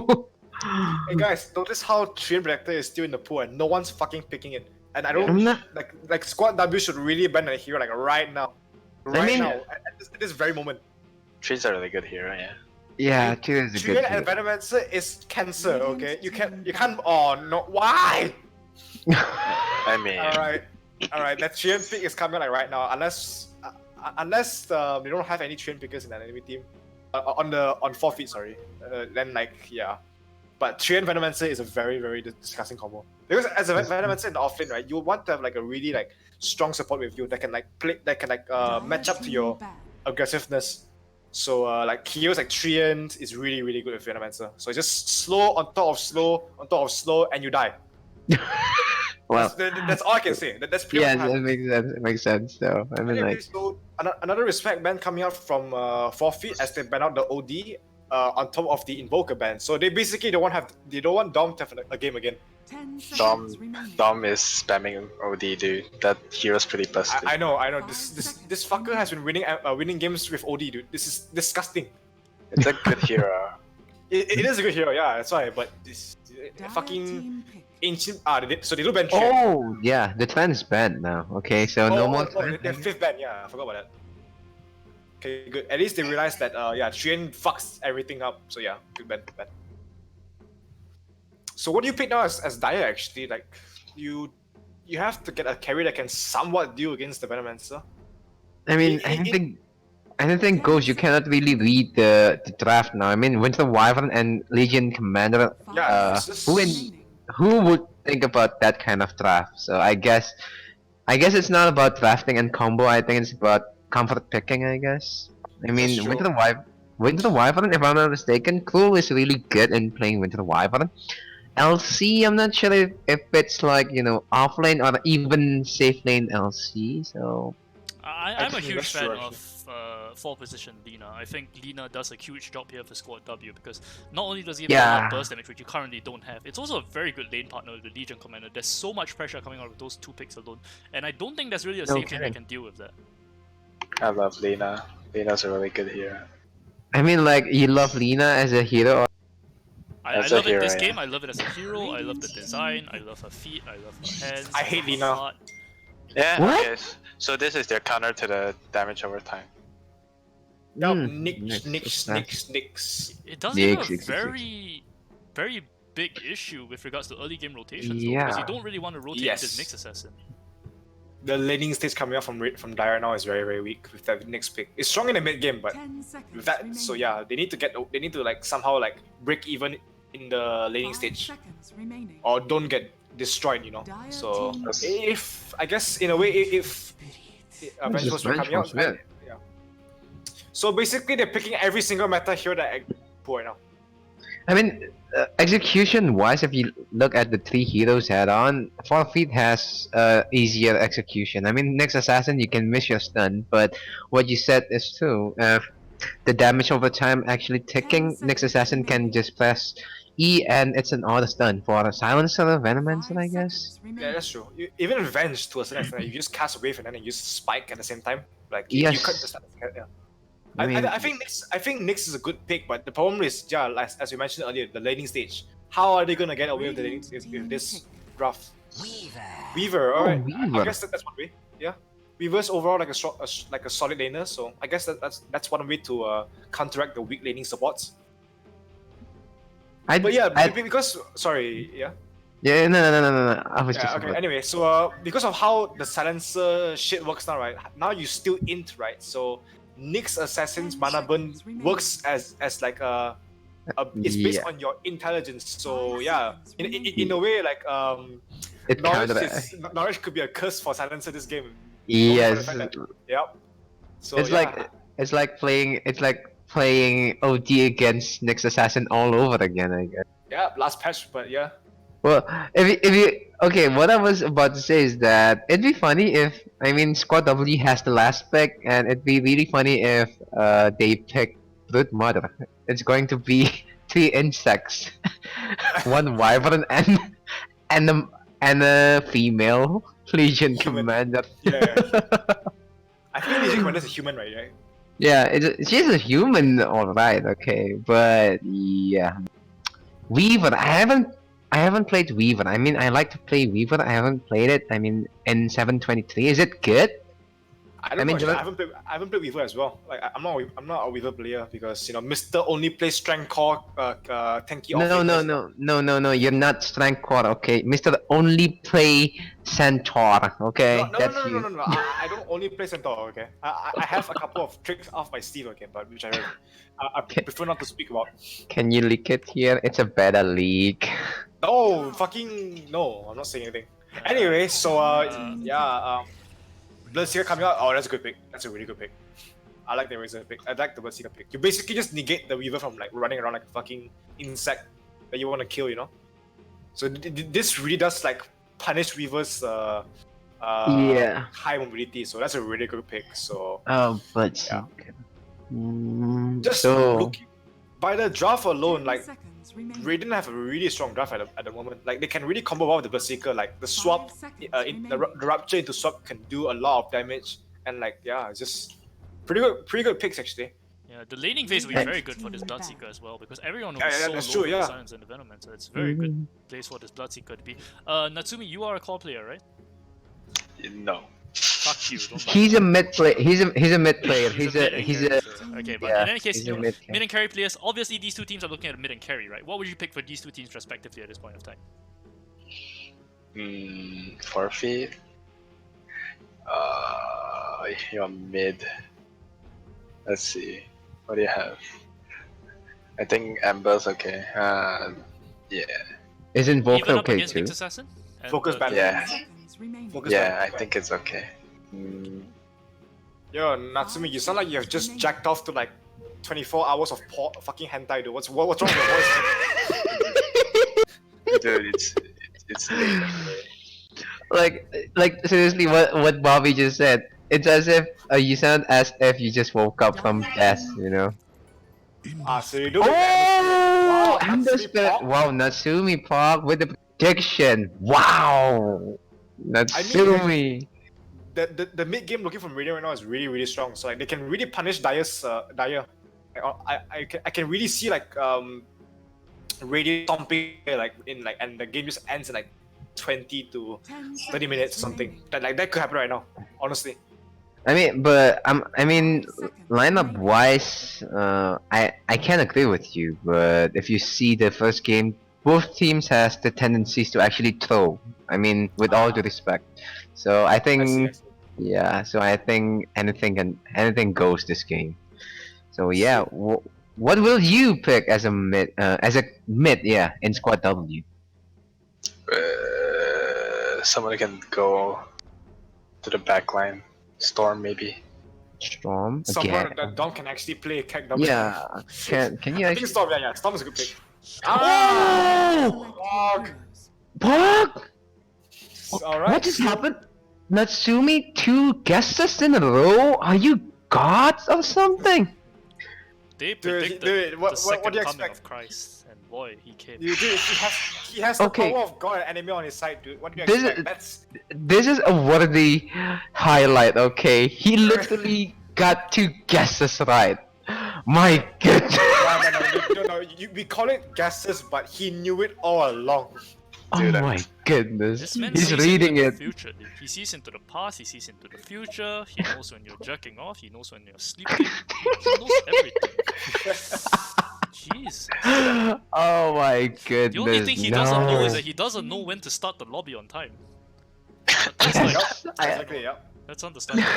Hey guys, notice how Treant Protector is still in the pool and no one's fucking picking it. And I don't I'm not- like SQUADW should really ban a hero like right now. Right mean- now. At this very moment. Trees are a really good hero, yeah. Yeah, two is a good Treant and hero. Venomancer is cancer, okay? You can't oh no why? I mean, Alright, that Treant pick is coming like right now, unless they don't have any Treant pickers in that enemy team. On 4 feet, sorry. Then like yeah. But Treant Venomancer is a very, very disgusting combo. Because as a Venomancer in the offlane, right, you want to have like a really like strong support with you that can like match up to your aggressiveness. So like heroes like Treant is really, really good with Venomancer. So it's just slow on top of slow and you die. Well, That's all I can say. That's pretty yeah, much what that makes sense. It makes sense though. I mean, anyway, like, so another respect ban coming out from 4 feet as they ban out the OD on top of the Invoker ban. So they basically don't want Dom to have a game again. Dom is spamming OD, dude. That hero's pretty busted. I know. This fucker has been winning games with OD, dude. This is disgusting. It's a good hero. It is a good hero, yeah. That's why. But this fucking ancient. So they do ban Treant. oh yeah, the Tran is banned now. Okay, so no more. They're 5th ban. Yeah, I forgot about that. Okay, good. At least they realized that Treant fucks everything up. So yeah, good ban. So what do you pick now as Dire actually? Like you have to get a carry that can somewhat deal against the Venomancer. I mean, I don't think Ghost, you cannot really read the draft now. I mean, Winter Wyvern and Legion Commander. Yeah, it's just- Who would think about that kind of draft? So I guess it's not about drafting and combo. I think it's about comfort picking. I guess. I mean, That's true. Winter Wyvern, if I'm not mistaken, Clue is really good in playing Winter Wyvern. LC, I'm not sure if it's like, you know, offlane or even safe lane LC. So I'm a think huge that's fan true, of 4 position Lina. I think Lina does a huge job here for SQUADW because not only does he have Yeah. a lot of burst damage which you currently don't have, it's also a very good lane partner with the Legion Commander. There's so much pressure coming out of those 2 picks alone, and I don't think there's really a No safe lane that kidding. can deal with that. I love Lina. Lina's a really good hero. I mean, like, you love Lina as a hero. Or... I As a love it this hero, game. yeah. I love it as a hero. I love the design. I love her feet. I love her hands. I hate love her Lina. heart. Yeah, What? okay. So this is their counter to the damage over time. Yup, Hmm, Nix. It does give Nix, a Nix, Nix, Nix. very big issue with regards to early game rotations, though, Yeah. because you don't really want to rotate Yes. this Nyx assassin. The laning stage coming up from Dire now is very weak with that next pick. It's strong in the mid game, but 10 seconds with that, so yeah, they need to like somehow like break even in the laning 5 stage, seconds remaining. or don't get destroyed, you know. Dire So team if I guess in a way if Vengeful Spirit coming out, Vengeful Spirit. yeah. So basically, they're picking every single meta hero that I pull right now. I mean, execution-wise, if you look at the 3 heroes head-on, Forfeit has easier execution. I mean, next assassin you can miss your stun, but what you said is true. The damage over time actually ticking, next assassin can just press E and it's an auto stun for a silencer or venomancer, I guess. Yeah, that's true. Even Revenge to a certain extent, you just cast a wave and then you use Spike at the same time. Like you Yes. cut the stun. Yeah. I mean, I think Nyx is a good pick, but the problem is, yeah, as we mentioned earlier, the laning stage. How are they gonna get away with the laning if this draft? Weaver, alright. Weaver. I guess that's one way. Yeah, Weaver's overall like a solid laner, so I guess that's one way to counteract the weak laning supports. But yeah, because sorry, yeah. Yeah, no. I was Yeah, just okay. about- Anyway, so because of how the silencer shit works now, right? Now you still int, right? So Nyx Assassin's mana burn works as like it's based Yeah. on your intelligence. So yeah, in a way, like it Norwich could be a curse for silencer this game. Yes. Yep. So It's yeah. like playing OD against next assassin all over again, I guess. Yeah, last patch, but yeah. Well, if you okay, what I was about to say is that it'd be funny if SQUADW has the last pick, and it'd be really funny if they pick Brood Mother. It's going to be 3 insects, one wyvern and a female Legion Human. commander. Yeah. I think Legion Commander's a human, right? Yeah, she's a human, alright, okay, but yeah, Weaver. I haven't played Weaver. I mean, I like to play Weaver. I haven't played it. I mean, in 723, is it good? I don't I mean, know. Actually, I haven't played Weaver as well. Like I'm not a Weaver player because Mister only plays strength core, tanky. No. You're not strength core, okay? Mister only play Centaur, okay? No. You. I don't only play Centaur. Okay. I have a couple of tricks off my sleeve. Okay, but which I prefer not to speak about. Can you leak it here? It's a beta leak. No, fucking no. I'm not saying anything. Anyway, so Bloodseeker coming out. Oh, that's a good pick. That's a really good pick. I like the Razor pick. I like the Bloodseeker pick. You basically just negate the Weaver from like running around like a fucking insect that you want to kill, you know? So this really does like punish Weaver's Yeah. high mobility. So that's a really good pick. So Oh, but Yeah. just looking by the draft alone, 10 like seconds remaining. Raiden have a really strong draft at the moment. Like they can really combo well with the Berserker. Like the swap, 5 seconds the rupture into swap can do a lot of damage. And like yeah, it's just pretty good picks actually. Yeah, the laning phase will be very good for this Bloodseeker as well, because everyone was Yeah, so that's low true, with yeah. the Silence and the Venoman, so it's a very good place for this Bloodseeker to be. Natsumi, you are a core player, right? No. Fuck you. Don't he's a mid player. He's a mid player. He's He's a a mid he's and a carry player. Okay, but yeah, in any case, he's a you know, mid mid and carry players. Obviously, these two teams are looking at mid and carry, right? What would you pick for these two teams respectively at this point of time? Forfeit. You're mid. Let's see. What do you have? I think Amber's okay. Yeah. Isn't Even Volker up okay against too? Nyx Assassin? And, Focus ban. Yeah. Seconds remaining. Focus Yeah, ban. I think it's okay. Yo, Natsumi, you sound like you have just jacked off to like 24 hours of fucking hentai, dude. What's wrong with your voice? Dude, it's late. Like seriously, what Bobby just said. It's as if you sound as if you just woke up from death, you know. So you do. Oh, Natsumi Amber Spirit. Pop. Wow, Natsumi Park with the prediction. Wow, Natsumi. The mid game looking from Radiant right now is really strong. So like they can really punish Dire. I can really see like radio stomping like in like, and the game just ends in like 20 to 30 minutes or something. That could happen right now, honestly. I mean, but I mean, lineup wise, I can't agree with you. But if you see the first game, both teams has the tendencies to actually throw. I mean, with all due respect. So I I think, see. yeah. So I think anything goes this game. So yeah, what will you pick as a mid? Yeah, in squad W. Someone can go to the back line. Storm maybe. Storm Someone again. that Dom can actually play Keg W. Yeah. Can you I think actually? Storm, yeah, Storm is a good pick. Oh! What? Alright. What just happened? Natsumi, 2 guesses in a row? Are you gods or something? They Dude, predicted dude, what the do second you coming expect? of Christ, and boy, he came. Dude, he has the Okay. power of God and anime on his side, dude. What do you This expect? is- This is a worthy highlight, okay? He literally got 2 guesses right. My goodness. No, we call it guesses, but he knew it all along. Oh Dude, my goodness. This man He's sees reading into it. the future, dude. He sees into the past, he sees into the future, he knows when you're jerking off, he knows when you're sleeping, he knows everything. Jeez. Oh my goodness. The only thing he doesn't know is that he doesn't know when to start the lobby on time. But that's like, Exactly, yeah. that's understandable.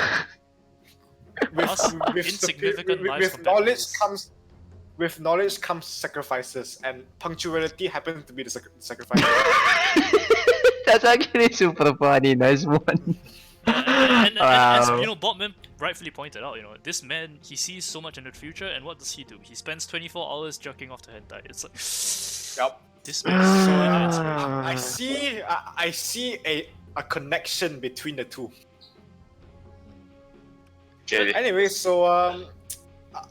Us insignificant lives with compared to knowledge his. comes sacrifices, and punctuality happens to be the sacrifice. That's actually super funny. Nice one. And as Wow. you know, Botman rightfully pointed out, this man, he sees so much into the future, and what does he do? He spends 24 hours jerking off to hentai. It's like, Yep. this man is so under inspiration. I see a connection between the two. Okay. Anyway, so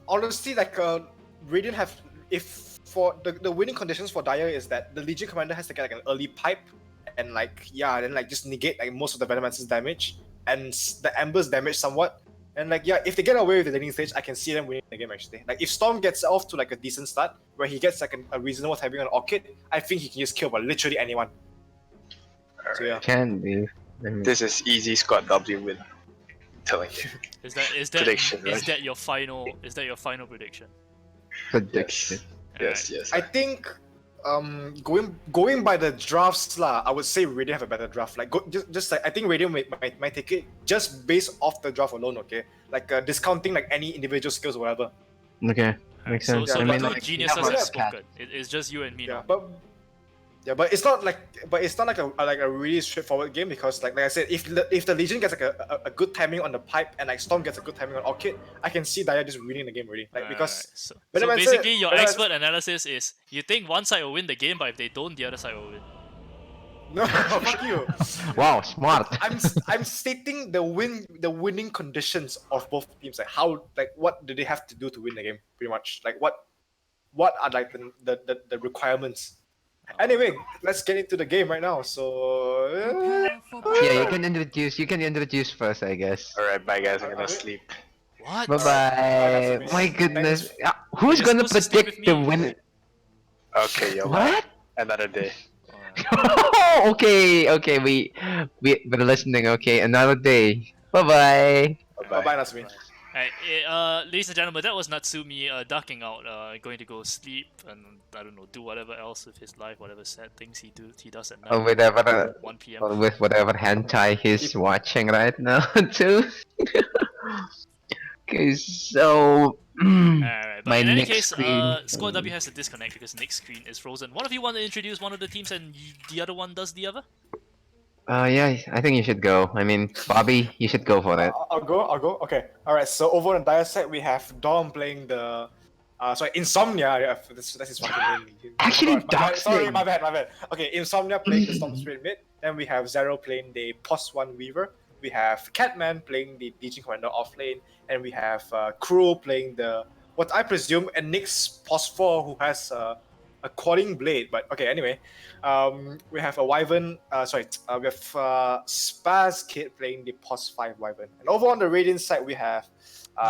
honestly, like Radiant have, if for the winning conditions for Dire is that the Legion Commander has to get like an early pipe, and like then like just negate like most of the Venomancer's damage and the Ember's damage somewhat, and like if they get away with the laning stage, I can see them winning the game actually. Like if Storm gets off to like a decent start where he gets like a reasonable timing on Orchid, I think he can just kill literally anyone. So yeah. Can be. This is easy squad W win. I'm telling you. Is that Prediction, right? is that your final prediction? Prediction. Yes, yes. I think going by the drafts lah, I would say Radiant have a better draft. Like just like I think Radiant might take it just based off the draft alone. Okay, like discounting like any individual skills or whatever. Okay. Makes So, sense. so I the mean, two like, geniuses yeah, have but- spoken. It's just you and me Yeah, now. but it's not like a really straightforward game because like I said, if the Legion gets like a good timing on the pipe and like Storm gets a good timing on Orchid, I can see Dire just winning the game already. Like because So Venomancer- basically, your Venomancer- expert analysis is you think one side will win the game, but if they don't, the other side will win. no, fuck you. Wow, smart. I'm stating the winning conditions of both teams. Like what do they have to do to win the game? Pretty much. Like what are like the requirements? Anyway, let's get into the game right now. So Yeah, you can introduce first, I guess. Alright, bye guys, I'm gonna sleep. What? Bye bye. Alright, My goodness. thanks. Who's You're gonna supposed to stay predict with the me. win? Okay, yo. What? Another day. Okay, we're listening. Okay, another day. Bye bye. bye bye, Nasmi. Alright, ladies and gentlemen, that was Natsumi ducking out, going to go sleep and I don't know, do whatever else with his life, whatever sad things he does at night. Or whatever, 1 p.m. or with whatever hentai he's watching right now too. Okay, so Alright, but my in any next case, screen. Squad W has to disconnect because Nick's screen is frozen. One of you want to introduce one of the teams and the other one does the other? Yeah, I think you should go. I mean, Bobby, you should go for it. I'll go. Okay. Alright, so over on Dire side we have Dom playing the Insomnia. Yeah, that's his fucking name. Actually, Sorry, doxing. my bad. Okay, Insomnia playing the Storm Spirit mid. Then we have Zero playing the +1 Weaver. We have Catman playing the Legion Commander off lane, and we have Cruel playing the what I presume and Nick's +4 who has a Quarting Blade, but okay, anyway. We have a Wyvern, we have Spaz Kid playing the POS 5 Wyvern. And over on the Radiant side, we have.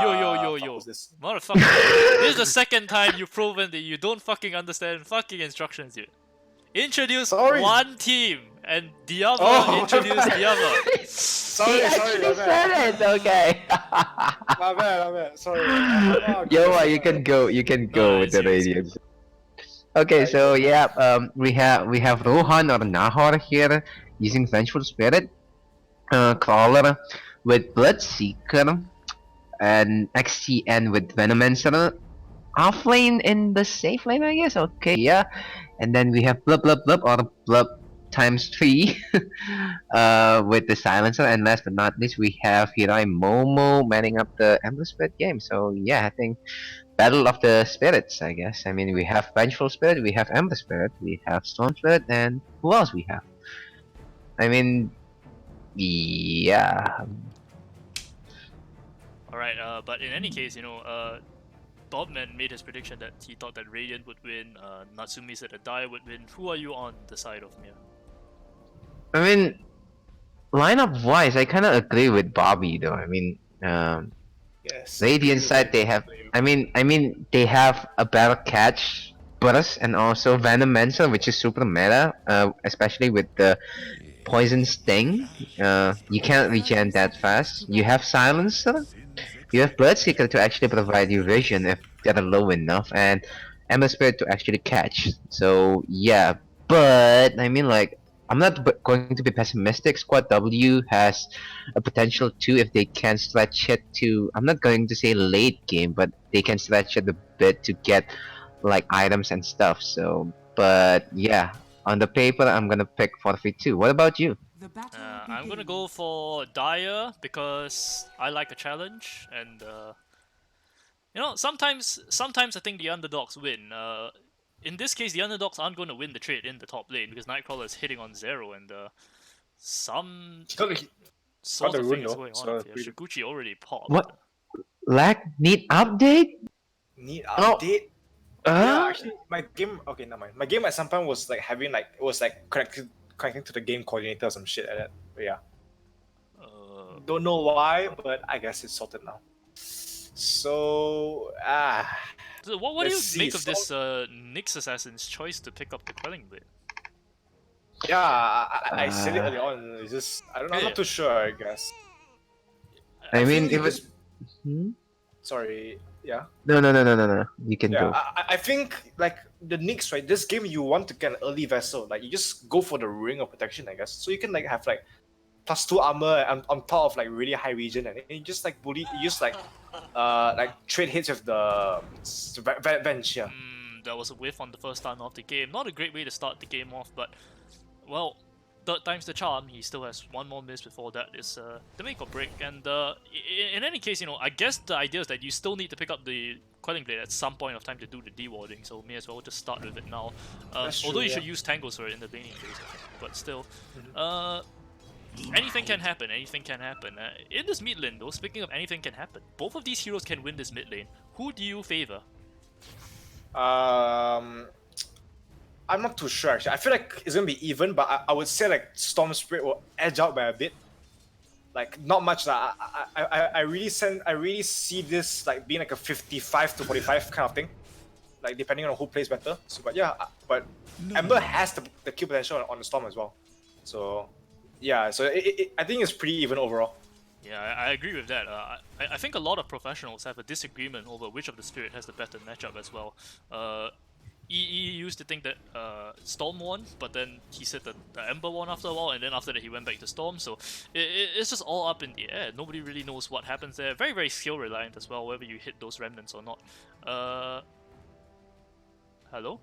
Yo. What's this? Motherfucker. This is the second time you've proven that you don't fucking understand fucking instructions yet. Introduce one team and the other introduce the other. Sorry, actually said it. Okay. my bad. Sorry. Yo, you can go with the Radiant. Okay, so yeah, we have Rohan or Nahor here using Vengeful Spirit, Crawler with Bloodseeker, and XTN with Venomancer. Offlane in the safe lane, I guess. Okay, yeah, and then we have Blub or Blub times 3 with the Silencer, and last but not least, we have Hirai Momo manning up the Endless Spirit game. So yeah, I think. Battle of the Spirits, I guess. I mean, we have Vengeful Spirit, we have Ember Spirit, we have Storm Spirit, and who else we have? I mean, yeah. Alright, but in any case, Bobman made his prediction that he thought that Radiant would win, Natsumi said that Dire would win. Who are you on the side of Mia? I mean, lineup-wise, I kind of agree with Bobby, though. I mean, yes. Radiant side, they have. I mean, they have a better catch burst and also Venomancer, which is super meta, especially with the Poison Sting. You can't regen that fast. You have Silencer. You have Bloodseeker to actually provide you vision if they're low enough, and Ember Spirit to actually catch. So yeah, but I mean, like, I'm not going to be pessimistic. SQUADW has a potential too if they can stretch it to. I'm not going to say late game, but they can stretch it a bit to get like items and stuff. So, but yeah, on the paper, I'm gonna pick Forfeit too. What about you? I'm gonna go for Dire because I like a challenge, and sometimes I think the underdogs win. In this case, the underdogs aren't going to win the trade in the top lane because Nightcrawler is hitting on 0 and some sort of thing is going on here. Shiguchi already popped. What? Lag need update? Need update? Yeah, actually, my game. Okay, never mind. My game at some point was like having like it was like connecting to the game coordinator or some shit like that. But yeah. Don't know why, but I guess it's sorted now. So So what do you make of this Nyx Assassin's choice to pick up the Quelling Blade? Yeah, I said it early on. It's just I don't know. I'm not too sure. I guess. I mean, it was. Sorry. Yeah. No. You can go. I think like the Nyx, right? This game you want to get an early vessel. Like you just go for the Ring of Protection, I guess. So you can like have like +2 armor on top of like really high region, and you just like bully. You just like trade hits with the bench. Yeah. That was a whiff on the first time of the game. Not a great way to start the game off, but well, third time's the charm. He still has one more miss before that is the make or break. And in any case, I guess the idea is that you still need to pick up the Quelling Blade at some point of time to do the dewarding, so may as well just start with it now. Although you should use Tango Sword in the laning phase, but still. Anything can happen, in this mid lane though, speaking of anything can happen, both of these heroes can win this mid lane. Who do you favor? I'm not too sure actually. I feel like it's gonna be even, but I would say like Storm Spirit will edge out by a bit. Like not much. I really see this like being like a 55 to 45 kind of thing. Like depending on who plays better. So but yeah, but Ember has the kill potential on the Storm as well. So yeah, so I think it's pretty even overall. Yeah, I agree with that. I think a lot of professionals have a disagreement over which of the Spirit has the better matchup as well. EE used to think that Storm won, but then he said that the Ember won after a while, and then after that he went back to Storm, so it's just all up in the air. Nobody really knows what happens there. Very, very skill reliant as well, whether you hit those remnants or not. Hello?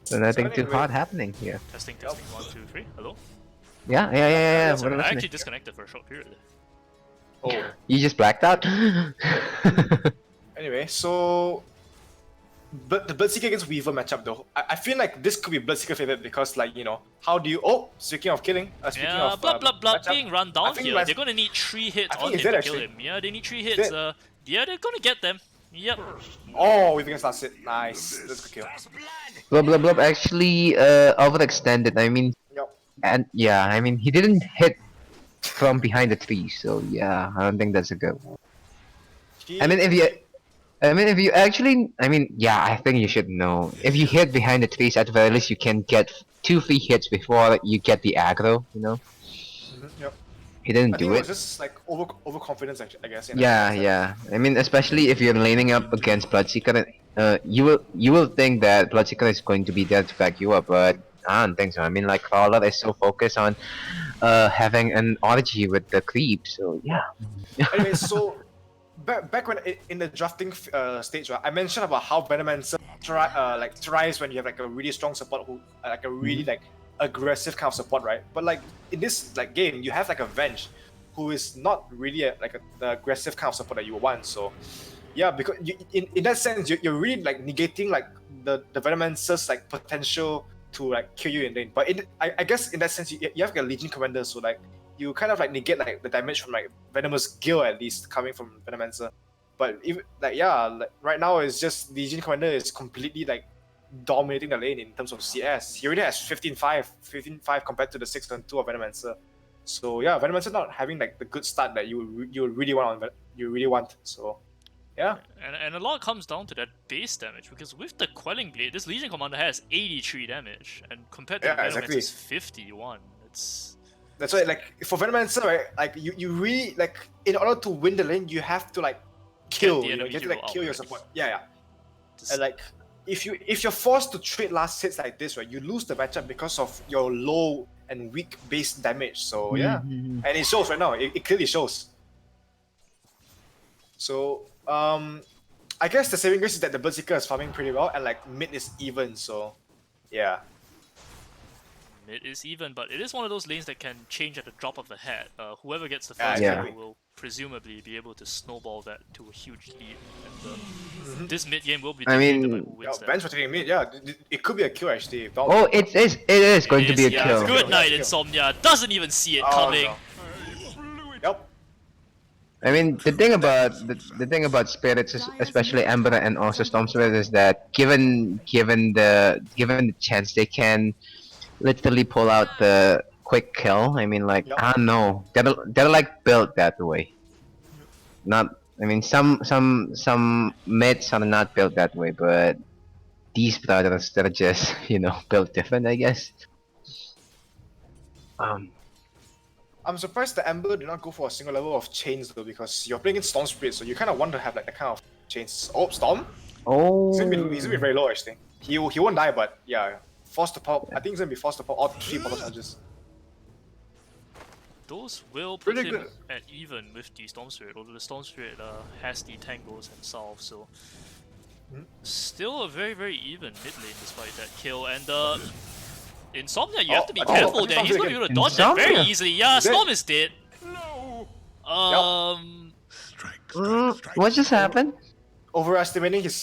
So nothing too hard happening here. Testing, 1, 2, 3. Hello? Yeah. Sorry, I actually disconnected for a short period. Oh. You just blacked out? Anyway, so but the Bloodseeker against Weaver matchup though, I feel like this could be Bloodseeker favorite because like how do you speaking of killing, speaking of Blood matchup, being run down here. They're gonna need 3 hits on him to kill him. Yeah, they need 3 hits. Yeah, they're gonna get them. Yep. Oh, we against last hit. Nice. That's a good kill. Blub Blub Blub actually overextended. I mean, Yep. and yeah, I mean he didn't hit from behind the tree, so yeah, I don't think that's a good one. I mean, if you actually, I mean, yeah, I think you should know. If you hit behind the trees, at the very least, you can get 2 free hits before you get the aggro. You know, Yep. he didn't I think do it it. was just like overconfidence, I guess. Yeah, yeah. I mean, especially if you're laning up against Bloodseeker, you will think that Bloodseeker is going to be there to back you up, but I don't think so. I mean, like Crawler is so focused on having an orgy with the creep, so yeah. Anyway, so back when in the drafting stage, right, I mentioned about how Venomancer thrives when you have like a really strong support who like a really like aggressive kind of support, right? But like in this like game, you have like a Venge who is not really the aggressive kind of support that you want. So yeah, because in that sense, you're really like negating like the Venomancer's like potential to like kill you in lane. But I guess in that sense, you have like a Legion Commander, so like you kind of like negate like the damage from like Venomous Gale at least coming from Venomancer. But even like yeah, like, right now it's just Legion Commander is completely like dominating the lane in terms of CS. He already has 15-5 compared to the 6-2 of Venomancer. So yeah, Venomancer not having like the good start that you really want. So yeah. And a lot comes down to that base damage, because with the Quelling Blade, this Legion Commander has 83 damage, and compared to Venomancer's 51, That's why, like, for Venomancer, right, like, you really, like, in order to win the lane, you have to, like, kill, you have to, like, kill your support. Yeah. And, like, if you're forced to trade last hits like this, right, you lose the matchup because of your low and weak base damage, so, yeah. And it shows right now, it clearly shows. So, I guess the saving grace is that the Bloodseeker is farming pretty well, and, like, mid is even, so, yeah. It is even, but it is one of those lanes that can change at the drop of the hat. Whoever gets the first kill will presumably be able to snowball that to a huge lead. And this mid game will be dictated by who wins that. Bench for taking mid, yeah. It could be a kill actually. Oh, it is going to be a kill. Good night, Insomnia. Doesn't even see it coming. No. Yep. I mean, the thing about spirits, especially Ember and also Storm Spirit, is that given the chance, they can literally pull out the quick kill. I mean, like, I don't know, they're like built that way. Not, I mean, some mids are not built that way, but these brothers, they're just, you know, built different, I guess. I'm surprised the Ember did not go for a single level of chains though, because you're playing in Storm Spirit, so you kind of want to have like that kind of chains. Oh, Storm? Oh. He's gonna be very low actually. He won't die, but yeah, forced to pop. I think he's gonna be forced to pop all 3 pop charges. Those will put him at even with the Storm Spirit, although the Storm Spirit has the tangles himself, so still a very, very even mid lane despite that kill. And Insomnia, you have to be careful there. He's going to be able to dodge that very easily. Yeah, Storm is dead. What just happened? Overestimating his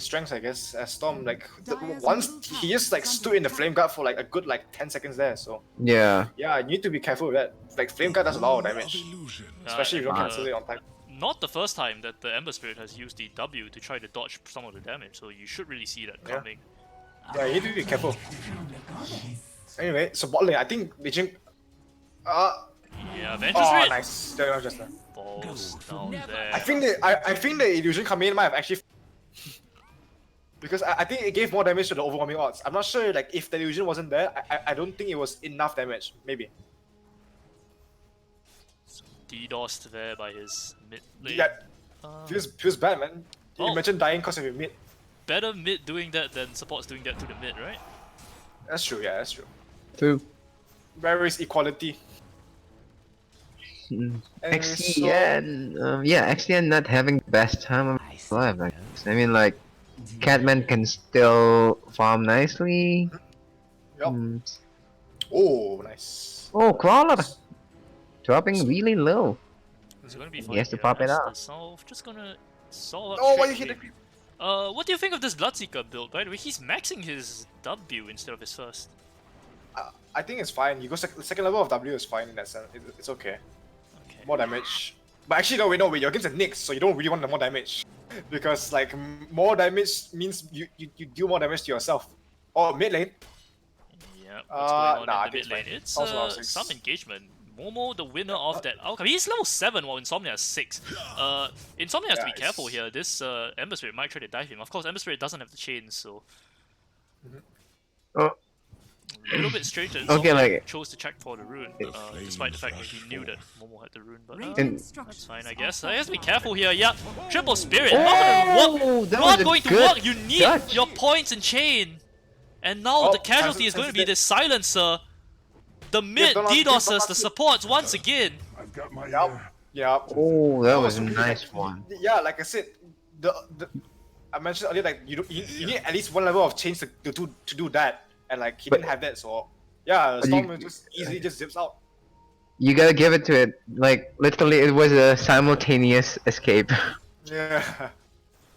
strengths, I guess. As Storm, like once he just like stood in the flame guard for like a good like 10 seconds there. So yeah, you need to be careful with that. Like flame guard does a lot of damage, especially if you don't cancel it on time. Not the first time that the Ember Spirit has used the W to try to dodge some of the damage, so you should really see that coming. Yeah, you need to be careful. Anyway, so bot lane, I think Legion. Yeah, Venture Spirit. Nice. There just falls down there. I think the illusion coming in might have actually, because I think it gave more damage to the overwhelming odds. I'm not sure like if the illusion wasn't there. I don't think it was enough damage. Maybe. So DDoSed there by his mid lane. Yeah. Feels bad, man. Imagine dying because of your mid. Better mid doing that than supports doing that to the mid, right? That's true. Yeah, that's true. True. Where is equality? XTN, yeah, XTN not having the best time of his life. I mean, like, Catman can still farm nicely. Yep. Oh, nice. Oh, Crawler! Dropping really low. It's gonna be he has to pop it out. Just gonna solve up. Oh, why you hit the creep? What do you think of this Bloodseeker build? By the way, he's maxing his W instead of his first. I think it's fine. You go second level of W is fine in that sense. It's okay. More damage. But actually, no, wait, you're against a Nyx, so you don't really want the more damage. Because, like, more damage means you deal more damage to yourself. Or mid lane. Yeah, what's going on nah, in the mid lane? fine. It's Also level 6. some engagement. Momo, the winner of that outcome. He's level 7 while Insomnia is 6. Insomnia has to be careful here. This Ember Spirit might try to dive him. Of course, Ember Spirit doesn't have the chains, so... Oh. A little bit strange that Okay, Insomnia like- chose to check for the rune, despite the fact that he knew that Momo had the rune. But that's fine, I guess. I guess be careful here. Yeah, Triple Spirit. Not gonna work. that was Not a going to good work. You need touch. your points in chain. And now the casualty is going to be the Silencer. The mid DDoSers, the supports once again. I've got my. Yep. Oh, that was a really, nice one. Yeah, like I said, I mentioned earlier, like you need at least one level of change to do that, and like he didn't have that, so yeah, Storm just easily just zips out. You gotta give it to it. Like literally, it was a simultaneous escape. Yeah.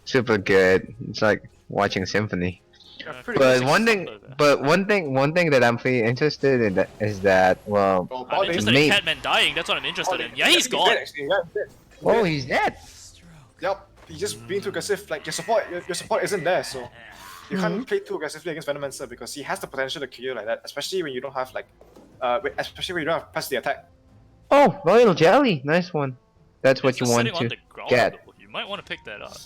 Super good. It's like watching a symphony. Pretty But basic one stuff. thing, one thing that I'm pretty interested in is that Oh, I'm bot lane. interested in Mate. Catman dying. That's what I'm interested in. Yeah, I he's think gone. dead, actually. Yeah, he's dead. oh, he's dead. Yep. He's just being too aggressive. Like your support isn't there, so you can't play too aggressively against Venomancer because he has the potential to kill you like that, especially when you don't have like, especially when you don't have pass the attack. Oh, Royal Jelly, nice one. That's what It's you just want sitting on to the ground, get. though. You might want to pick that up.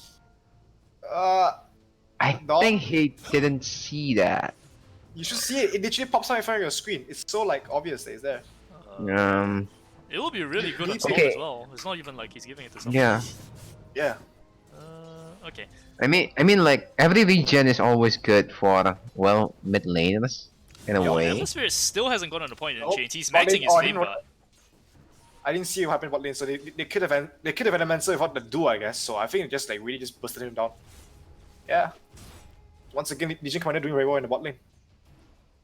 I No. think he didn't see that. You should see it. It literally pops out in front of your screen. It's so like obvious that it's there. It will be really good on Okay. Storm as well. It's not even like he's giving it to someone. Yeah. Yeah. Okay. I mean, like every regen is always good for well mid laners in a way. Ember Spirit still hasn't gotten to point in Nope. chains. He's Bot maxing lane- his I flame, didn't know but I didn't see what happened bot lane, so they could have Venomancer without the duo, I guess. So I think it just like really just busted him down. Yeah. Once again, Legion Commander doing very well in the bot lane.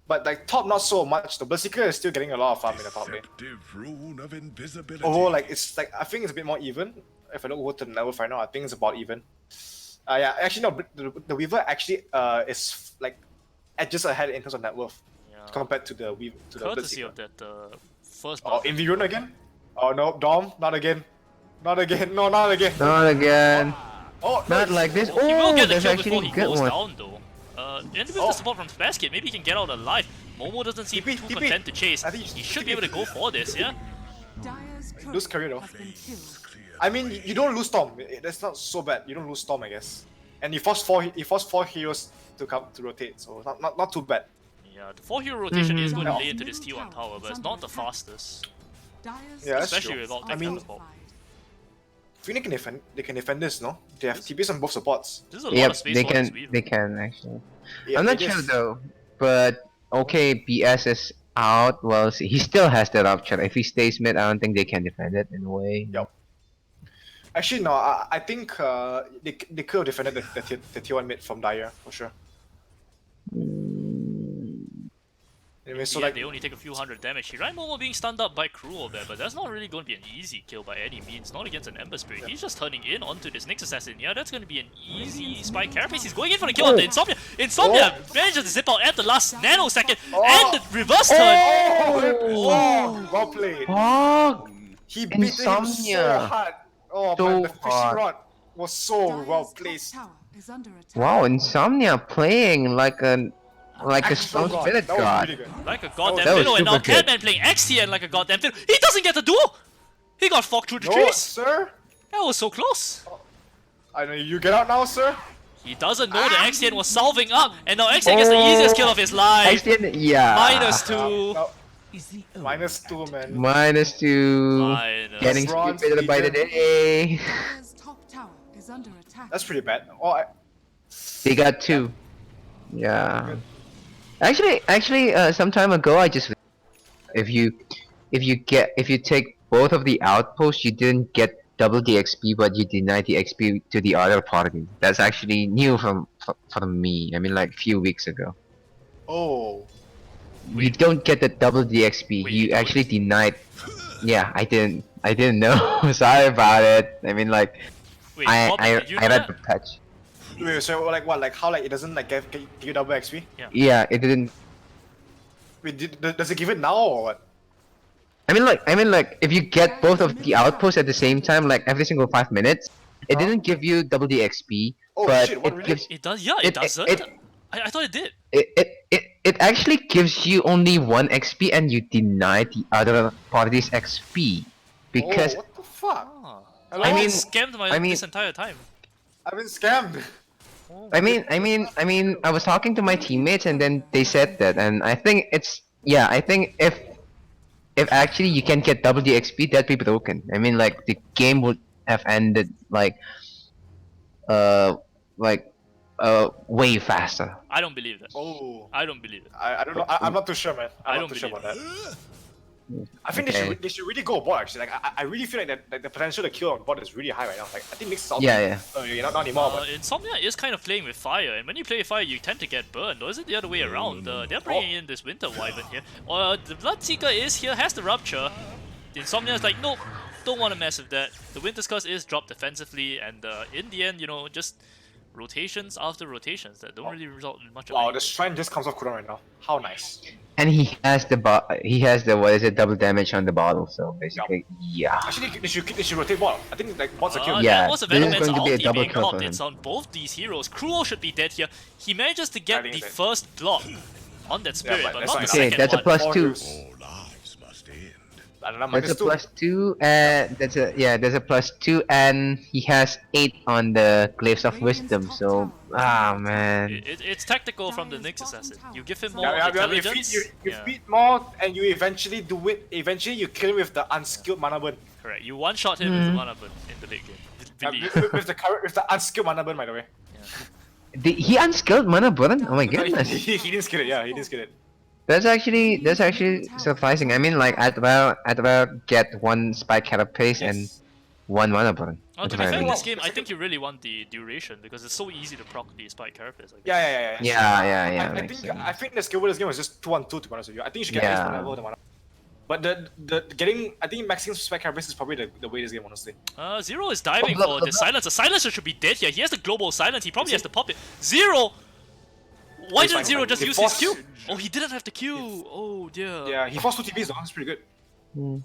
But like top, not so much. The Berserker is still getting a lot of farm in the top lane. Deceptive rune of invisibility. Although like it's like I think it's a bit more even. If I look over to the network right now, I think it's about even. Yeah, actually no. The Weaver actually is like just ahead in terms of net worth yeah. compared to the Weaver. To the Courtesy Berserker. of that first Oh, buff. Invi rune again? Oh no, Dom, not again. Not again. No, not again. Not again. Oh, no, Not like this. He will Oh, get the that's kill before actually he a good goes one. down though. And with the support from Spazkid, maybe he can get out alive. Momo doesn't seem TP, too TP. content to chase. I think He should be able to go for this, yeah? Lose career though. I mean, you don't lose Storm. That's not so bad. You don't lose Storm, I guess. And you force four heroes to come to rotate, so not too bad. Yeah, the 4-hero rotation is going to Yeah. lay into this T1 tower, but it's not the fastest. Yeah, that's Especially true. without I that mean, kind of support. I think they can defend this, no? They have TPs on both supports. This is a lot Yep, of space they for this can. Weaver. They can actually. Yeah, I'm not it sure is. though, but okay, BS is out. Well, he still has that option. If he stays mid, I don't think they can defend it in a way. Yep. Actually, no. I think they could have defended the tier 1 mid from Dire for sure. Anyway, so Yeah, like they only take a few hundred damage here. Right, Momo being stunned up by Cruel there, but that's not really going to be an easy kill by any means. Not against an Ember Spirit. He's just turning in onto this Nyx Assassin. Yeah, that's going to be an easy spike carapace. He's going in for the kill on the Insomnia. Insomnia manages to zip out at the last nanosecond, and the reverse turn. oh, well played. Fuck! He beat him so Insomnia. hard. Oh So man, the fishing hard. rod was so well placed. Wow, Insomnia playing like a Actual stone god. spirit That was god. really good. Like a goddamn That was fiddle, and now super good. Catman playing XTN like a goddamn fiddle. He doesn't get the duel! He got fucked through the No, trees! sir. That was so close! I know you get out now, sir. He doesn't know that XTN was salving up, and now XTN gets the easiest kill of his life! Extend, yeah. -2. No. -2, man. -2. Minus. Getting Bronze stupider by the Legion. day. That's pretty bad. Oh, They got 2. Yeah. Actually, some time ago, I just if you take both of the outposts, you didn't get double the XP, but you deny the XP to the other party. That's actually new from me. I mean, like few weeks ago. oh. You don't get the double the XP. Wait, You you actually denied. Yeah, I didn't know. Sorry about it. I mean, like Wait, I Bob, I did you I know read that? the patch. Wait, so like what? Like how? Like it doesn't like give you double XP? Yeah, it didn't. Wait, does it give it now or what? I mean, if you get both of the outposts at the same time, like every single 5 minutes, it didn't give you double the XP, Oh but shit, what, it really? gives It does. Yeah, it, it doesn't. it, I thought it did. it actually gives you only one XP, and you deny the other party's XP because Oh, what the fuck? Ah. Hello? I've mean- been scammed this entire time. I've been scammed. Oh. I was talking to my teammates, and then they said that, and I think I think if actually you can get double the XP, that'd be broken. I mean, like the game would have ended uh like way faster. I don't believe that. Oh, I don't believe it. I don't know. I'm not too sure, man. I'm I not don't too sure believe about that. I think Okay. they should really go aboard actually. Like I really feel like that the potential to kill on board is really high right now. Like I think Mix is out. Yeah. Not anymore. But Insomnia is kind of playing with fire, and when you play fire, you tend to get burned. Or is it the other way around? They're bringing in this Winter Wyvern here. The Bloodseeker is here, has the Rupture. The Insomnia is like, nope, don't want to mess with that. The Winter's Curse is dropped defensively, and in the end, just rotations after rotations that don't really result in much of wow, anything. the shrine just comes off cooldown right now. How nice. And he has the what is it, double damage on the bottle. So basically, yeah. Actually, they should rotate bot. I think like bots are killed. Yeah, That was a this is Venomance going to be a ulti double being kill for popped. him. It's on both these heroes. Cruel should be dead here. He manages to get think the it's dead. first block on that spirit, but but that's not the not Okay, second that's a one. plus Or 2. use- All lives must end. I don't know, That's a minus 2. +2, and there's a +2, and he has 8 on the Glaives of Wisdom. So man, It's tactical from the Nyx Assassin. You give him more Yeah, intelligence. you Yeah, feed more, and you eventually do it. Eventually, you kill him with the unskilled mana burn. correct. You one-shot him with the mana burn in the late game. Yeah, Believe. with the unskilled mana burn, by the way. he unskilled mana burn. Oh my goodness, he didn't skill it. Yeah, he didn't skill it. that's actually surprising. I mean, like I'd rather get 1 spike carapace and Yes. 1 mana burn. To be That's fair, in what I this game, I think you really want the duration because it's so easy to proc the Spike Carapace. I guess. Yeah. Yeah, I makes think sense. the skill with this game was just 2-on-2 to be honest with you. I think you should get at least one level of the mana. But I think maxing spec carapace is probably the way this game honestly. Zero is diving for the silencer. Silencer should be dead here. He has the global silence. He probably has to pop it. Zero. Why He's didn't fine, Zero fine. just He use forced- his Q? Oh, he didn't have the Q. Oh dear. Yeah, he forced 2 TPs though. That's pretty good.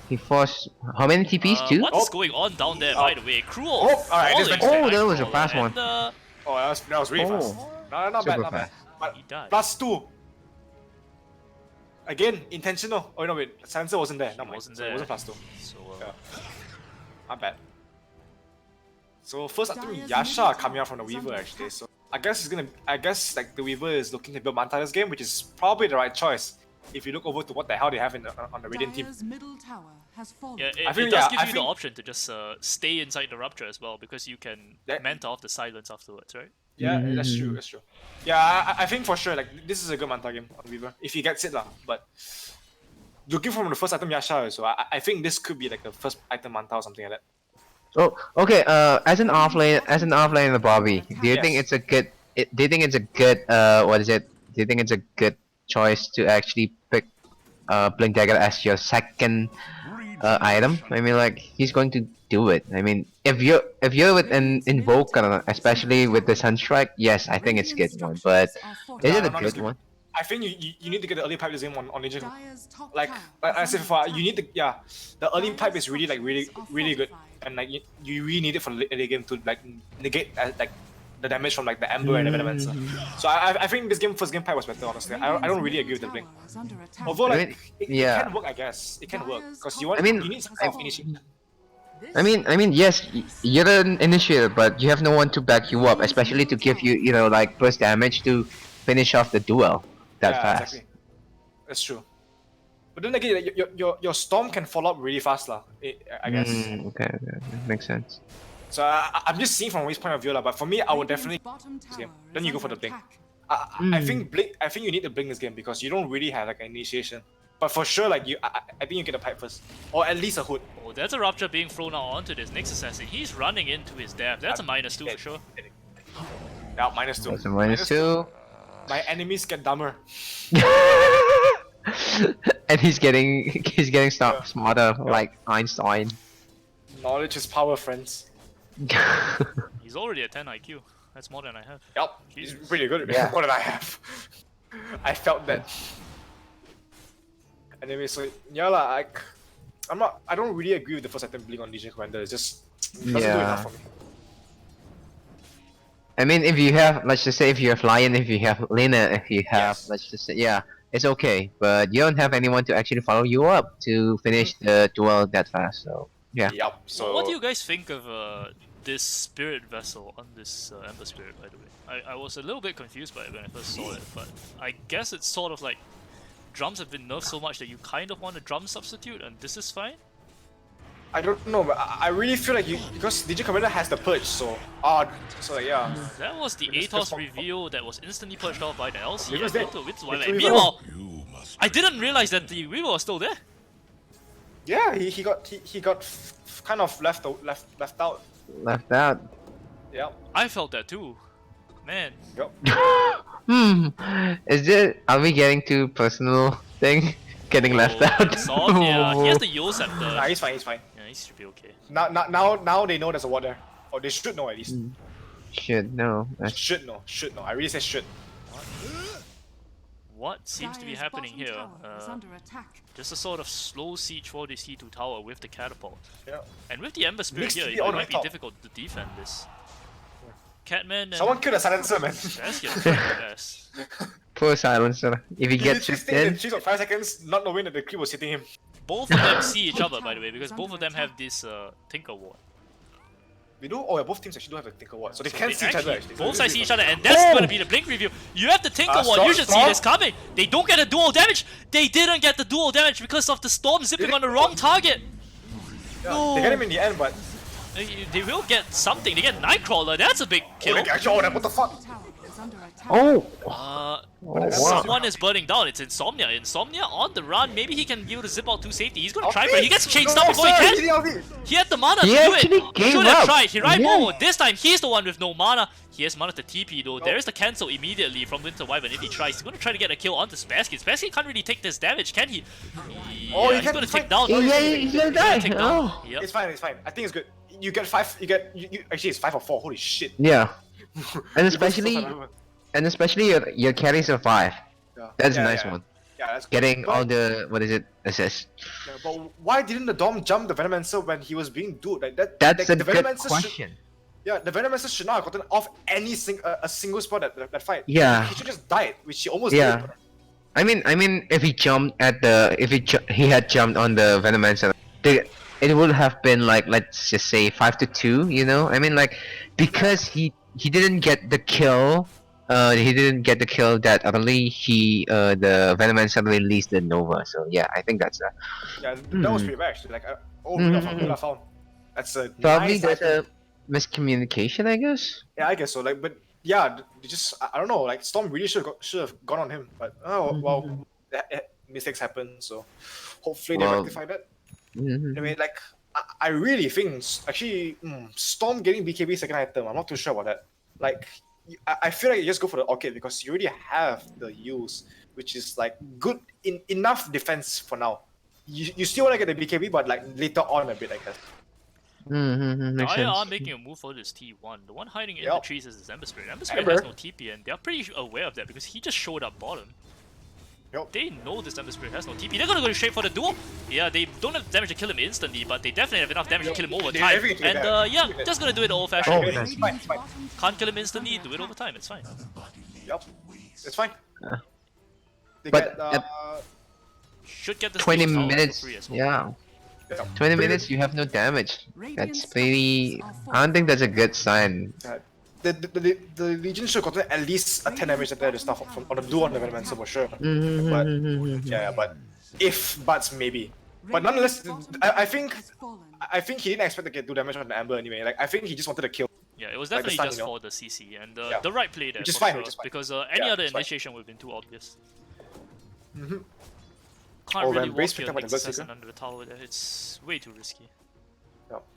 He forced how many TPs? 2? What is going on down there, by the way? Cruel. Oh, alright, this falling makes sense. Oh, that was a Nightcrawler, fast one. and, Oh, that was really fast. No, not bad, Super not bad. fast. But He died. +2. Again, intentional. Oh no, wait, silencer wasn't there. No, wasn't so there. it wasn't +2. So, Yeah. Not bad. So first, I think Yasha are coming out from the Weaver actually. So I guess like the Weaver is looking to build Manta this game, which is probably the right choice. If you look over to what the hell they have on the Radiant team. Dire's middle tower has fallen. yeah, I it think- does yeah, give I you the think- option to just stay inside the Rupture as well because you can That- manta off the silence afterwards, right? Yeah, that's true. That's true. Yeah, I think for sure like this is a good Manta game on Weaver if he gets it lah. But looking from the first item Yasha, so I think this could be like the first item Manta or something like that. Oh, okay. As an offlane in the Bobby, do you think Yes. it's a good? Do you think it's a good? What is it? Do you think it's a good choice to actually pick Blink Dagger as your second item? I mean, like he's going to do it. I mean, if you're with an Invoker, especially with the Sunstrike, yes, I think it's a good one. But is it a No, good no, one? I think you need to get the early pipe this game on Legion. Dire's top Like tower I is said under before, attack. you need to the early pipe is really really good, and like you really need it for the early game to like negate like the damage from like the Ember and the Venomance. So I think this game first game pipe was better honestly. I don't really agree with the Blink. Tower is under attack. Although I like mean, it yeah. can work, I guess it can work because I mean, you need some kind of initiation. I mean, yes, you're an initiator, but you have no one to back you up, especially to give you, like burst damage to finish off the duel that Yeah, fast. exactly. That's true. But then again, like, your storm can follow up really fast lah. I guess. Okay, makes sense. So I'm just seeing from his point of view lah. But for me, I would definitely. Bottom game. tower Then is you go for under the Blink. attack. I think Blink. I think you need to blink this game because you don't really have like an initiation. But for sure, like I think you get a pipe first, or at least a hood. Oh, there's a Rupture being thrown out onto this Nyx Assassin. He's running into his death. That's a -2 for sure. Yeah, -2. That's a -2. My enemies get dumber. And he's getting smarter like Einstein. Knowledge is power, friends. He's already at 10 IQ. That's more than I have. Yup, he's Jesus. pretty good. Yeah. More than I have. I felt that. Anyway, so yeah lah, I don't really agree with the first item being on Legion Commander. It just doesn't do enough for me. I mean, if you have, let's just say, if you have Lion, if you have Lena, if you have, Yes. let's just say, yeah, it's okay. But you don't have anyone to actually follow you up to finish the duel that fast. So yeah. Yup. So What do you guys think of this spirit vessel on this Ember Spirit, by the way? I was a little bit confused by it when I first saw it, but I guess it's sort of like drums have been nerfed so much that you kind of want a drum substitute, and this is fine? I don't know, but I really feel like because Legion Commander has the purge, so yeah. That was the Just Atos for- reveal that was instantly purged off by the LC. It was and dead. Winter It and was meanwhile, You must I didn't realize that the Weaver was still there. Yeah, he got kind of left out. Left out. Yep. I felt that too. Man. Yep. Is it? Are we getting too personal thing? Getting left out. Yeah, he has the Yule Scepter. Nah, he's fine. He's fine. Yeah, he should be okay. Now they know there's a ward there, or they should know at least. Should know. Should know. I really say should. What seems to be Dire's happening bottom here? tower is under attack. Just a sort of slow siege for this T2 tower with the catapult. Yeah. And with the Ember Spirit Mixed here, to it be all the might way be top. difficult to defend this. Catman and Someone kill the silencer, man. That's getting best. Poor silencer. If he gets He shipped stayed in in. trees for 5 seconds, not knowing that the creep was hitting him. Both of them see each other, by the way, because both of them have this Tinker Ward. We do? Oh yeah, both teams actually do have the Tinker Ward, so they can They see each other actually- actually. Both sides see each other, and that's going to be the blink review. You have the Tinker Ward, you should see Storm? this coming. They don't get a dual damage. They didn't get the dual damage because of the Storm zipping on the wrong target. Yeah, they get him in the end, but They will get something. They get Nightcrawler. That's a big kill. what the fuck? Tower is under attack. Oh! Wow. Wow. Someone is burning down. It's Insomnia. Insomnia on the run. Maybe he can be able to zip out to safety. He's gonna try for it. He gets chained down before he can. He had the mana He to do actually it. gave Should have up. tried. He right Yeah. forward. This time he's the one with no mana. He has mana to TP though. There is the cancel immediately from Winter Wyvern if he tries. He's gonna try to get a kill onto Spassky. Spassky can't really take this damage, can he? Oh, he He's can- gonna he's take fine. down. Yeah, he's gonna die. Take down. Oh. Yep. It's fine. I think it's good. You get 5. You actually it's 5 or 4. Holy shit. Yeah. And You both especially still your carries are 5. Yeah. That's Yeah, a nice yeah. one. Yeah, that's good. Getting But- all the assists. Yeah, but why didn't the Dom jump the Venomancer when he was being dude? Like that. That's like, a the good Venomancer question. Yeah, the Venomancer should not have gotten off any a single spot that fight. Yeah. He should just died, which he almost Yeah. did. I mean, if he jumped at the, he had jumped on the Venomancer, it would have been like, let's just say 5-2. You know, I mean, like, because he didn't get the kill, he didn't get the kill that early. The Venomancer released the Nova. So yeah, I think that's a Yeah, that was pretty bad actually. Like, Villa found. That's a probably nice there's item. a miscommunication, I guess. Yeah, I guess so. Like, but yeah, they just I don't know. Like, Storm really should have gone on him, but oh well, mistakes happen. So hopefully they Well, rectify that. Mhm. I mean, like, I really think actually Storm getting BKB second item. I'm not too sure about that. Like, I feel like you just go for the Orchid because you already have the use, which is like good enough defense for now. You still want to get the BKB, but like later on a bit, I guess. Makes They are sense. making a move for this T1. The one hiding in Yup. the trees is this Ember Spirit. Ember Spirit Ember. has no TP, and they're pretty aware of that because he just showed up bottom. Yup. They know this Ember Spirit has no TP. They're gonna go straight for the duel. Yeah, they don't have damage to kill him instantly, but they definitely have enough damage to kill him over They time. everything And together. yeah, just gonna do it the old-fashioned Oh, way. that's It's fine, it's fine. Can't kill him instantly, do it over time. It's fine. Yup, it's fine. They But get, at Should get the 20 steal tower for minutes. free as well. Yeah. yeah, 20 pretty minutes, you have no damage. That's Radiant's pretty. structures are I don't think that's a good sign. good. The Legion should have gotten at least a 10 damage at the stuff from on the duel on the Venomancer for sure. Mm-hmm. Yeah, but if buts maybe. But nonetheless, I think has fallen. I think he didn't expect to get 2 damage on the Amber anyway. Like I think he just wanted to kill. Yeah, it was Like the definitely stun, just you know? for the CC, and Yeah. the right play there Which is for fine, sure, which is fine. because any Yeah, other it's fine. initiation would have been too obvious. Mhm. Can't Oh, really when Brace walk here picked up with on the assassin Berserker. under the tower there. It's way too risky.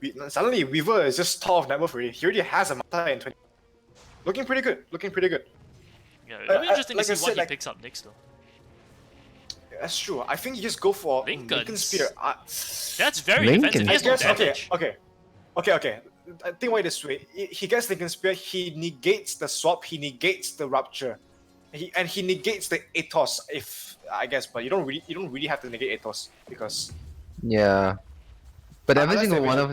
Yeah. Suddenly Weaver is just top of net worth already. He already has a Mata in 20. Looking pretty good. Looking pretty good. Yeah, it'll be interesting like to I see what said, he like- picks up next though. That's true. I think you just go for Lincoln's. Lincoln Spear. That's very Lincoln. defensive. He I has no guess, damage. okay. I think why this way. He gets Lincoln Spear, he negates the swap, he negates the rupture. He negates the Atos if I guess, but you don't really have to negate Atos because Yeah. But every unless single they one really-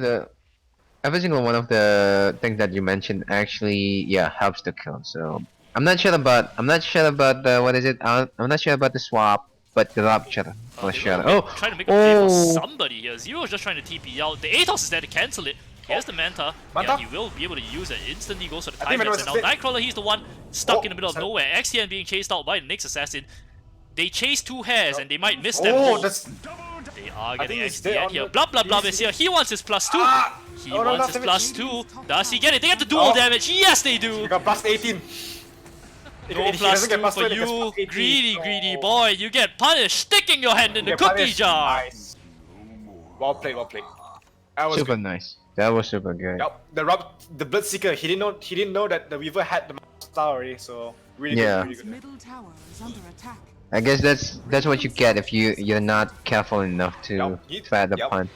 of the things that you mentioned actually helps the kill. So I'm not sure about the what is it? I'm not sure about the swap, but the rupture for They're sure. gonna trying to make a play for Oh, somebody here. Zero's just trying to TP out. The Atos is there to cancel it. Here's the Manta. Manta? Yeah, he will be able to use it. Instantly goes for the I time think lapse. And Manta now was Nightcrawler, he's the one stuck in the middle of sorry. nowhere. XTN being chased out by the Nyx Assassin. They chase two hairs and they might miss them Oh, both. that's They are I getting think he's dead XTN on here. the- Blah blah blah is here. He wants his +2. Ah! He Oh, no, wants not his damage. +2. Does he get it? They get the dual Oh. damage. Yes, they you do. got plus 18. No If he doesn't get +2 for he gets you, plus 18. greedy Oh. boy. You get punished, sticking your hand in the Get cookie punished. jar. Nice. Well played. That was super good. nice. That was super good. Yep. The Bloodseeker. He didn't know that the Weaver had the star already. So really Yeah. good. Really His good. middle tower is under attack. I guess that's what you get if you're not careful enough to Yep. try the Yep. punt.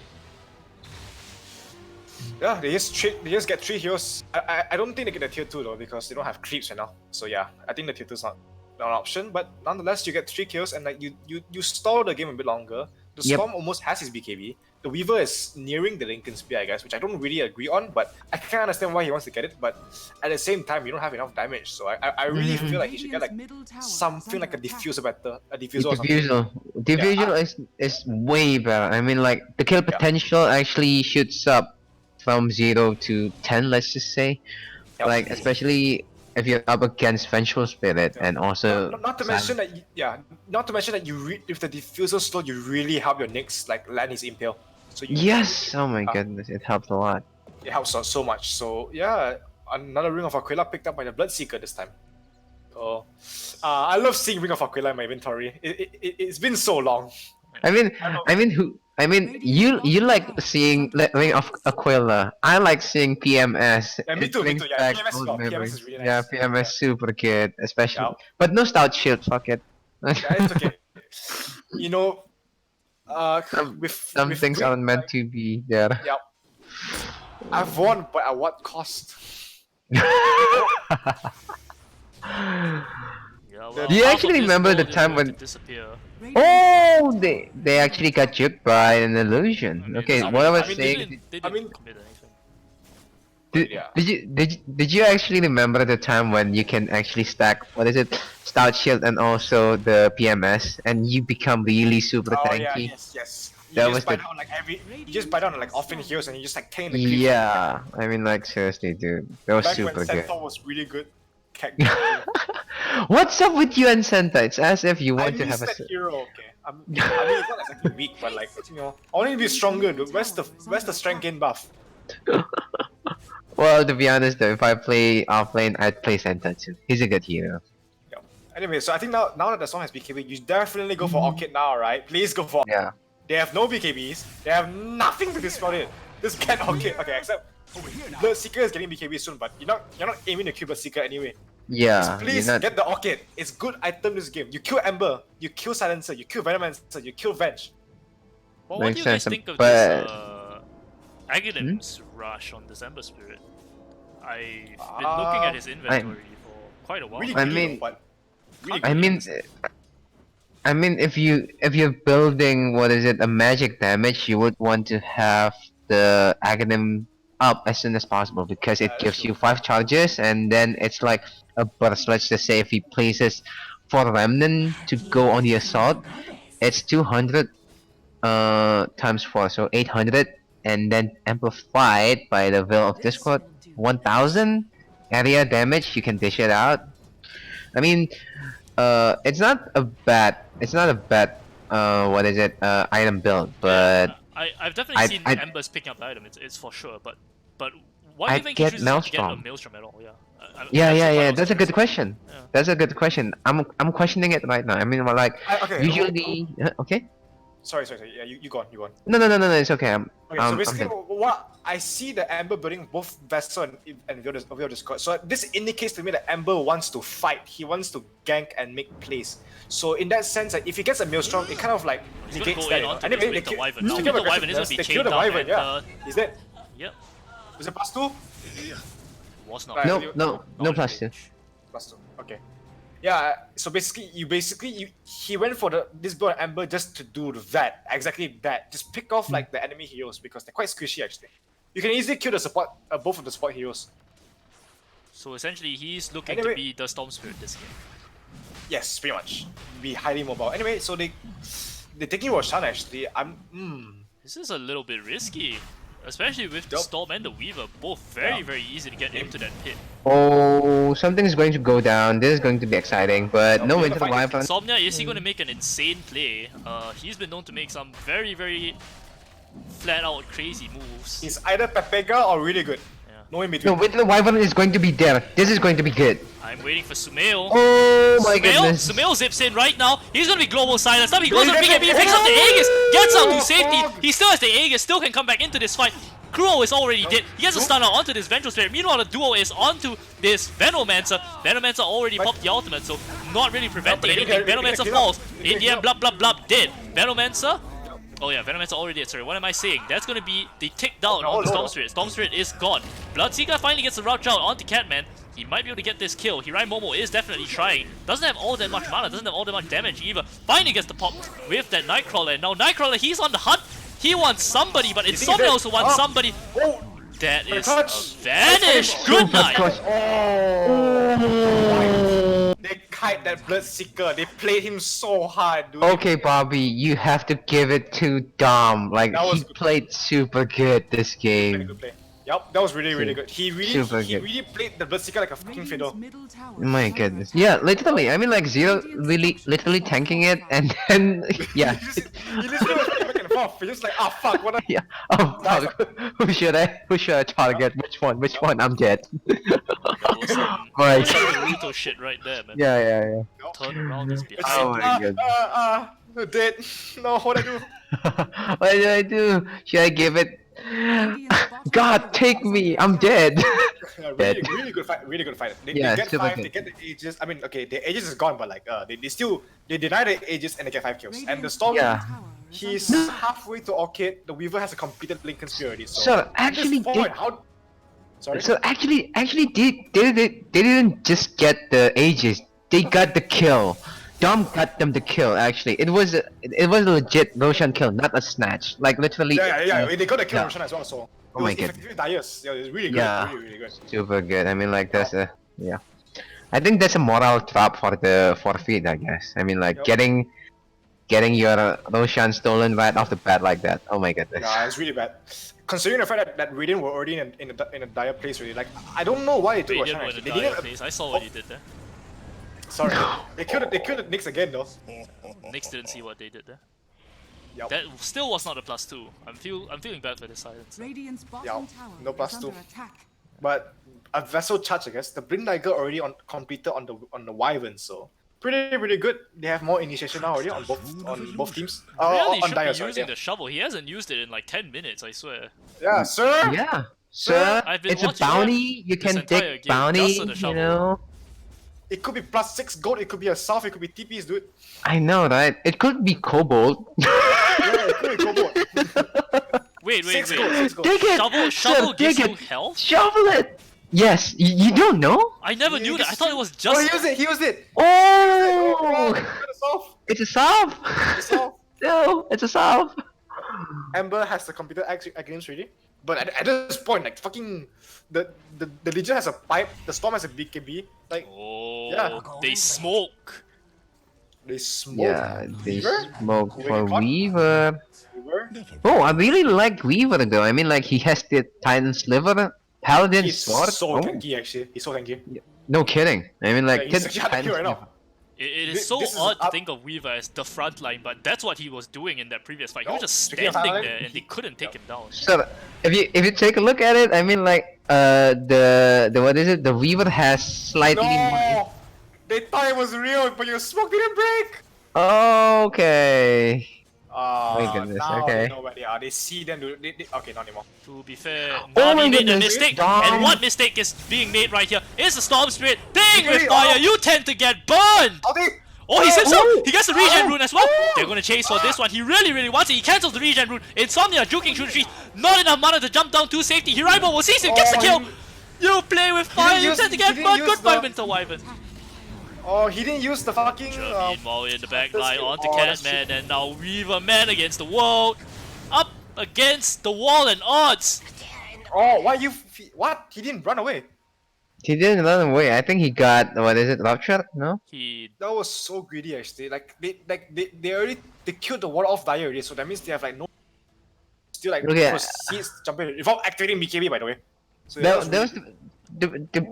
Yeah, they just get 3 heroes. I don't think they get the tier 2 though because they don't have creeps right now. So yeah, I think the tier 2 is not an option. But nonetheless, you get 3 kills and like you stall the game a bit longer. The Yep. Storm almost has his BKB. The Weaver is nearing the Lincoln Spear, I guess, which I don't really agree on, but I can understand why he wants to get it. But at the same time, you don't have enough damage, so I really feel like he should get like Radiant's middle tower is something like a under attack. diffuser better, a diffuser or something. Diffusal is way better. I mean, like the kill potential actually shoots up from 0 to 10. Let's just say, Yep. like especially if you're up against Vengeful Spirit and also Not to mention that not to mention that if the diffuser slow, you really help your Nyx like land his impale. So yes. Oh my goodness, it helps a lot. it helps out so much. So yeah, another Ring of Aquila picked up by the Bloodseeker this time. Oh, I love seeing Ring of Aquila in my inventory. It's been so long. I mean, you like seeing Ring of Aquila. I like seeing PMS. Yeah, me It too, me brings too. Yeah, back PMS is old well. PMS memories. is really Yeah, nice. PMS super good, especially. Yeah. But no stout shield. Fuck it. Yeah, it's okay. You know, with Some things Green- aren't meant to be there. Yep. I've won, but at what cost? Yeah, well, Do you half actually of this remember the gold is time going when- to disappear? Oh, they actually got juked by an illusion. I mean, okay, I what I was mean, saying. They I didn't mean- commit anything. Yeah. Did you actually remember the time when you can actually stack stout shield and also the PMS and you become really super Oh yeah, tanky? yes. You That just was buy the- down like you just buy down like often heroes and you just like tank the creeps. Yeah, I mean like seriously, dude, that was Back super when good. Centaur was really good. What's up with you and Senta? It's as if you I want to miss have a. that hero. Okay, I mean it's not exactly weak, but like I want to be stronger, dude. Where's the strength gain buff? Well, to be honest though, if I play offlane, I'd play Senta too. He's a good hero. Yeah. Anyway, so I think now that the song has BKB, you definitely go for Orchid now, right? Please go for. Yeah. They have no BKBs. They have nothing to dispel it. Just get Orchid. Okay, except Bloodseeker is getting BKB soon, but you're not aiming to kill Bloodseeker anyway. Yeah. Please you're not- get the Orchid. It's good item this game. You kill Ember, you kill Silencer, you kill Venomancer, you kill Venge. Well, what do Makes you guys sense, think of but- this Aghanim's rush on December Spirit? I've been looking at his inventory for quite a while. Really I greedy, mean- but really I greedy. mean, if you're building a magic damage, you would want to have the Aghanim up as soon as possible because it that's gives true. you 5 charges and then it's like a burst. Let's just say if he places 4 Remnant to go on the assault, it's 200 times 4, so 800, and then amplified by the Veil of Discord, 1000 area damage. You can dish it out. I mean, it's not a bad item build, but I've definitely seen I'd- Embers picking up the item. It's for sure. But why do you I'd think he get chooses not to get a Maelstrom. Maelstrom at all? Yeah. I yeah, actually thought it was that's a good interesting. question. Yeah. That's a good question. I'm questioning it right now. I mean, like Okay. usually, okay. Sorry. Yeah, you go on. No, it's okay. Okay, so I'm basically, done. what I see the Amber building both Vessel and Veil Discord. So this indicates to me that Amber wants to fight. He wants to gank and make plays. So in that sense, like, if he gets a Maelstrom, it kind of like He's gonna negates go that. in You know? onto Anyway, this with the Wyvern. Now, speaking with of the Wyvern is gonna aggressiveness, be they chained kill the down Wyvern. and, Yeah, is that Yep. was it +2? Was not. Right. No plus 2. +2. Okay. Yeah, so basically, he went for this build on Ember just to do that, exactly that. Just pick off like the enemy heroes because they're quite squishy actually. You can easily kill the support, both of the support heroes. So essentially, he's looking Anyway. to be the Storm Spirit this game. Yes, pretty much. Be highly mobile. Anyway, so they're taking Roshan actually. This is a little bit risky, especially with the Yup. Storm and the Weaver, both very easy to get into that pit. Oh, something is going to go down. This is going to be exciting, but no Okay, into the fine. Wyvern. Insomnia, is he going to make an insane play? He's been known to make some very flat out crazy moves. He's either Pepega or really good. Yeah. No in No, between. with the Wyvern is going to be there. This is going to be good. I'm waiting for Sumail. Oh my goodness. Sumail zips in right now. He's gonna be global silence. Now he goes on BKB, he picks up the Aegis, gets out to safety. He still has the Aegis, still can come back into this fight. Kuro is already dead. He has a stun out onto this Vengeful Spirit. Meanwhile, the duo is onto this Venomancer. Venomancer already popped the ultimate, so not really preventing anything. Venomancer falls. In the end, blah, dead. Venomancer. Oh yeah, Venomancer already dead. Sorry, what am I saying? That's gonna be the tick down on the Storm Spirit. Storm Spirit is gone. Bloodseeker finally gets the route out onto Catman. He might be able to get this kill. Hirai Momo is definitely trying. Doesn't have all that much mana, doesn't have all that much damage either. Finally gets the pop with that Nightcrawler. And now Nightcrawler, he's on the hunt. He wants somebody, but Insomnia also wants somebody. That is a vanish. Good night. They kite that Bloodseeker. They played him so hard, dude. Okay, Bobby, you have to give it to Dom. Like, That was he good. played super good this Very game. good play. Yup, that was really good. He Super really good. played the Bloodseeker like a fucking fiddle. Radiant's middle tower Oh my is under goodness. attack. Yeah, literally. I mean, like, Zero really, literally tanking it, and then, yeah. He literally was playing back and forth. He just like, ah fuck, what? Yeah. Oh, fuck. Who should I target? Which one? I'm dead. That was some Right. Naruto shit right there, man. Yeah. Turn around this bitch. Oh my goodness. Dead. No, what I do? What do I do? Should I give it? Radiant's bottom God, tower take is me! under I'm dead. Yeah, Dead. really good fight. Really good fight. They Yeah, get super 5, good. they get the Aegis. I mean, okay, the Aegis is gone, but like, they deny the Aegis and they get 5 kills. And the Radiant's Storm, Yeah. tower is he's under halfway to Orchid. The Weaver has a completed Lincoln Spear already. So, So at this actually, point, how? Sorry. So actually, they didn't just get the Aegis. They got the kill. Dom got them the kill. Actually, it was a legit Roshan kill, not a snatch. Like literally. Yeah. They got the kill Yeah. Roshan as well. So. Oh it my was god. effectively Darius. Yeah, it was really good. Yeah. Really good. Super good. I mean, like that's a yeah. I think that's a moral trap for the forfeit. I guess. I mean, like Yup. getting your Roshan stolen right off the bat like that. Oh my goodness. Yeah, it's really bad. Considering the fact that Radiant were already in a dire place, really. Like, I don't know why they took Radiant Roshan. were in a Actually, dire they didn't. place. I saw what you did there. Sorry, they killed the Nyx again though. Nyx didn't see what they did there. Yup. That still was not a +2. I'm feeling bad for the silence. Radiant's bottom Yeah, tower no plus is two. under attack. But a vessel charge, I guess. The Blind Dagger already completed on the Wyvern, so pretty good. They have more initiation now already on both teams. Really On should Dire, be sorry. using Yeah. the shovel. He hasn't used it in like 10 minutes, I swear. Yeah, sir. Yeah. Sir, I've been it's a watching bounty. You this can entire take game bounty. just for the You shovel. know. It could be +6 gold. It could be a south. It could be TPs, dude. I know, right? It could be Cobalt. Yeah, it could be Cobalt. Wait. 6 gold. 6 gold. Dig it! Shovel Sir, gives dig you it! health? Shovel it! Yes, you don't know? I never Yeah, knew you that. can I thought it was Oh, just. he used it. Oh! It's off. It's a solve! It's off. No, it's a solve! Ember has the computer against ready, but at this point, like fucking the Legion has a pipe, the Storm has a BKB, like Oh, Yeah. they smoke. they smoke. Yeah, they Weaver? smoke Weaver for caught? Weaver. Weaver? Oh, I really like Weaver though. I mean, like, he has the Titan Sliver, Paladin He's Sword. so Oh, tanky actually. He's so tanky. no kidding. I mean, like, Yeah, he's the actually hard to Titan kill right now. Sliver. It This- is so this is odd to up- think of Weaver as the front line, but that's what he was doing in that previous fight. He No, was just speaking of standing front there line, and they couldn't take him down. So, if you take a look at it, I mean, like, the what is it? The Weaver has slightly more. No, they thought it was real, but your smoke didn't break. Okay. Oh, goodness, now okay. they know where they are. They see them. Okay, not anymore. To be fair, Oh my Na'Vi made a goodness, mistake, Dom. and what mistake is being made right here? Is the Storm Spirit thing with Really? fire? Oh. You tend to get burned! Are they? Oh, he zips out! Oh. He gets the regen Oh. rune as well! Oh. They're gonna chase for this one. He really wants it. He cancels the regen rune. Insomnia juking through the trees. Not enough mana to jump down to safety. Hiraimo will seize him, gets the Oh, kill! he- You play with fire, you use- tend to he get didn't burned. use Goodbye, the- Winter Wyvern. Oh, he didn't use the fucking. Meanwhile, in the back line skill. onto Oh, that's Catman, and now Weaver man against the world, up against the wall and odds. Oh, why you? What? He didn't run away. He didn't run away. I think he got, what is it, rupture? No? He That was so greedy actually. Like they already they killed the wall off Dyer already, so that means they have like no still like Okay. proceeds jumping without activating BKB by the way. So yeah, That was,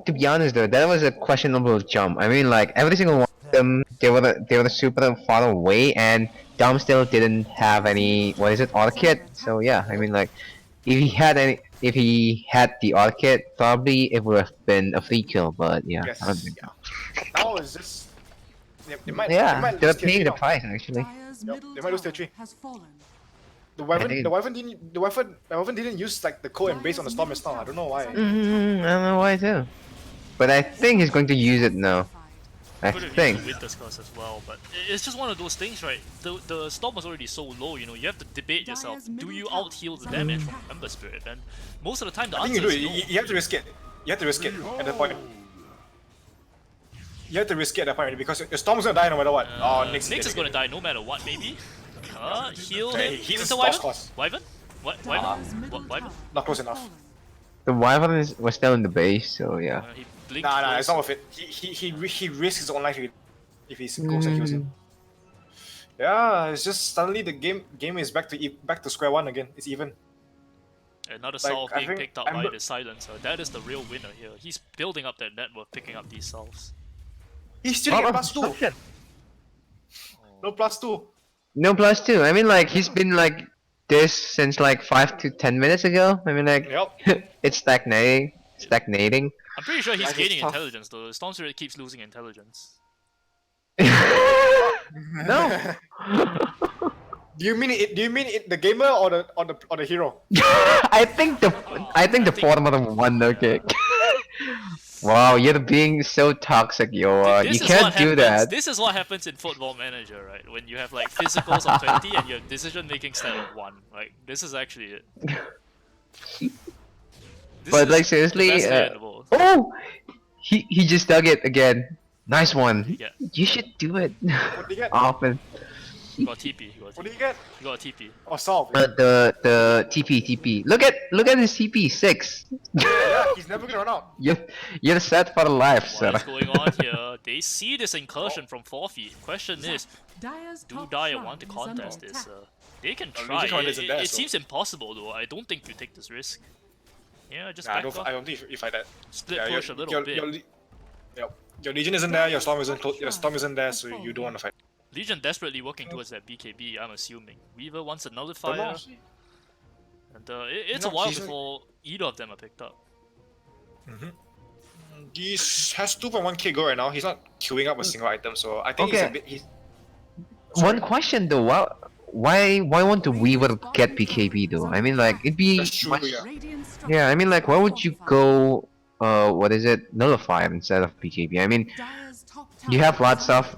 to be honest though, that was a questionable jump. I mean, like, every single one of them, they were super far away, and Dom still didn't have any, what is it, auto kit. So yeah, I mean, like, if he had the auto kit, probably it would have been a free kill. But yeah, yes, I don't think. yeah. Now it's just they might Yeah, lose they're tier paying three the now. price actually. Dyer's Yep, middle they might lose tier tower 3. has fallen. The think- Wyvern didn't use like the core embrace on the storm just now. I don't know why. I don't know why too. But I think he's going to use it now. I could have think. used the Winter's Curse as well, but it's just one of those things, right? The storm was already so low, you know. You have to debate yourself. Do you out heal the damage from Ember Spirit? And most of the time, the I think answer you do. is no. You have to risk it. You have to risk it at that point. You have to risk it at that point because your storm's gonna die no matter what. Nyx is gonna die no matter what, maybe. Heal Hey, him. he's Is a it boss Wyvern? cost. Wyvern? What? Dyer's Wyvern? middle What? Wyvern? tower Not close has enough. fallen. The Wyvern was still in the base, so yeah. He blinked Nah, it's close. not worth it. He risks his own life if he goes and kills him. Yeah, it's just suddenly the game is back to square one again. It's even. Another Like, salve I being think picked up by Ember- the silencer. That is the real winner here. He's building up that network, picking up these salves. He's still at +2. Disruption. No +2. No +2. I mean, like, he's been like this since like 5 to 10 minutes ago. I mean, like, Yep. it's stagnating. I'm pretty sure he's Life is gaining tough. intelligence though. Storm Spirit keeps losing intelligence. No. Do you mean the gamer or the hero? I think the former one. Okay. Wow, you're being so toxic, yo. This You is can't what do happens. that. This is what happens in Football Manager, right? When you have like physicals of 20 and your decision making stat of 1. Like this is actually it. This But is like the seriously, best way in the world. oh, he just dug it again. Nice one. Yeah. You should do it What do you get? often. He got TP. He got What do TP. you get? He got a TP. Or solve? The TP. Look at his TP 6. Yeah, he's never gonna run out. You're set for life, sir. What is going on here? They see this incursion from 4 feet. Question is, Dyer's do top Dyer shrine want to is under contest this? attack. They can Oh, try. Legion Commander isn't there, It so- seems impossible though. I don't think you take this risk. Yeah, just Nah, back off. I don't think you fight that. Split Yeah, push a little bit. Your Legion isn't there. Your Storm isn't there, so you don't want to fight. Legion desperately working towards that BKB, I'm assuming. Weaver wants a Don't know. nullifier, and it's a No, while he's- before either of them are picked up. He has 2.1k go right now. He's not queuing up a single item, so I think he's a Okay. bit. He's One question though, why won't the Weaver get BKB though? I mean, like, it'd be That's true, much. yeah. Radiant Yeah, I mean, like, why would you structures go, what is it, Nullifier instead of BKB? I mean, Dyer's top you tower have lots is under of,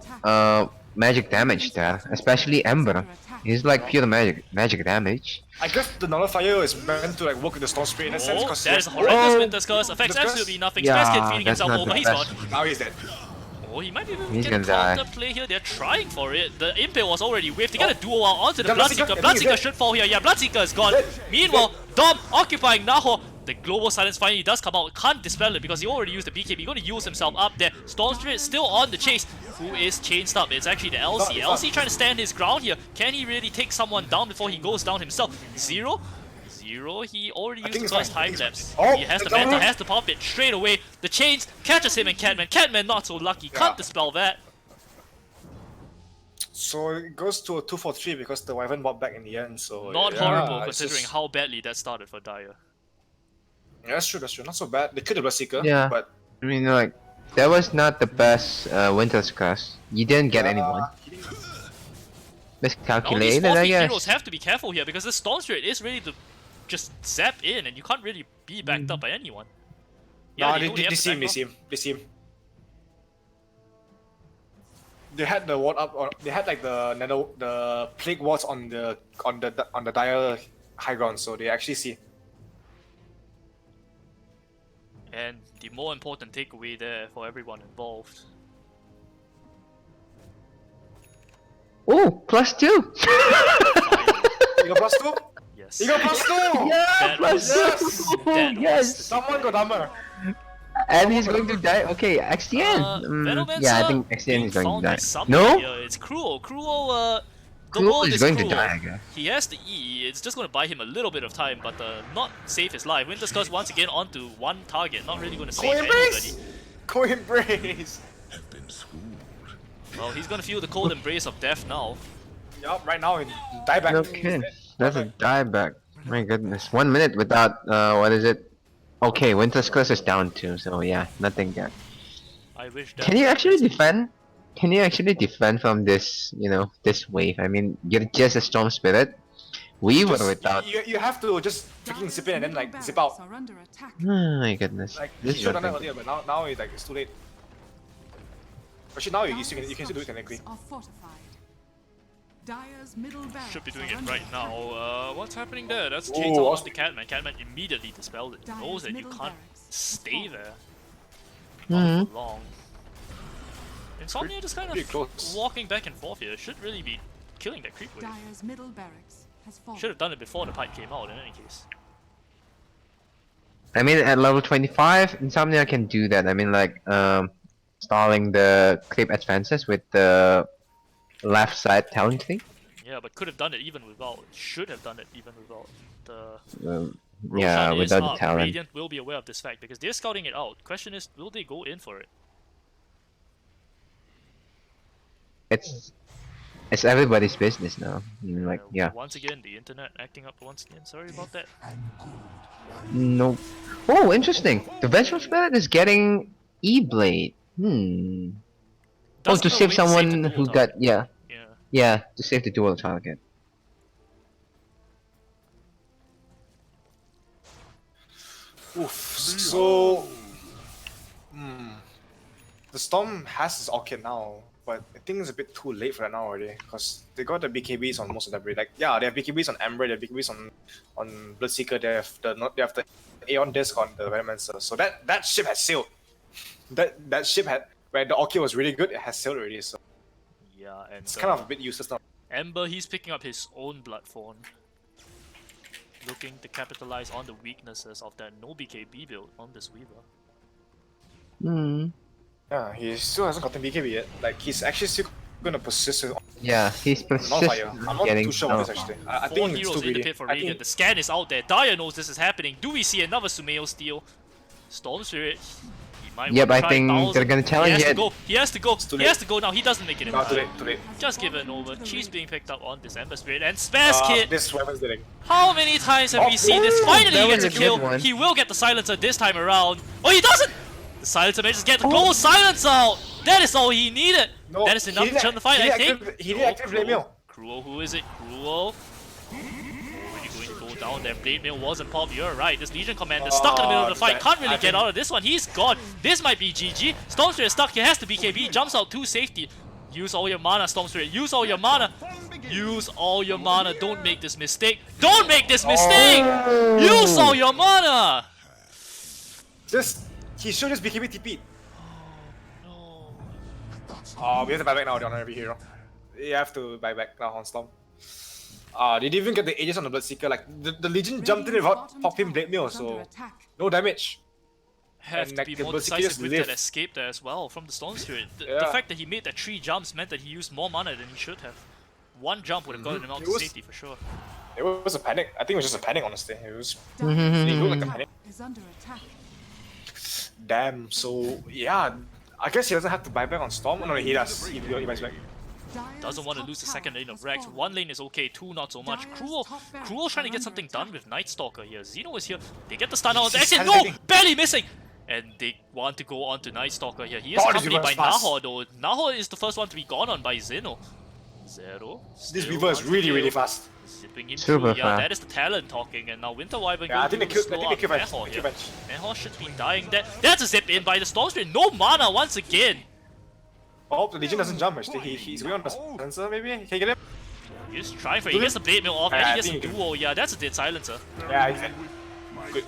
attack. magic damage there, especially Ember. He's like pure magic damage. I guess the nullifier is meant to like work with the Storm Spirit in that sense Oh, because that is a horrendous Oh. Winter's Curse. Affects Winter's Curse? absolutely nothing. Yeah, Space Kid feeding that's himself not over. the He's best. gone. now he's dead. Oh, he might even He's get a gonna die. counter play here. They're trying for it. The Impale was already whiffed. They get a duo out onto the Yeah, Bloodseeker. Bloodseeker, I think he's Bloodseeker dead. should fall here. Yeah, Bloodseeker is gone. Meanwhile, Dom occupying Naho. The global silence finally does come out. Can't dispel it because he already used the BKB. He's going to use himself up there. Storm Spirit still on the chase. Who is chainsed up? It's actually the LC. It's not. LC trying to stand his ground here. Can he really take someone down before he goes down himself? Zero. He already used think the it's first fine. I time think it's lapse. fine. Oh, He has the it's over. Manta, has to pump it straight away. The chains catches him and Catman. Catman not so lucky. Can't Yeah. dispel that. So it goes to a 2-4-3 because the Wyvern bought back in the end. So Not yeah, horrible it's considering just- how badly that started for Dyer. Yeah, that's true. Not so bad. They killed the Bloodseeker. Yeah. But I mean, like, that was not the best Winter's Curse. You didn't get anyone. he didn't- Now these Miscalculated, 4 I feet guess. heroes have to be careful here because this Storm Spirit is ready to just zap in and you can't really be backed up by anyone. Nah, know they have to see him. back They off. see him. They had the ward up. They had like the plague wards on the dire high ground, so they actually see. And the more important takeaway there for everyone involved. Oh, +2! You got +2? Yes. You got +2! Yeah, That was- +2! that was Yes! the Someone got dumber. And he's going to die. Okay, XTN. Yeah, I think XTN is going to die. No? It's Cruel. Cruel, the Cruel world is is going to cruel. die, I guess. He has the E, it's just going to buy him a little bit of time, but not save his life. Winter's Curse once again onto one target, not really going to save anybody. Cold embrace! Have been schooled. Well, he's going to feel the cold embrace of death now. Yup, right now in dieback. Okay, that's a dieback. My goodness. 1 minute without, what is it? Okay, Winter's Curse is down too, so yeah, nothing there. I wish that. Can you actually defend? Can you actually defend from this, you know, this wave? I mean, you're just a Storm Spirit. We were without. You have to just freaking zip in and then like zip out. Are under attack. Oh my goodness. Like This you is should have done that nothing. earlier, but now it's too late. Actually, now you can still do it technically. Are fortified. Dire's middle barracks Should be doing are it under right attack. now. What's happening there? That's Ooh, Chainsaw awesome. on the Catman. Catman immediately dispelled it. Knows that you middle can't barracks stay has there. Mhm. Not for long. Insomnia just kind pretty of close. walking back and forth here. Should really be killing that creep wave. Dire's middle barracks has fallen. Should have done it before the pipe came out in any case. I mean, at level 25, Insomnia can do that. I mean, like, stalling the creep advances with the left side talent thing. Yeah, but could have done it even without. Should have done it even without the. Yeah, Roshan is without the up. talent. Radiant will be aware of this fact because they're scouting it out. Question is, will they go in for it? It's everybody's business now. I mean, like, yeah. Once again, the internet acting up once again. Sorry about that. No. Oh, interesting. The Vengeful Spirit is getting E-Blade. Oh, Doesn't to know save we someone the who dual got, target. yeah. Yeah. Yeah, to save the dual target. Oof. So, the Storm has his Orchid now, but I think it's a bit too late for that now already, because they got the BKBs on most of the breed. Like, yeah, they have BKBs on Ember, they have BKBs on Bloodseeker, they have the Aeon Disc on the Venomancer. So that ship has sailed. That ship had, where the Orchid was really good, it has sailed already. So Yeah, and it's kind of a bit useless now. Ember, he's picking up his own Bloodthorn. Looking to capitalize on the weaknesses of that no BKB build on this Weaver. Yeah, he still hasn't gotten BKB yet. Like, he's actually still gonna persist with Yeah, he's non-fire. persistent I'm not getting. too sure about this actually. I Four think it's heroes too in the greedy. pit for I Radiant. think The scan is out there. Daya knows this is happening. Do we see another Sumail steal? Storm Spirit. He might Yep, want to I try think 1,000. they're gonna challenge He has it. to go. He has to go. too He late. has to go now. He doesn't make it in no, time. too late. Just give it over. Cheese being picked up on this Ember Spirit. And Spaz Kid. This weapon's dealing. How many times have we seen this? Ooh, Finally that he was gets a a good kill. one. He will get the silencer this time around. Oh, he doesn't! The silencer manages to get the global silence out. That is all he needed. No, That is enough to turn the fight, I think. He didn't activate Blade Mail. Cruel, who is it? Cruel. Already going to go down there. Blade Mail wasn't popped. You're right. This Legion Commander stuck in the middle of the fight. Can't really get out of this one. He's gone. This might be GG. Storm Spirit stuck. He has to BKB. Jumps out to safety. Use all your mana, Storm Spirit. Use all your mana. Use all your mana. Don't make this mistake. Don't make this mistake! Use all your mana! He should just BKB TP. No. Oh, we have to buy back now on every hero. You have to buy back now on Storm. They didn't even get the Aegis on the Bloodseeker. Like, the Legion jumped in without popping Blade Mail, so no damage. Have And, to like, be the more Berserker decisive just with lived. that escape there as well from the Storm Spirit. The Yeah. fact that he made that 3 jumps meant that he used more mana than he should have. One jump would have gotten him out It to was- safety for sure. It was a panic. I think it was just a panic, honestly. It was Dire's it looked like a middle panic. is under attack. Damn. So yeah, I guess he doesn't have to buy back on Storm. No, he does. He buys back. Dire's Doesn't want to top lose the tower second lane of has Rex. fallen. One lane is okay, 2 not so much. Dire's Cruel top barracks trying to are get under something attack. done with Night Stalker here. Zeno is here. They get the stun out. He's Exit, no! hesitating. Barely missing! And they want to go on to Night Stalker here. He is God, this accompanied by Weaver is fast. Nahor though. Nahor is the first one to be gone on by Zeno. Zero. This still Weaver is wants to really, kill. really fast. Zipping him Super through. Yeah, fast. that is the talent talking. And now Winter Wyvern Yeah, I going think to they slow kill up bench. Nahor They here. kill bench. Nahor should be dying there. That's a zip in by the Storm Spirit. No mana once again. Oh, the Legion doesn't jump actually. He's going on the sensor maybe? Can you get him? He's trying for it. He gets the Blade Mail off and Yeah, he I gets the think he duo. Yeah, that's a dead silencer. Yeah, he's good.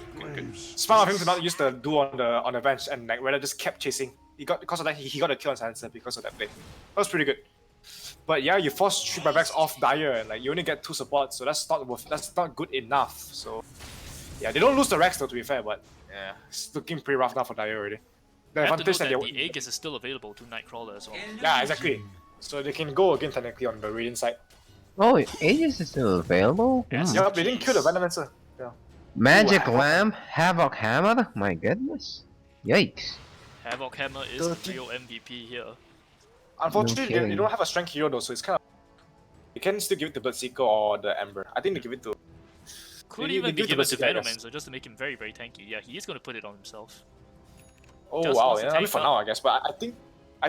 Smart of him to not use the duo on the bench and like rather just kept chasing. He got because of that he got a kill on Silencer because of that play. That was pretty good. But yeah, you force 3 buybacks off Dyer, and like you only get 2 supports, so that's not good enough. So yeah, they don't lose the Rex though, to be fair, but yeah, it's looking pretty rough now for Dyer already. The I have to advantage note that that the Aegis is still available to Nightcrawler as well. yeah, exactly. So they can go again technically on the Radiant side. Oh, Aegis is still available? Yes. Hmm. Yeah, they didn't kill the Venomancer. Yeah. Magic Ooh, Lamp, Havoc Hammer? My goodness. Yikes. Havoc Hammer is the real MVP here. Unfortunately, No they kidding. don't have a strength hero though, so it's kind of. You can still give it to Bloodseeker or the Ember. I think they give it to. Could They even be give given it to to Bloodseeker, I guess. Venomancer just to make him very, very tanky. Yeah, he is going to put it on himself. Oh Just wow, wants to yeah, I mean take for up. now I guess, but I think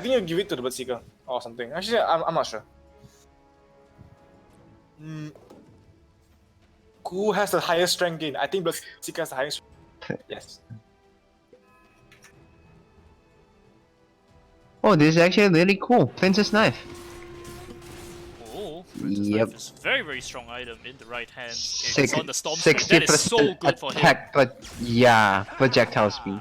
you'll give it to the Bloodseeker or something. Actually, I'm not sure. Who has the highest strength gain? I think Bloodseeker has the highest. Yes. Oh, this is actually really cool. Princess Knife. Oh, Princess Yep. Knife is very, very strong item in the right hand. It's Six- on the Storm Spirit. 60% That is so good for him. attack, but yeah, projectile speed.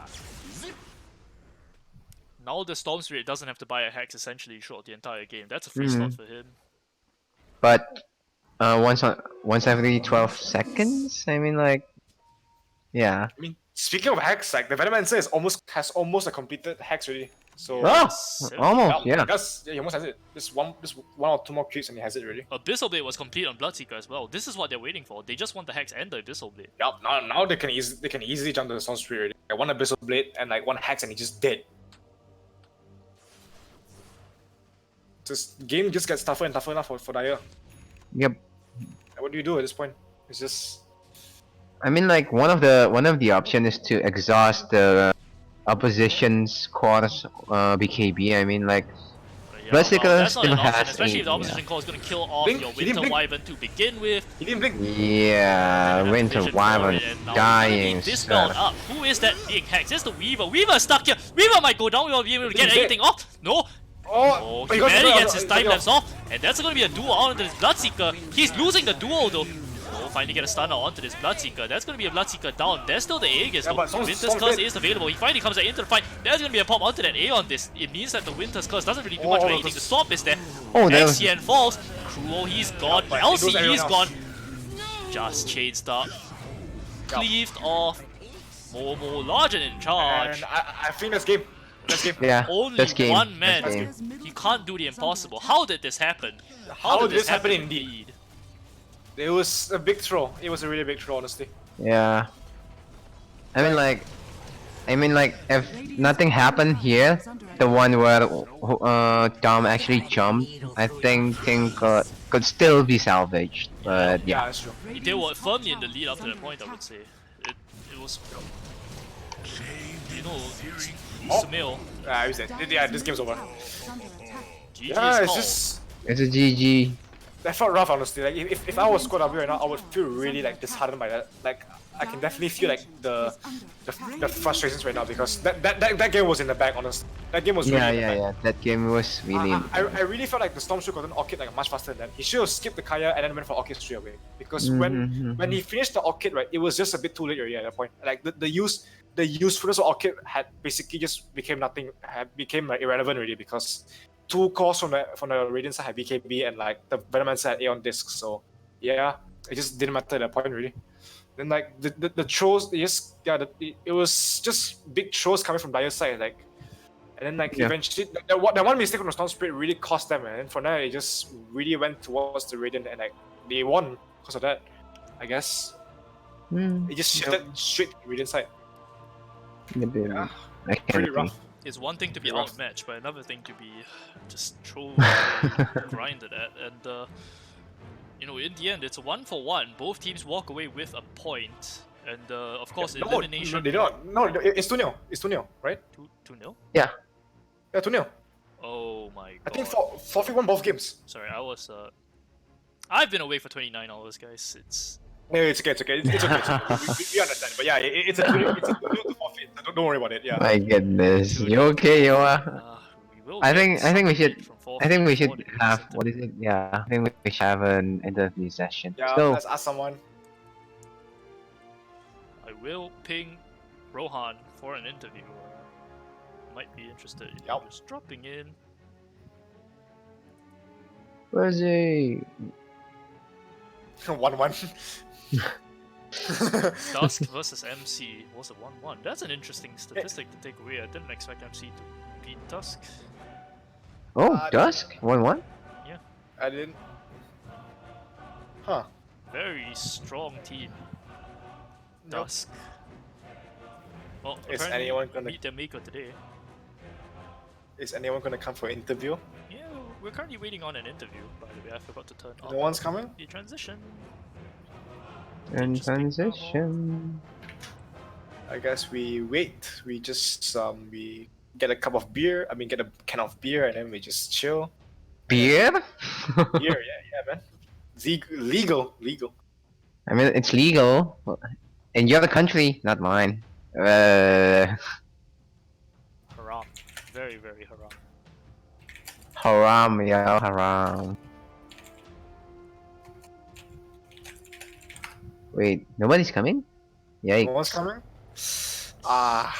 Now the Storm Spirit doesn't have to buy a Hex essentially throughout the entire game. That's a free slot for him. But once every 12 seconds. I mean, like, yeah. I mean, speaking of Hex, like the Venomancer has almost a completed Hex already. So Oh, almost, yeah, yeah. he almost has it. Just one or 2 more creeps and he has it already. Abyssal Blade was complete on Bloodseeker as well. This is what they're waiting for. They just want the Hex and the Abyssal Blade. Yup, now they can easily jump to the Storm Spirit already. Like 1 Abyssal Blade and like 1 Hex and he just dead. This game just gets tougher and tougher now for Dyer. Yep. What do you do at this point? It's just I mean, like, one of the options is to exhaust the opposition's core's BKB. I mean, like, Yeah, Bloodseeker that's not still an option, has especially if the a- opposition core is going to kill off Blink, your he didn't Winter blink. Wyvern to begin with. he didn't blink. Yeah, And Winter vision for Wyvern it, and now dying. This spelled son. up. Who is that being hacked? It's the Weaver. Weaver stuck here. Weaver might go down. We won't be able to get He's dead. anything off. No. Oh, he got Humanity it. gets his time lapse off, and that's going to be a duo onto this Bloodseeker. He's losing the duo though. Oh, finally get a stun onto this Bloodseeker. That's going to be a Bloodseeker down. There's still the Aegis Yeah, though. but Storm's Winter's Curse dead. is available. He finally comes into the fight. There's going to be a pop onto that A on this. It means that the Winter's Curse doesn't really do much of anything. The swap is there. Oh, that was- Axion falls. Cruel, he's gone. but it goes LC, everyone he's else. gone. Just chased up. Cleaved off. Momo large and in charge. And I think that's game. That's game. Yeah, Only that's game. one man. That's game. He can't do the impossible. How did this happen? How did this happen indeed? It was a big throw. It was a really big throw, honestly. Yeah. I mean, like, if nothing happened here, the one where Dom actually jumped, I think could still be salvaged. But Yeah, yeah. that's true. They were firmly in the lead up to that point, I would say. It was... You know, Sumail. Yeah, this game's over. GG's Yeah, it's call. just It's a GG. that felt rough, honestly. Like if I was SQUADW right now, I would feel really like disheartened by that. Like I can definitely feel like the frustrations right now because that game was in the bag, honestly. That game was Yeah, really in the yeah, bag. yeah. That game was really. I really felt like the Storm should have gotten Orchid like much faster than that. He should have skipped the Kaya and then went for Orchid straight away. Because when he finished the Orchid, right, it was just a bit too late already at that point. Like the usefulness of Orchid had basically just became nothing, became like, irrelevant already because 2 cores from the Radiant side had BKB and like the Venomancer had Aeon Disc. So yeah, it just didn't matter at that point really. Then like the throws, it was just big throws coming from Dyer's side, like, and then like eventually that one mistake from the Storm Spirit really cost them, and then from there it just really went towards the Radiant, and like they won because of that, I guess. It just shifted straight to the Radiant side. Yeah. I can't Pretty think. rough. It's one thing to be Rough. outmatched, but another thing to be just thrown grinded at. And you know, in the end, it's a 1-for-1. Both teams walk away with a point, and of course, No, elimination. they don't. No, it's 2-0. It's 2-0, right? 2-0. Yeah. Yeah, 2-0. Oh my god. I think Forfeit won both games. Sorry, I was. I've been away for 29 hours, guys. It's. No, it's okay. It's okay. We understand. But yeah, it's a 2-0 to forfeit. So don't worry about it. Yeah. My goodness. You okay, Yoa? We will I get think we some should. from I think we forfeit should before the have. season. What is it? Yeah. I think we should have an interview session. Yeah, So. let's ask someone. I will ping Rohan for an interview. Might be interested in Yup. just dropping in. Where's he? 1-1. Dusk versus MC was a 1-1. That's an interesting statistic to take away. I didn't expect MC to beat Dusk. Oh, Dusk 1-1. I didn't. Huh. Very strong team. Nope. Dusk. Well, Is apparently anyone gonna- beat their maker today. Is anyone gonna come for interview? Yeah, we're currently waiting on an interview. By the way, I forgot to turn on No one's coming? the transition. And Just pick transition. I guess we wait. We just we get a cup of beer. I mean, get a can of beer, and then we just chill. Beer? Beer, yeah, man. Legal. I mean, it's legal in your country, not mine. Haram. Very, very haram. Haram, yo, haram. Wait, nobody's coming? Yikes. No one's coming? Ah.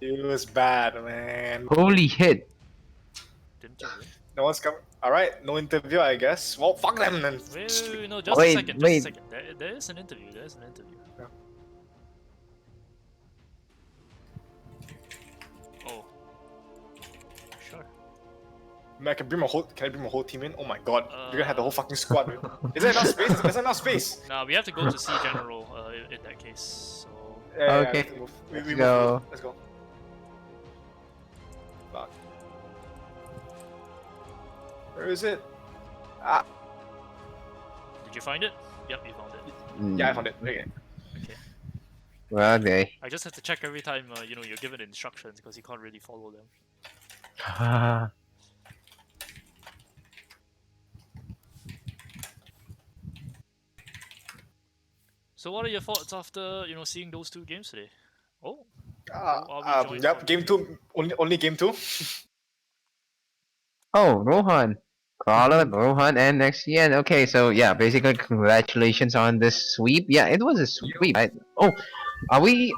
It was bad, man. Holy hit. Didn't you win? No one's coming. Alright, no interview, I guess. Well, fuck them then. Wait, no, just Wait, a second, wait. just a second. There is an interview, Yeah. Oh. Sure. Man, can I bring my whole team in? Oh my god, you're gonna have the whole fucking squad. Dude. Is there enough space? There's enough space. Now we have to go to C General in that case, so... Yeah, Okay, let's move. We let's move. go. Let's go. Fuck. Where is it? Ah, Did you find it? Yep, you found it. yeah, I found it. Okay. Okay. Well, okay. I just have to check every time, you're given instructions because you can't really follow them. So what are your thoughts after, seeing those two games today? Oh, are we joined Yep, by- game 2. Only game 2. Oh, Rohan. Crawler, Rohan, and XCN. Okay, so yeah, basically congratulations on this sweep. Yeah, it was a sweep. Oh, are we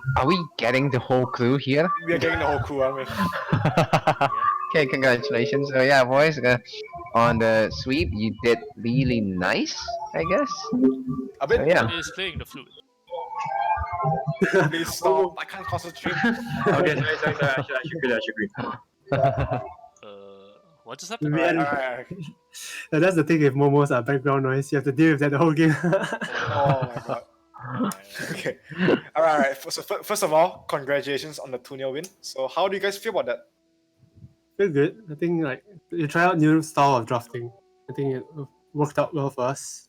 getting the whole crew here? We are getting the whole crew, aren't we? Okay, congratulations. So yeah, boys, on the sweep, you did really nice, I guess. A bit. So, yeah. He is playing the flute. Please stop. I can't concentrate. Okay, sorry. I should agree. What just happened? Man. Alright. That's the thing with Momo's background noise. You have to deal with that the whole game. Oh my god. Okay. Alright. So first of all, congratulations on the 2-0 win. So how do you guys feel about that? Feel good. I think like you try out new style of drafting. I think it worked out well for us.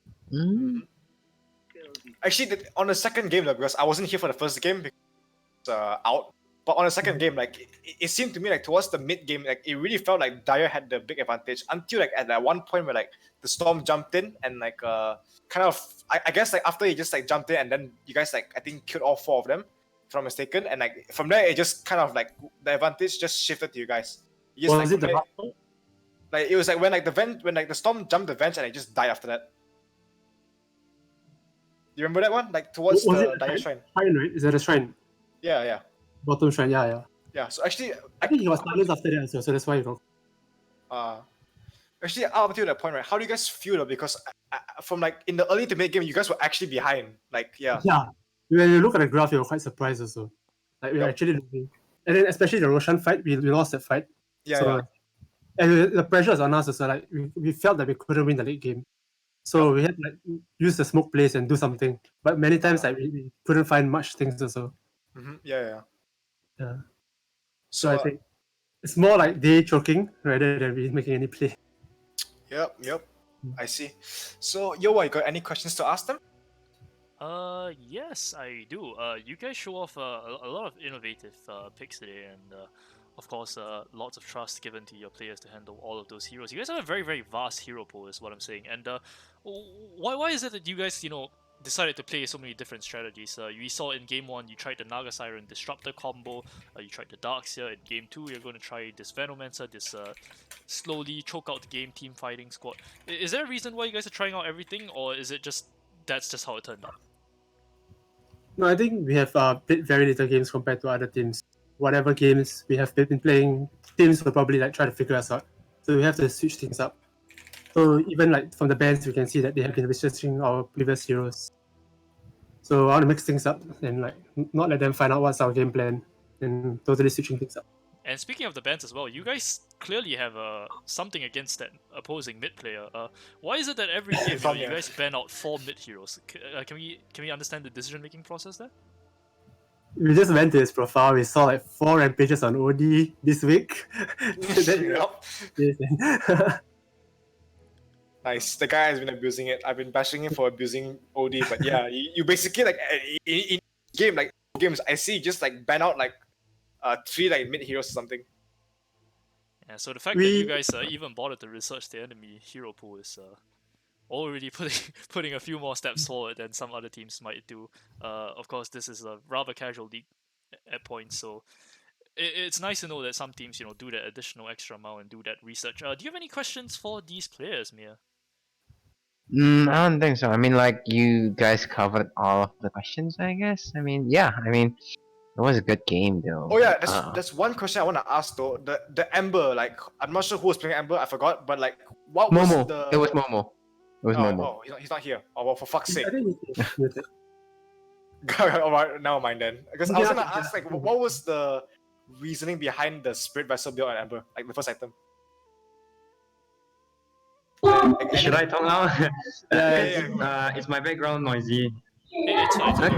Actually, on the second game, though, because I wasn't here for the first game because out. But on the second game, like it seemed to me like towards the mid game, like it really felt like Dyer had the big advantage until like at that one point where like the Storm jumped in and like kind of I guess like after he just like jumped in and then you guys like I think killed all 4 of them, if I'm not mistaken, and like from there it just kind of like the advantage just shifted to you guys. You just, Was like, it the from there- last one? like it was like when the Storm jumped the vent and it just died after that. You remember that one? Like towards Was the it Dyer shrine. Shrine, right? Is that a shrine? Yeah. Bottom shrine, yeah. Yeah. So actually I think he was silenced after that as well, so that's why he got. Actually, up until that point, right? How do you guys feel though? Because from like in the early to mid game, you guys were actually behind. Like, yeah. Yeah. When you look at the graph, you're quite surprised also. Like we were Yep. actually losing. And then especially the Roshan fight, we lost that fight. Yeah, So, yeah. And the pressure was on us also. Like we felt that we couldn't win the late game. So we had to like use the smoke plays and do something. But many times like we couldn't find much things also. Yeah. Yeah. So, So I think it's more like they choking rather than we making any play. Yep. I see. So, you got any questions to ask them? Yes, I do. You guys show off a lot of innovative picks today, and of course, lots of trust given to your players to handle all of those heroes. You guys have a very, very vast hero pool, is what I'm saying. And why is it that you guys, decided to play so many different strategies? We saw in game 1, you tried the Naga Siren Disruptor combo. You tried the Darkseer. In game 2, you're going to try this Venomancer, this slowly choke out the game team fighting squad. Is there a reason why you guys are trying out everything, or is it just that's just how it turned out? No, I think we have played very little games compared to other teams. Whatever games we have been playing, teams will probably like try to figure us out. So we have to switch things up. So even like from the bans, we can see that they have been researching our previous heroes. So I want to mix things up and like not let them find out what's our game plan and totally switching things up. And speaking of the bans as well, you guys clearly have something against that opposing mid player. Why is it that every game you guys ban out 4 mid heroes? Can we understand the decision making process there? We just went to his profile. We saw like 4 rampages on OD this week. Nice. The guy has been abusing it. I've been bashing him for abusing OD, but yeah, you basically like in game like games, I see just like ban out like 3 like mid heroes or something. Yeah. So the fact that you guys even bothered to research the enemy hero pool is already putting a few more steps forward than some other teams might do. Of course, this is a rather casual league at points, so it's nice to know that some teams do that additional extra mile and do that research. Do you have any questions for these players, Mia? I don't think so. I mean, like, you guys covered all of the questions, I guess. I mean, yeah. I mean, it was a good game, though. Oh yeah, that's one question I want to ask though. The Ember, like, I'm not sure who was playing Ember. I forgot, but like, what was the? It was Momo. It was Momo. Oh, he's not here. Oh well, for fuck's sake. I think Alright, never mind then. Because I was gonna ask, like, what was the reasoning behind the Spirit Vessel build on Ember, like the first item? Should I talk now? Yeah. Is my background noisy? It's fine.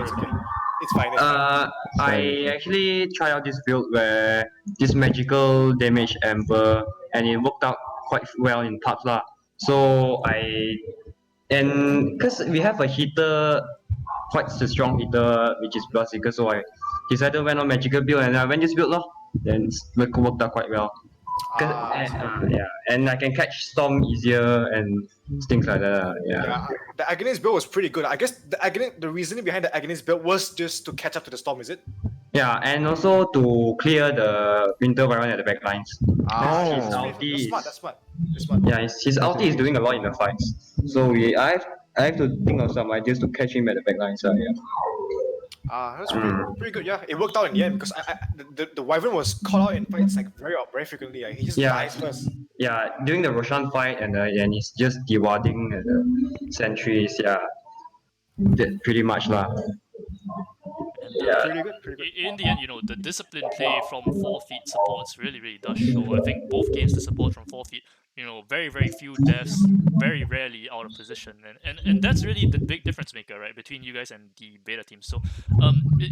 It's fine. I actually tried out this build where this magical damage Ember, and it worked out quite well in parts lah. So because we have a hitter, quite a strong hitter, which is Blood Seeker, so I decided went on magical build and I went this build lor. Then it worked out quite well. And I can catch Storm easier and things like that. Yeah. The Aghanis build was pretty good. I guess the reasoning behind the Aghanis build was just to catch up to the Storm, is it? Yeah, and also to clear the Winter Baron at the back lines. His ulti that's smart. Yeah, his ulti is doing a lot in the fights. So I have to think of some ideas to catch him at the back lines. That's pretty good. Yeah, it worked out in the end because the Wyvern was called out in fights like very frequently. He just dies first. Yeah, during the Roshan fight and he's just dewarding the sentries. Yeah, pretty much lah. Pretty good. In the end, the discipline play from 4 feet supports really does show. I think both games the support from 4 feet, very few deaths, very rarely out of position, and that's really the big difference maker, right, between you guys and the beta team. So,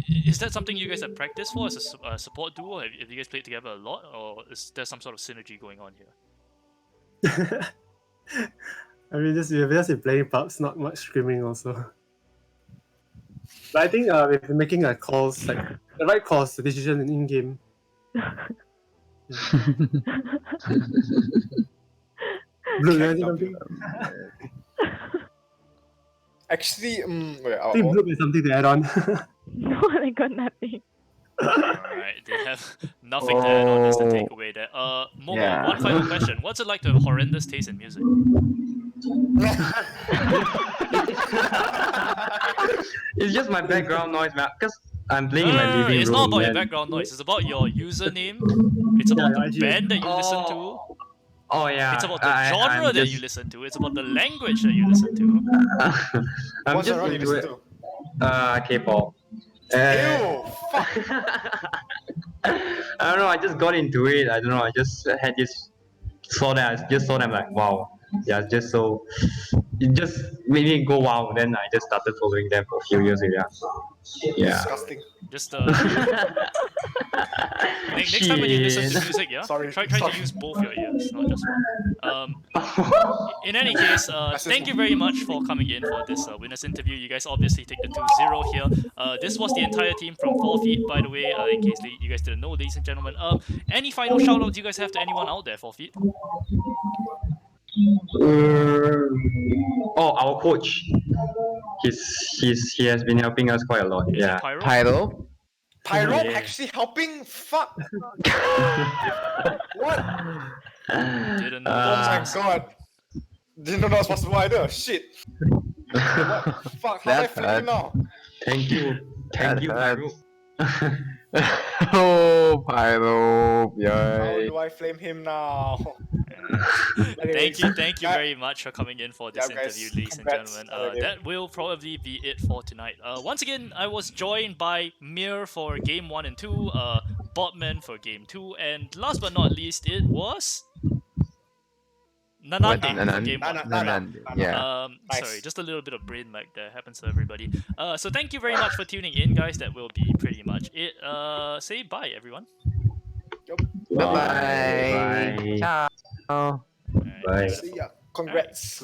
is that something you guys have practiced for as a support duo? Have you guys played together a lot, or is there some sort of synergy going on here? I mean, we've just been playing pubs, not much screaming also. But I think we've been making calls, like the right calls, the decision in game. Blue, you want something? Actually, I think Blue has something to add on. No, I got nothing. Alright, they have nothing to add on, is the takeaway there. Momo, one final question. What's it like to have horrendous taste in music? It's just my background noise, man. Because I'm playing in my living room. It's not about your background noise. It's about your username. It's about the band that you listen to. Oh yeah. It's about the genre that you listen to. It's about the language that you listen to. What genre you listen to? K-pop. Ew! Fuck! I don't know. I just got into it. I don't know. I just had this. I just saw them like wow. Yeah, just so it just made me go wow. Then I just started following them for a few years. Yeah. Disgusting. Just next time when you listen to music, try to use both your ears, not just one. In any case, thank you very much for coming in for this winners interview. You guys obviously take the 2-0 here. This was the entire team from 4 feet, by the way, in case you guys didn't know, ladies and gentlemen. Any final shoutouts you guys have to anyone out there, 4 feet? Our coach. He has been helping us quite a lot. Yeah. Pyro? Pyro actually helping? Fuck. What? Didn't know. Oh my god. Didn't know that was possible either. Shit. What? Fuck. How do I feel now? Thank you, Pyro. Oh, Pyro! How do I flame him now? Thank you very much for coming in for this interview, ladies and gentlemen. That will probably be it for tonight. Once again, I was joined by Mir for game 1 and 2, Botman for game 2, and last but not least, it was Nanande for game 1. Nanande, yeah. Sorry, just a little bit of brain lag there happens to everybody. So thank you very much for tuning in, guys. That will be pretty much it. Say bye, everyone. Bye. Ciao. Bye. See ya. Congrats.